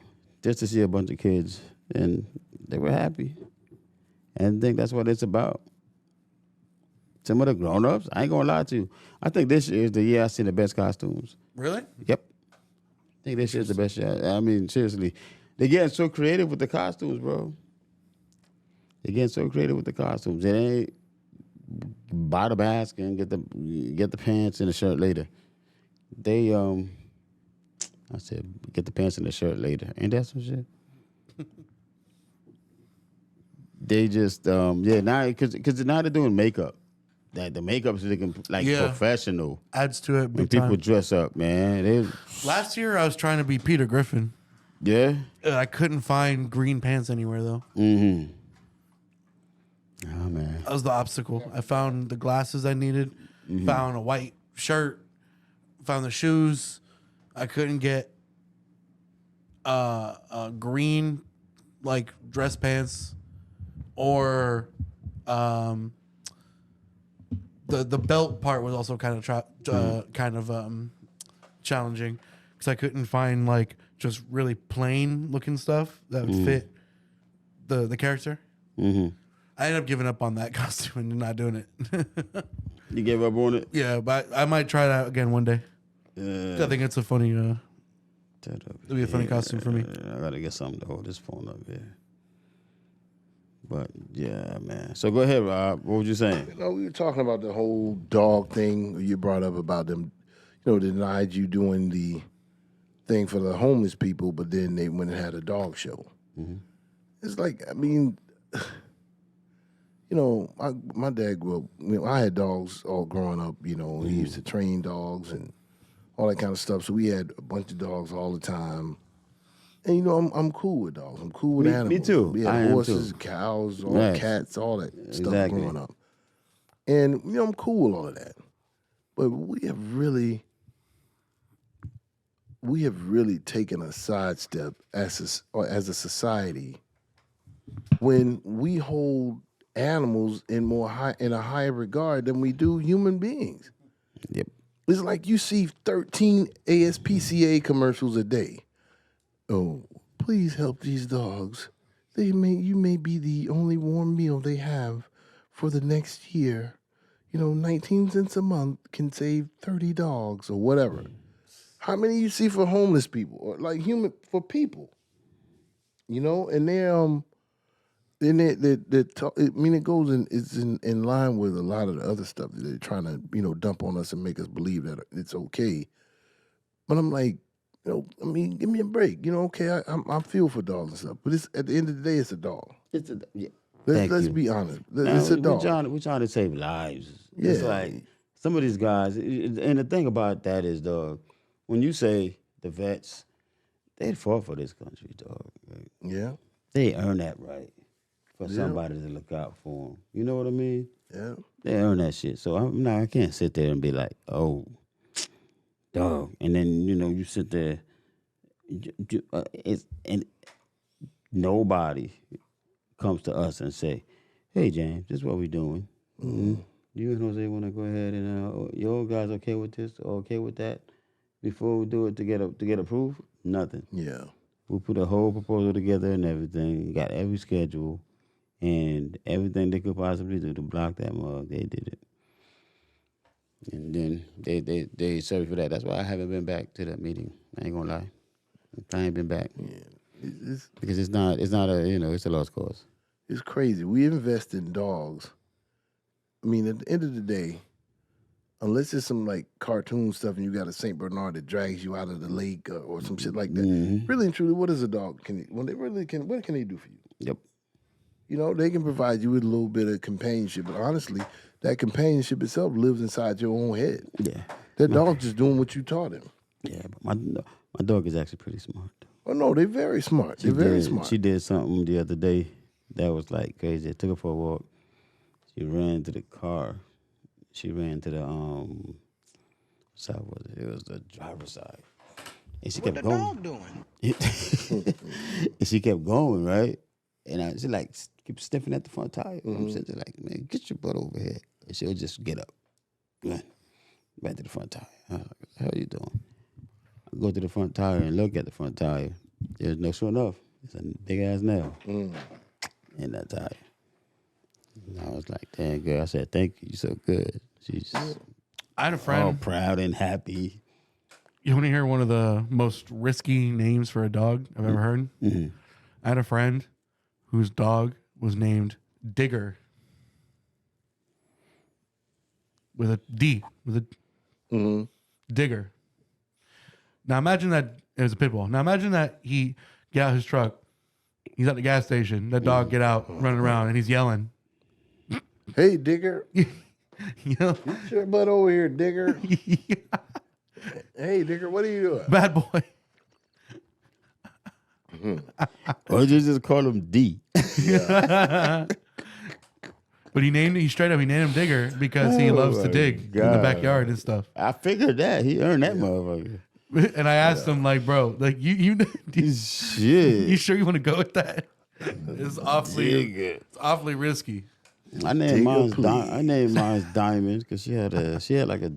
Just to see a bunch of kids and they were happy. And I think that's what it's about. Some of the grown-ups, I ain't gonna lie to you. I think this year is the year I see the best costumes. Really? Yep. I think this year's the best year. I mean, seriously. They're getting so creative with the costumes, bro. They're getting so creative with the costumes. It ain't buy the mask and get the pants and the shirt later. They I said get the pants and the shirt later. Ain't that some shit? They just now because now they're doing makeup. That the makeup's looking like professional. Adds to it When big people time. dress up, man. Last year I was trying to be Peter Griffin. Yeah. I couldn't find green pants anywhere though. Mm-hmm. Oh man. That was the obstacle. I found the glasses I needed, found a white shirt, found the shoes. I couldn't get green like dress pants or the belt part was also kind of challenging because I couldn't find like just really plain looking stuff that would fit the character. Mm-hmm. I ended up giving up on that costume and not doing it. You gave up on it? Yeah, but I might try that again one day. I think it's a funny. It'll be a funny costume for me. I gotta get something to hold this phone up here. But yeah, man. So go ahead, Rob. What was you saying? You know, we were talking about the whole dog thing you brought up about them, denied you doing the thing for the homeless people, but then they went and had a dog show. Mm-hmm. It's like, I mean, my dad grew up, I had dogs all growing up, he used to train dogs and all that kind of stuff. So we had a bunch of dogs all the time. And I'm cool with dogs. I'm cool with animals. Me too. We I had am horses, too. cows, Right. cats, all that stuff Exactly. growing up. And I'm cool with all of that. But we have really taken a sidestep as a society when we hold animals in a higher regard than we do human beings. Yep. It's like you see 13 ASPCA commercials a day. Oh, please help these dogs. You may be the only warm meal they have for the next year. 19 cents a month can save 30 dogs or whatever. How many you see for homeless people or like for people? And it goes in. It's in line with a lot of the other stuff that they're trying to dump on us and make us believe that it's okay. But I'm like, give me a break. Okay, I feel for dogs and stuff, but it's at the end of the day, it's a dog. Let's be honest. It's a dog. We're trying to save lives. Yeah. It's like some of these guys, and the thing about that is, dog, when you say the vets, they fought for this country, dog. Right? Yeah. They earn that right for somebody to look out for them. You know what I mean? Yeah. They earn that shit. So I can't sit there and be like, oh, dog, and then you sit there. And nobody comes to us and say, "Hey, James, this is what we're doing. Mm-hmm. You and Jose want to go ahead and your guys okay with this or okay with that before we do it to get approved? Nothing. Yeah. We put a whole proposal together and everything. Got every schedule and everything they could possibly do to block that mug. They did it." And then they served for that. That's why I haven't been back to that meeting. I ain't gonna lie. I ain't been back. Yeah. Because it's not it's a lost cause. It's crazy. We invest in dogs. I mean, at the end of the day, unless it's some like cartoon stuff and you got a Saint Bernard that drags you out of the lake or some shit like that. Mm-hmm. Really and truly, what is a dog? What can they do for you? Yep. They can provide you with a little bit of companionship, but honestly, that companionship itself lives inside your own head. Yeah. That dog's just doing what you taught him. Yeah, but my dog is actually pretty smart. Oh no, they're very smart. They're very smart. She did something the other day that was like crazy. I took her for a walk, She ran to the car. She ran to the what side was it? It was the driver's side. And she kept going. Dog doing? And she kept going, right? And she like keep sniffing at the front tire. I'm sitting there like, man, get your butt over here. And she'll just get up. Run. Back to the front tire. I was like, what the hell are you doing? I go to the front tire and look at the front tire. There's no sure enough. It's a big ass nail in that tire. And I was like, damn, girl. I said, thank you. You're so good. She's I had a all friend. proud and happy. You want to hear one of the most risky names for a dog I've ever heard? Mm-hmm. I had a friend whose dog was named Digger. With a D. With a Digger. Now imagine that it was a pit bull. Now imagine that he get out his truck. He's at the gas station. That dog get out, running around, and he's yelling. Hey, Digger. You know? Get your butt over here, Digger. Hey, Digger, what are you doing? Bad boy. Or just call him D. But he straight up named him Digger because he loves to dig in the God. backyard and stuff. I figured that. He earned that motherfucker. And I asked him, like, bro, like you Shit. you sure you want to go with that? It's awfully risky. I named mine's Diamond because she had like a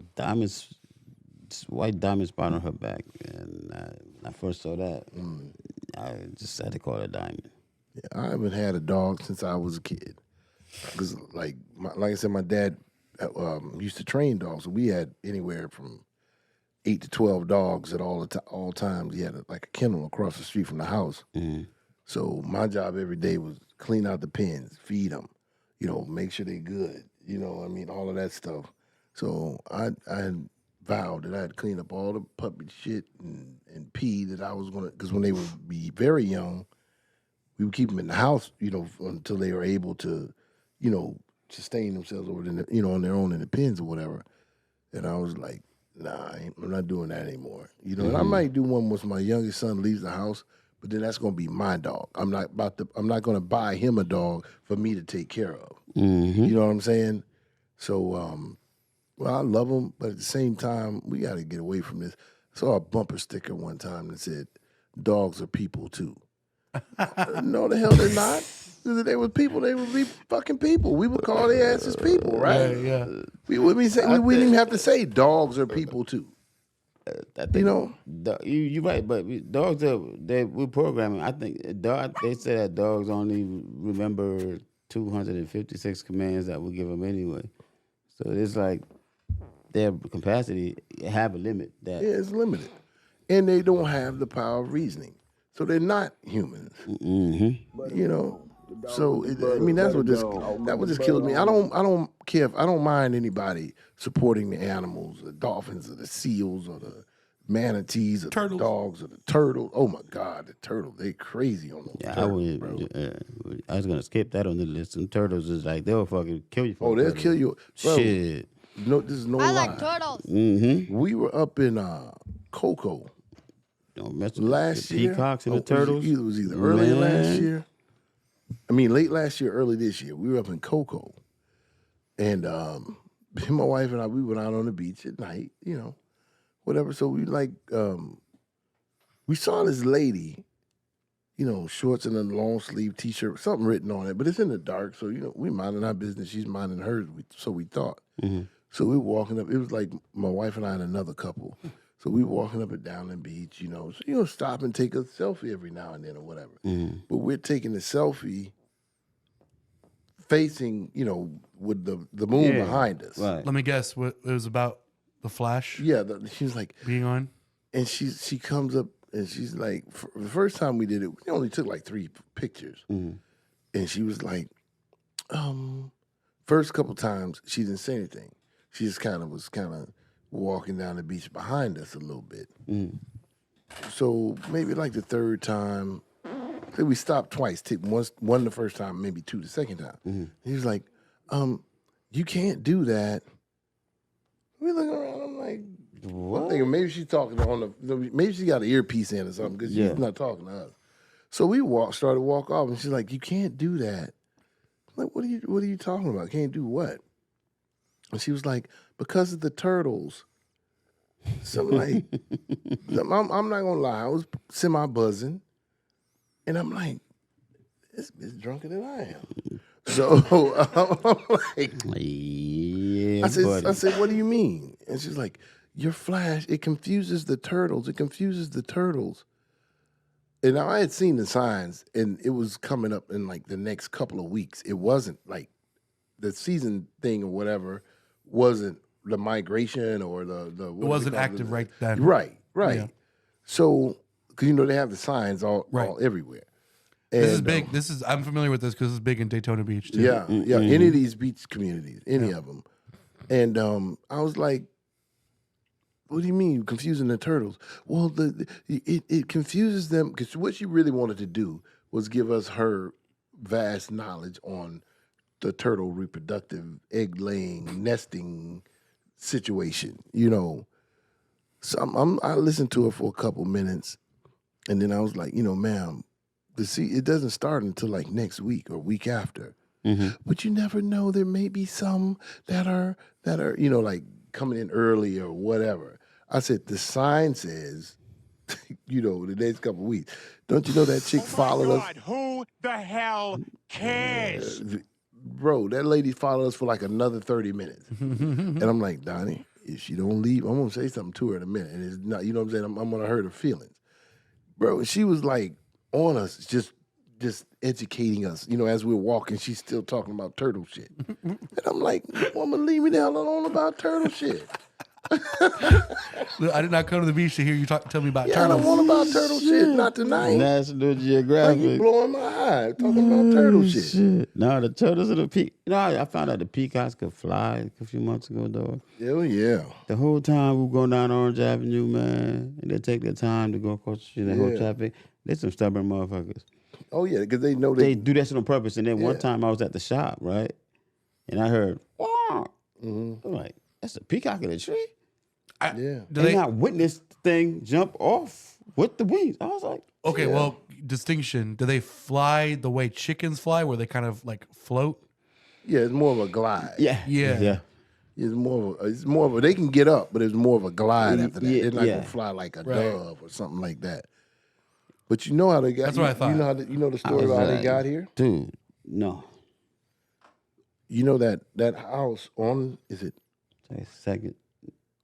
white diamond spot on her back, and when I first saw that, I just had to call her Diamond. Yeah, I haven't had a dog since I was a kid. Because, like I said, my dad used to train dogs. So we had anywhere from 8 to 12 dogs at all times. He had a kennel across the street from the house. So my job every day was clean out the pens, feed them, make sure they're good. All of that stuff. So I vowed that I'd clean up all the puppy shit and pee that I was going to, because when they would be very young, we would keep them in the house, until they were able to, sustain themselves over on their own in the pens or whatever. And I was like, nah, I'm not doing that anymore. And I might do one once my youngest son leaves the house, but then that's going to be my dog. I'm not going to buy him a dog for me to take care of. You know what I'm saying? So, I love them, but at the same time, we got to get away from this. I saw a bumper sticker one time that said, dogs are people too. No, the hell they're not. If they were people, they would be fucking people. We would call their asses people, right? Yeah. We wouldn't even have to say dogs are people too. I think, you're right, but dogs we're programming. I think they say that dogs only remember 256 commands that we give them anyway. So it's like their capacity have a limit. Yeah, it's limited, and they don't have the power of reasoning, so they're not humans. So that's what just kills me. I don't care. I don't mind anybody supporting the animals, the dolphins or the seals or the manatees or Turtles. the dogs or the turtles. Oh my God, the turtles, they crazy on those turtles, bro. I was gonna skip that on the list. Some turtles is like they'll fucking kill you. They'll kill you. Bro, shit. No, this is no lie. I like turtles. We were up in Cocoa Don't mess with last the year. peacocks and the turtles. It was either early last year. Late last year, early this year. We were up in Cocoa, and my wife and I, we went out on the beach at night. Whatever. So we we saw this lady, shorts and a long sleeve T-shirt, something written on it, but it's in the dark. So we minding our business, she's minding hers. So we thought. So we were walking up. It was like my wife and I and another couple. So we were walking up and down the beach, So, stop and take a selfie every now and then or whatever. But we're taking the selfie facing, with the moon behind us. Right. Let me guess what it was about. The Flash. Yeah, she was like being on, and she comes up and she's like, the first time we did it, we only took like 3 pictures, and she was like, first couple times she didn't say anything. She just was walking down the beach behind us a little bit. So maybe like the third time, we stopped twice. One the first time, maybe 2 the second time. He was like, you can't do that. We look around, I'm like, what? I'm thinking maybe she's talking maybe she got an earpiece in or something because she's not talking to us. So we started to walk off, and she's like, you can't do that. like, what are you talking about? Can't do what? And she was like, because of the turtles. So I'm like, I'm not gonna lie, I was semi-buzzing. And I'm like, this bitch drunker than I am. So I'm like, Yeah, I said, what do you mean? And she's like, your flash, it confuses the turtles. It confuses the turtles. And now I had seen the signs, and it was coming up in like the next couple of weeks. It wasn't like the season thing or whatever wasn't the migration or the It wasn't active right then. Right. Yeah. So, because they have the signs all everywhere. And, This is big. I'm familiar with this because it's big in Daytona Beach too. Yeah, any of these beach communities, any of them. And I was like, what do you mean confusing the turtles? Well, it confuses them because what she really wanted to do was give us her vast knowledge on the turtle reproductive, egg laying, nesting situation. So I listened to her for a couple minutes, and then I was like, ma'am, it doesn't start until like next week or week after. Mm-hmm. But you never know. There may be some that are like coming in early or whatever. I said the sign says, the next couple of weeks. Don't you know that chick followed us? Who the hell cares? Bro, that lady followed us for like another 30 minutes. And I'm like, Donnie, if she don't leave, I'm gonna say something to her in a minute. And it's not, you know what I'm saying? I'm gonna hurt her feelings. Bro, she was like on us, just educating us. As we were walking, she's still talking about turtle shit. And I'm like, woman, leave me the hell alone about turtle shit. I did not come to the beach to hear you tell me about I turtles. don't want about turtle shit, not tonight. National Like, Geographic. you blowing my eye talking about turtle shit. No, the turtles are the peak. I found out the peacocks could fly a few months ago, dog. Hell yeah. The whole time we were going down Orange Avenue, man, and they take their time to go across the street and whole traffic. They're some stubborn motherfuckers. Oh yeah, because they know They do that shit on purpose. And then one Yeah. time I was at the shop, right? And I heard, wow. Mhm. I'm like, that's a peacock in a tree? Yeah. And I witnessed the thing jump off with the wings. I was like, Okay, well, distinction. Do they fly the way chickens fly, where they kind of like float? Yeah, it's more of a glide. Yeah. It's more of a. They can get up, but it's more of a glide after that. Yeah, They're not yeah. gonna fly like a Right. dove or something like that. But you know how they got. That's what I thought. You know you know the I story was about how they like, got here. dude, no. You know that house on Second.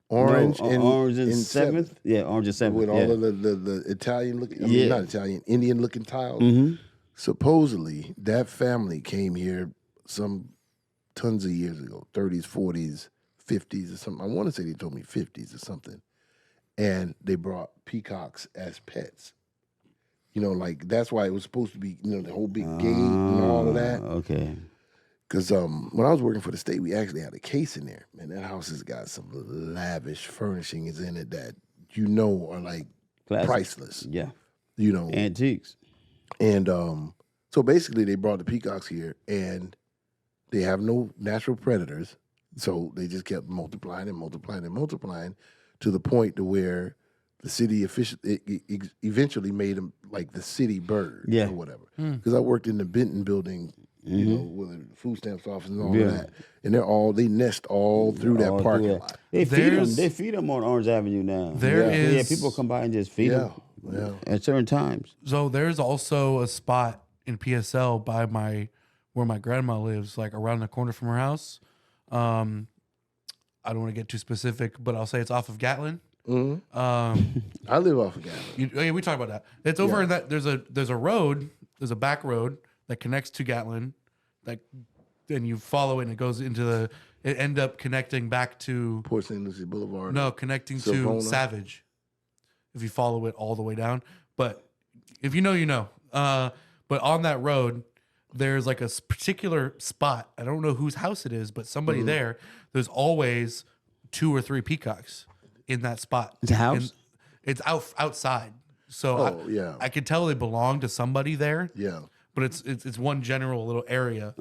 Orange No, and Orange and Seventh? 7th? Yeah, Orange and 7th. with yeah. all of the Italian looking. I mean, Yeah. not Italian, Indian looking tiles. Mm-hmm. Supposedly, that family came here some tons of years ago, 30s, 40s, 50s or something. I want to say they told me 50s or something. And they brought peacocks as pets. Like that's why it was supposed to be, the whole big gate and all of that. Okay. Because when I was working for the state, we actually had a case in there. Man, that house has got some lavish furnishings in it that are like Classic. priceless. Yeah. Antiques. And so basically they brought the peacocks here and they have no natural predators. So they just kept multiplying and multiplying and multiplying to the point to where the city eventually made them like the city bird or whatever. Because I worked in the Benton building, with the food stamps office and all of that. And they nest all through that parking lot. They feed them on Orange Avenue now. People come by and just feed them at certain times. So there's also a spot in PSL by where my grandma lives, like around the corner from her house. I don't want to get too specific, but I'll say it's off of Gatlin. Mm-hmm. I live off of Gatlin. We talked about that. It's over in that. There's a road. There's a back road that connects to Gatlin. Then you follow it and it goes into it end up connecting back to Port St. Lucie Boulevard. No, connecting Savona. to Savage. If you follow it all the way down, but if you know, you know. But on that road, there's like a particular spot. I don't know whose house it is, but somebody there. There's always 2 or 3 peacocks in that spot. It's a house? It's outside. So I could tell they belong to somebody there. Yeah. But it's one general little area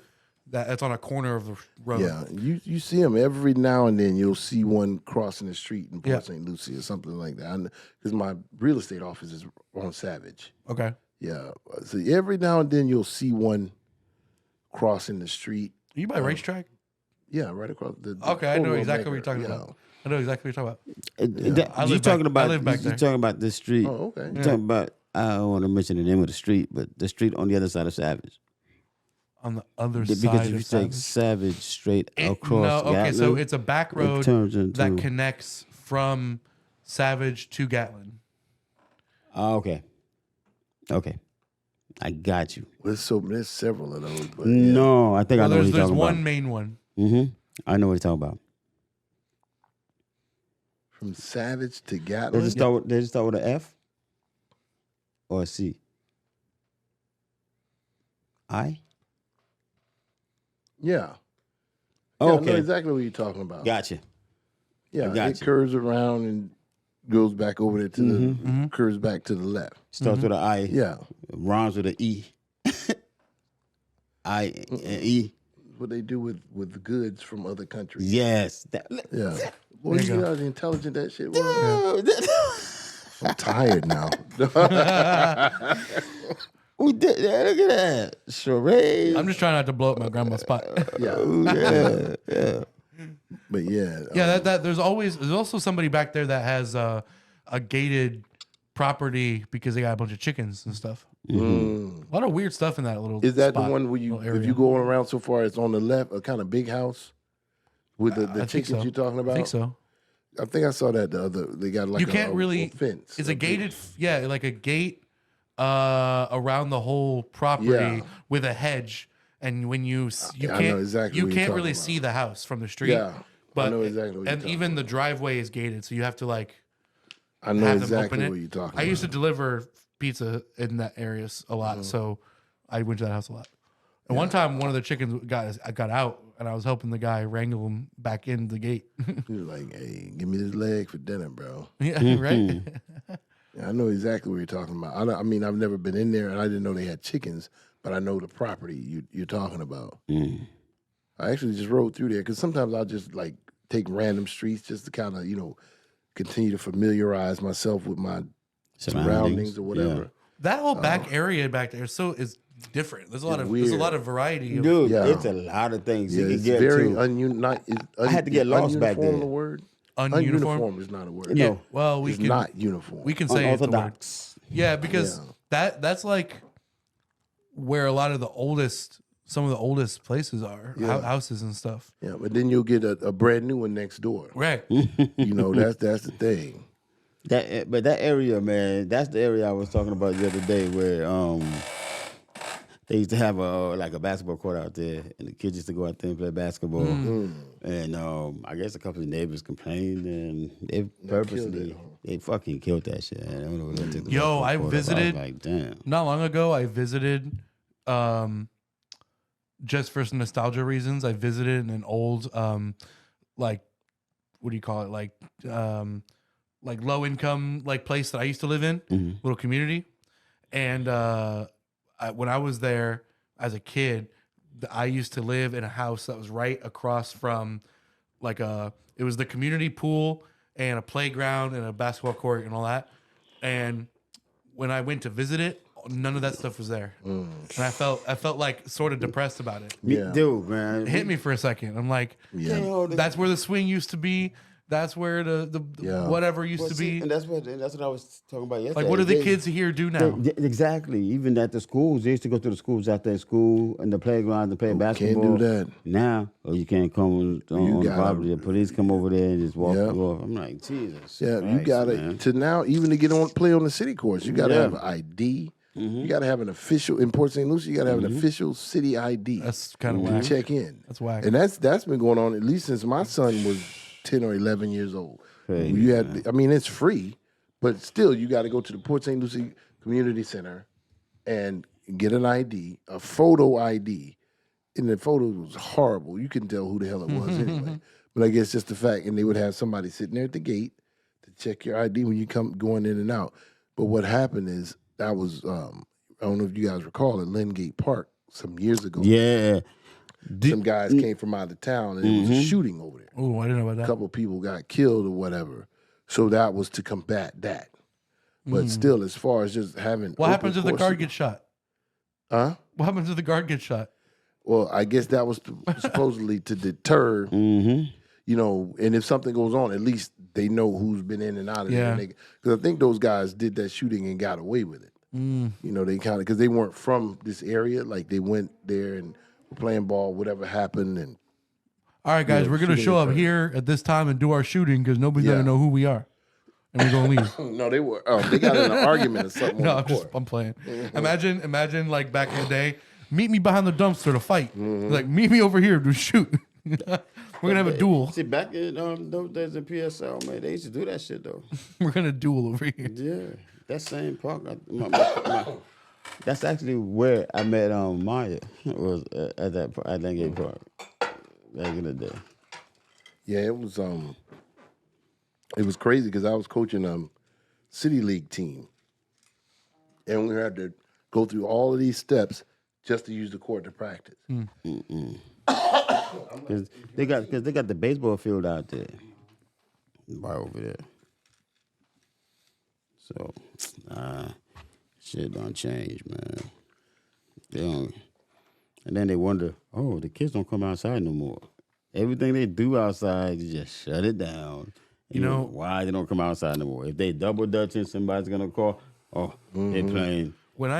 that's on a corner of the road. Yeah, you see them every now and then. You'll see one crossing the street in Port St. Lucie or something like that. Because my real estate office is on Savage. Okay. Yeah, so every now and then you'll see one crossing the street. Are you by racetrack? Yeah, right across the Okay, I know corner of exactly what Maker, you're talking yeah. about. I know exactly what you're talking about. I You live talking back- about? I live back You there. talking about this street? Oh, okay. You talking about? I don't want to mention the name of the street, but the street on the other side of Savage. On the other Because side if you of take Savage. Savage straight No, across okay, so Gatlin, it's a back it road turns into. that connects from Savage to Gatlin. Oh, okay. Okay, I got you. There's several of those, but No, I think I know what There's you're talking one about. main one. I know what you're talking about. from Savage to Does Gatlin. it start with? Does it start with an F or a C? I. Yeah. Oh, Yeah, I okay. know exactly what you're talking about. Gotcha. Yeah, Got it you. curves around and goes back over there to the curves back to the left. Starts with an I. Yeah, Rhymes with an E. I and E. what they do with goods from other countries. Yes. Yeah. Boy, There you you know go. how intelligent that shit was. I'm tired now. We did that. Look at that. Charade. I'm just trying not to blow up my grandma's spot. Yeah, yeah. but yeah, Yeah, there's also somebody back there that has a gated property because they got a bunch of chickens and stuff. A lot of weird stuff in that little. Is that spot, the one where you, little area. if you go around so far, it's on the left, a kind of big house with the I think chickens so. you're talking about? I think so. I think I saw that the other. They got like You can't really. fence. It's a gated, like a gate around the whole property Yeah. with a hedge, and when you I know can't exactly you what you're can't talking really about. see the house from the street. Yeah, but I know exactly what you're and talking even the driveway is gated, so you have to like I know have them open exactly it. what you're talking I about. used to deliver pizza in that area a lot, so I went to that house a lot. And one time, one of the chickens got out, and I was helping the guy wrangle him back in the gate. He was like, "Hey, give me this leg for dinner, bro." Yeah, right. Yeah, I know exactly what you're talking about. I mean, I've never been in there, and I didn't know they had chickens, but I know the property you're talking about. I actually just rode through there because sometimes I'll just like take random streets just to kind of continue to familiarize myself with my surroundings or whatever. That whole back area back there is different. There's a lot of variety. Of, Dude, Yeah. it's a lot of things Yeah, you it's can get very to. I had to get lost back there. A word? Ununiform? Ununiform is not a word. yeah. No. Well, we It's can not uniform. we can say it's the word. Unorthodox. Yeah, because that's like where a lot of some of the oldest places are, houses and stuff. Yeah, but then you'll get a brand new one next door. Right. That's the thing. But that area, man, that's the area I was talking about the other day where they used to have a basketball court out there, and the kids used to go out there and play basketball. And I guess a couple of neighbors complained, and they purposely they fucking killed that shit. I don't know what they took the Yo, basketball I court up. visited- was like, damn. Not long ago, I visited, just for some nostalgia reasons. I visited an old, like, what do you call it? Like low income place that I used to live in, little community. And when I was there as a kid, I used to live in a house that was right across from it was the community pool and a playground and a basketball court and all that. And when I went to visit it, none of that stuff was there. And I felt like sort of depressed about it. Me, Yeah. dude, man. It hit me for a second. I'm like, Yeah. that's where the swing used to be. That's where the Yeah. whatever used to be. And that's what I was talking about yesterday. Like, what do the kids here do now? Exactly. Even at the schools, they used to go to the schools after school and the playground to play basketball. Can't do that. Now, you can't come on the gotta- property. The police come over there and just walk Yeah. you off. I'm like, Jesus. Yeah, you Christ, gotta man. to now even to get on play on the city courts, you gotta Yeah. have an ID. You gotta have an official in Port St. Lucie. You gotta have an official city ID. That's kind of to whack. check in. That's whack. And that's been going on at least since my son was 10 or 11 years old. Crazy, You had, I mean, it's free, but still, you got to go to the Port St. Lucie Community Center and get an ID, a photo ID. And the photo was horrible. You couldn't tell who the hell it was anyway. But I guess just the fact, and they would have somebody sitting there at the gate to check your ID when you come going in and out. But what happened is that was, I don't know if you guys recall, at Lingate Park some years ago. Yeah. Some guys came from out of town and it was a shooting over there. Oh, I didn't know about A that. couple of people got killed or whatever. So that was to combat that. But still, as far as just having What open happens if the courses- guard gets shot? Huh? What happens if the guard gets shot? Well, I guess that was supposedly to deter, you know, and if something goes on, at least they know who's been in and out of there. Because I think those guys did that shooting and got away with it. You know, they kind of, because they weren't from this area. Like, they went there and were playing ball, whatever happened. And all right, guys, we're going to show up here at this time and do our shooting because nobody's going to know who we are. And we're going to leave. No, they were, they got in an argument or something. No, I'm playing. Imagine like back in the day, meet me behind the dumpster to fight. Like, meet me over here to shoot. We're going to have a duel. See, back in those days in PSL, man, they used to do that shit, though. We're going to duel over here. Yeah, that same park. That's actually where I met Maya, was at that gay park back in the day. Yeah, it was crazy because I was coaching City League team. And we had to go through all of these steps just to use the court to practice. Cause they got the baseball field out there, right over there. So, shit don't change, man. They don't, and then they wonder, oh, the kids don't come outside no more. Everything they do outside, you just shut it down. You know why they don't come outside no more? If they double dutching, somebody's gonna call. Oh, they're playing. When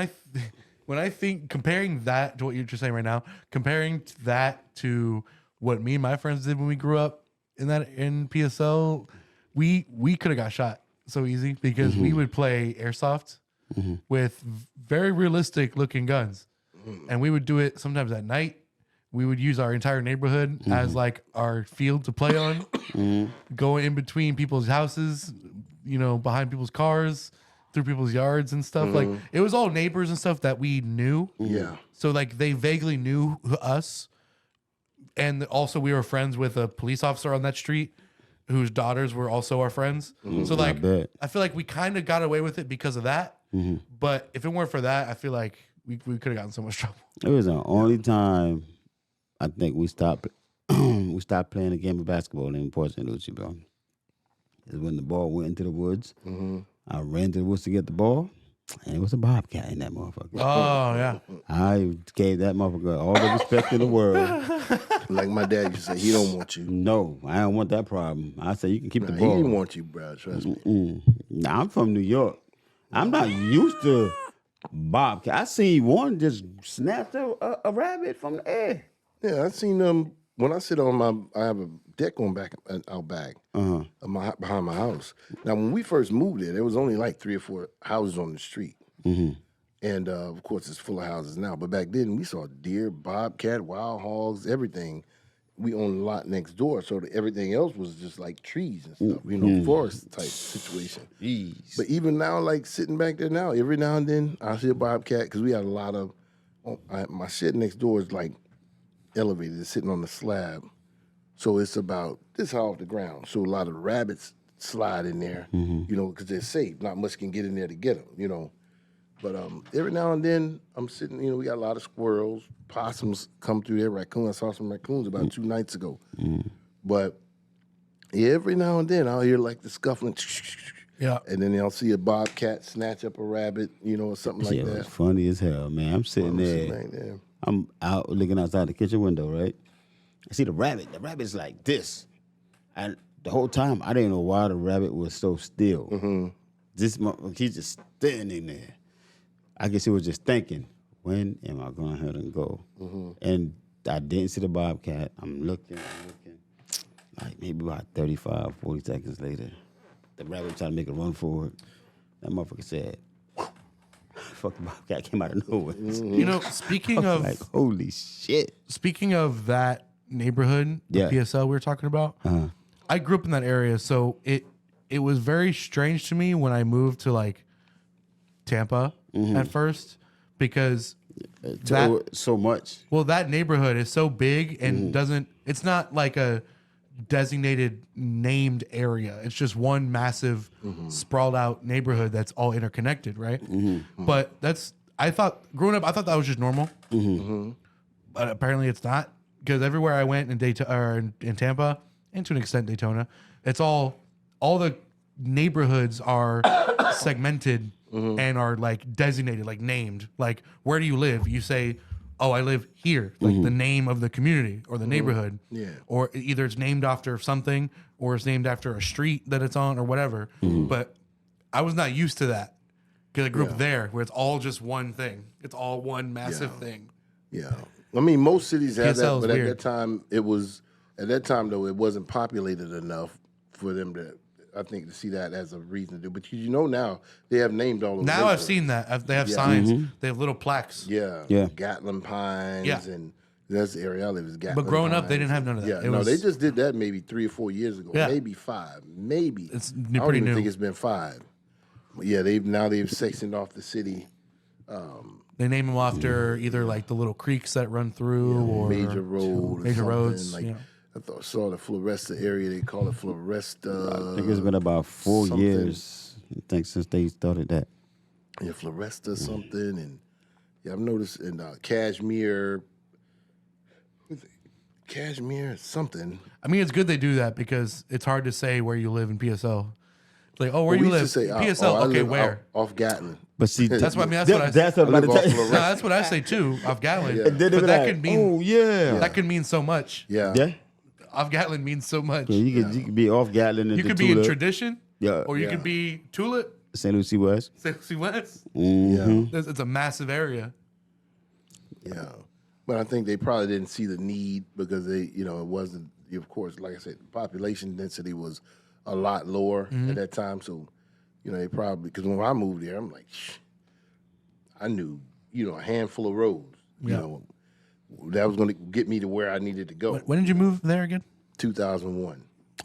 I think comparing that to what you're just saying right now, comparing that to what me and my friends did when we grew up in PSL, we could have got shot so easy because we would play airsoft with very realistic looking guns, and we would do it sometimes at night. We would use our entire neighborhood as like our field to play on, going in between people's houses, you know, behind people's cars, through people's yards and stuff. Like, it was all neighbors and stuff that we knew. Yeah. So like they vaguely knew us. And also we were friends with a police officer on that street whose daughters were also our friends. So like, I feel like we kind of got away with it because of that. But if it weren't for that, I feel like we could have gotten so much trouble. It was the only time I think we stopped playing a game of basketball in Port St. Lucie, bro. Is when the ball went into the woods. I ran to the woods to get the ball, and it was a bobcat in that motherfucker. Oh, yeah. I gave that motherfucker all the respect in the world. Like my dad used to say, he don't want you. No, I don't want that problem. I said, you can keep the He ball. didn't want you, bro. Trust me. Nah, I'm from New York. I'm not used to bobcat. I seen one just snapped a rabbit from the air. Yeah, I seen them when I sit on I have a deck on out back of behind my house. Now, when we first moved there was only like 3 or 4 houses on the street. And, of course, it's full of houses now. But back then, we saw deer, bobcat, wild hogs, everything. We owned a lot next door, so everything else was just like trees and stuff, you know, forest-type situation. Jeez. But even now, like sitting back there now, every now and then, I see a bobcat because we had a lot of my shed next door is like elevated. It's sitting on the slab. So it's about this high off the ground. So a lot of rabbits slide in there, you know, because they're safe. Not much can get in there to get them, you know. But every now and then, I'm sitting, you know, we got a lot of squirrels. Possums come through there. Raccoons. I saw some raccoons about 2 nights ago. But yeah, every now and then, I'll hear like the scuffling. Yeah. And then I'll see a bobcat snatch up a rabbit, you know, or something like that. It's funny as hell, man. I'm sitting there. I'm out looking outside the kitchen window, right? I see the rabbit. The rabbit's like this. And the whole time, I didn't know why the rabbit was so still. He's just standing there. I guess he was just thinking, when am I going ahead and go? And I didn't see the bobcat. I'm looking. Like maybe about 35, 40 seconds later, the rabbit tried to make a run for it. That motherfucker said, fuck, the bobcat came out of nowhere. You know, speaking of like, holy shit. Speaking of that neighborhood, the PSL we were talking about, I grew up in that area, so it was very strange to me when I moved to like Tampa at first because so much. Well, that neighborhood is so big and it's not like a designated named area. It's just one massive sprawled out neighborhood that's all interconnected, right? But growing up, I thought that was just normal. But apparently it's not, because everywhere I went in Tampa, and to an extent Daytona, it's all the neighborhoods are segmented and are like designated, like named. Like, where do you live? You say, oh, I live here, like the name of the community or the neighborhood. Yeah. Or either it's named after something or it's named after a street that it's on or whatever. But I was not used to that because I grew up there where it's all just one thing. It's all one massive thing. Yeah. I mean, most cities have PSL that, is but at weird. that time, it wasn't populated enough for them to, I think, to see that as a reason to do. But you know now, they have named all those Now I've neighborhoods. seen that. They have signs. They have little plaques. Yeah. Yeah. Gatlin Pines. Yeah. And that's the area I live is Gatlin But growing up, they Pines. didn't have none of that. Yeah. It No, was- they just did that maybe 3 or 4 years ago. Yeah. Maybe 5. Maybe. It's I don't pretty even new. think it's been 5. But yeah, they've sectioned off the city. They name them after either like the little creeks that run through or Major road, or major something. roads. Like Yeah. I saw the Floresta area. They call it Floresta. I think it's been about 4 something. years. I think since they started that. Yeah, Floresta something, and yeah, I've noticed in Cashmere. Cashmere something. I mean, it's good they do that because it's hard to say where you live in PSL. It's like, oh, where We you used live? to say, PSL. I okay, live where? off Gatlin. But see, That's what I mean. That's what I. That's what I'm I about to live tell off you. No, that's what I say too. Off Gatlin. Yeah. And then they But be that like, could mean oh yeah, that could mean so much. Yeah. yeah. Off Gatlin means so much. So you could be off Gatlin and You the could be in Tulip, tradition, Yeah. or you Yeah. could be Tulip, St. Lucie West. St. Lucie West. Mm-hmm. It's a massive area. Yeah. But I think they probably didn't see the need because it wasn't, of course, like I said, the population density was a lot lower at that time. So, they probably, because when I moved there, I'm like, I knew, a handful of roads, that was going to get me to where I needed to go. When did you move there again? 2001.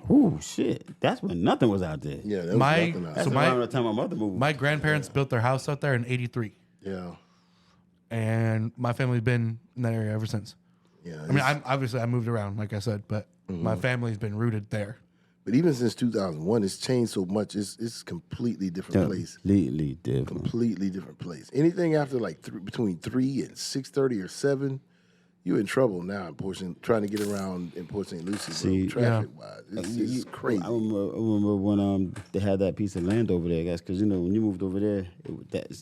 Oh shit, that's when nothing was out there. Yeah, that was My- nothing else. That's So around the time my mother moved. My grandparents built their house out there in '83, Yeah. and my family's been in that area ever since. Yeah. I mean, I moved around, like I said, but my family's been rooted there. But even since 2001, it's changed so much. It's completely different place. Completely different. Completely different place. Anything after like between 3 and 6:30 or 7, you're in trouble now in Port St. Trying to get around in Port St. Lucie, See, traffic wise. It's crazy. I remember when they had that piece of land over there, guys, because when you moved over there,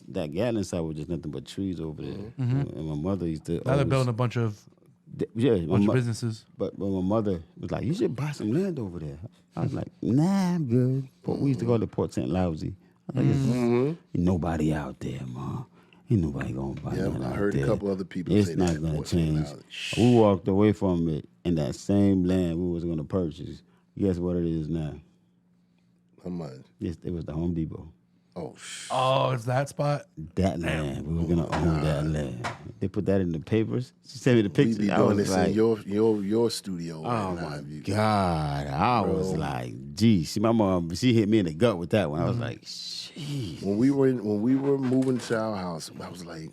that Gatlin side was just nothing but trees over there. And my mother used to. Now they're always- building a bunch of my mo- businesses. But my mother was like, "You should buy some land over there." I was like, "Nah, I'm good." We used to go to Port St. Lucie. I was like, "Ain't nobody out there, ma. Ain't nobody gonna buy Yeah, land I out heard a there. couple other people It's say not that. gonna Port St. change." Lucie. We walked away from it, and that same land we was gonna purchase. Guess what it is now? How much? Yes, it was the Home Depot. Oh, it's that spot. That land, we were gonna own that land. They put that in the papers. She sent me the We pictures. be I doing was this like, in your studio. "Oh right my now. You- God!" I was like, "Gee." See, my mom, she hit me in the gut with that one. I was like, "Jeez." When we were moving to our house, I was like,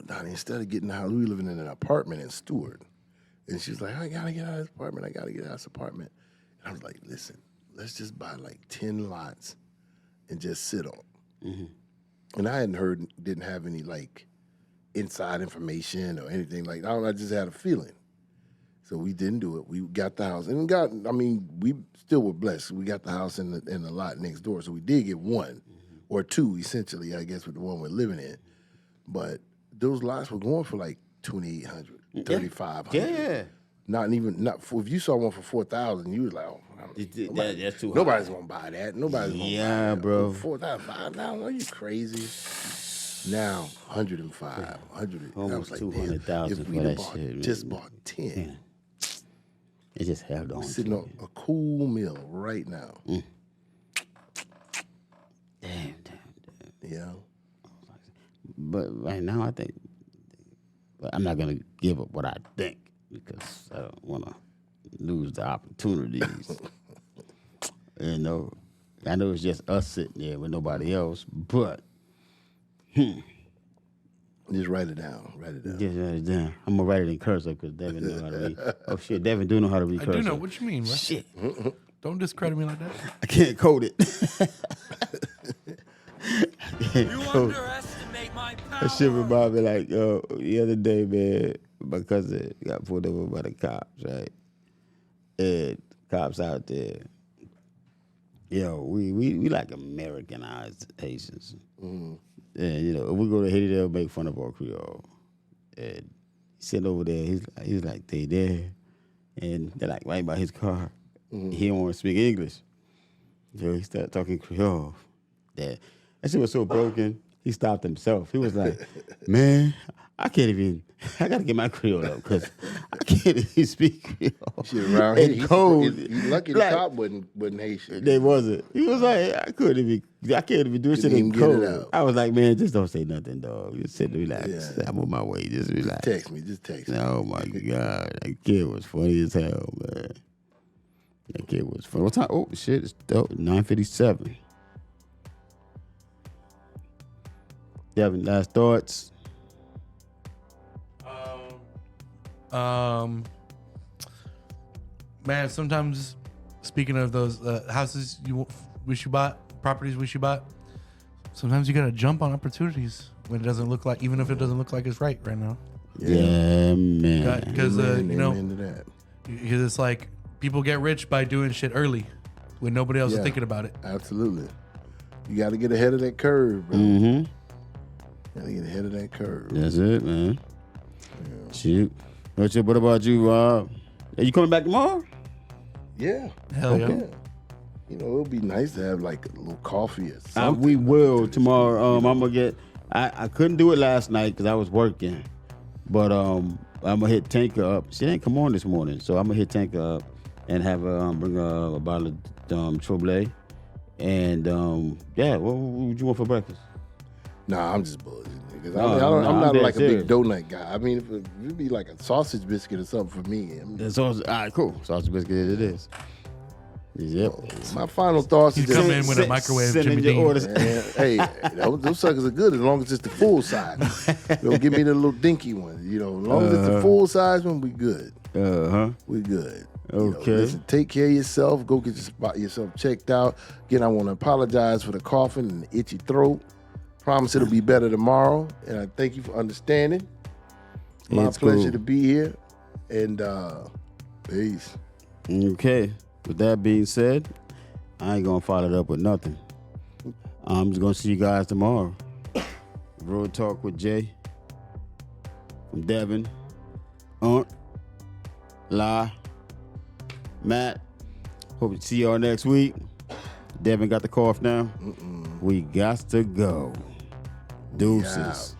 Donnie, instead of getting out, we were living in an apartment in Stewart. And she's like, I gotta get out of this apartment. I gotta get out of this apartment. And I was like, listen, let's just buy like 10 lots and just sit on. And I didn't have any like inside information or anything like that. I just had a feeling. So we didn't do it. We got the house. And we still were blessed. We got the house in the lot next door. So we did get one or two, essentially, I guess, with the one we're living in. But those lots were going for like $2,800, $3,500. Yeah. If you saw one for $4,000, you was like, oh, That's too high. nobody's gonna buy that. Nobody's gonna buy that. bro. $4,000, $5,000, are you crazy? Now, 105, 100. I was Almost like, 200,000 if for we'd that have shit, man. just bought 10, It just held on. sitting to on a cool meal right now. Damn. Yeah. But right now, I think I'm not gonna give up what I think because I don't want to lose the opportunities. I know it's just us sitting there with nobody else, but Just write it down. Write it down. just write it down. I'm gonna write it in cursive because Devin know how to read. Oh shit, Devin do know how to read I cursive. do know what you mean, right? Shit, Don't discredit me like that. I can't code it. You underestimate my That power. shit remind me like, the other day, man, my cousin got pulled over by the cops, right? And cops out there, we like Americanized Haitians. And, if we go to Haiti, they'll make fun of our Creole. And he's sitting over there. He's like, they there. And they're like right by his car. He don't want to speak English. So he started talking Creole. That shit was so broken, he stopped himself. He was like, man, I gotta get my Creole up because I can't even speak Creole. Shit around And here. cold. He's lucky the cop wasn't Haitian. They wasn't. He was like, I can't even do shit in even get it code. out. I was like, man, just don't say nothing, dog. Just sit and relax. Yeah. I'm on my way. Just relax. Just text me. Oh my God. That kid was funny as hell, man. That kid was funny. What time? Oh shit, it's 9:57. Devin, last thoughts? Man, sometimes speaking of those houses wish you bought, properties wish you bought, sometimes you gotta jump on opportunities when it doesn't look like, even if it doesn't look like it's right now. Yeah, man. Because Amen to that. because it's like people get rich by doing shit early when nobody else is thinking about it. Absolutely. You got to get ahead of that curve, bro. Mm-hmm. Got to get ahead of that curve. That's it, man. Yeah. Shoot. What about you, Rob? Are you coming back tomorrow? Yeah. Hell yeah. You know, it'll be nice to have like a little coffee or something. We will tomorrow. I'm gonna get. I couldn't do it last night because I was working, but I'm gonna hit Tanker up. She didn't come on this morning, so I'm gonna hit Tanker up and have her bring a bottle of Trouble. And what would you want for breakfast? Nah, I'm just bullshitting. Because I'm not dead like serious. a big donut guy. I mean, if it'd be like a sausage biscuit or something for me. All right, cool. Sausage biscuit it is. Yep. My final thoughts is He's come in with a microwave send Jimmy in your Dean. orders. Man, hey, those suckers are good as long as it's the full size. Don't give me the little dinky one. You know, as long as it's the full size one, we good. We good. Okay. Listen, take care of yourself. Go get yourself checked out. Again, I want to apologize for the coughing and the itchy throat. Promise it'll be better tomorrow. And I thank you for understanding. My pleasure to be here. And peace. Okay. With that being said, I ain't gonna follow it up with nothing. I'm just gonna see you guys tomorrow. RealTalk with Jay from Devin, Unc, La, Matt. Hope to see y'all next week. Devin got the cough now. We got to go. Deuces.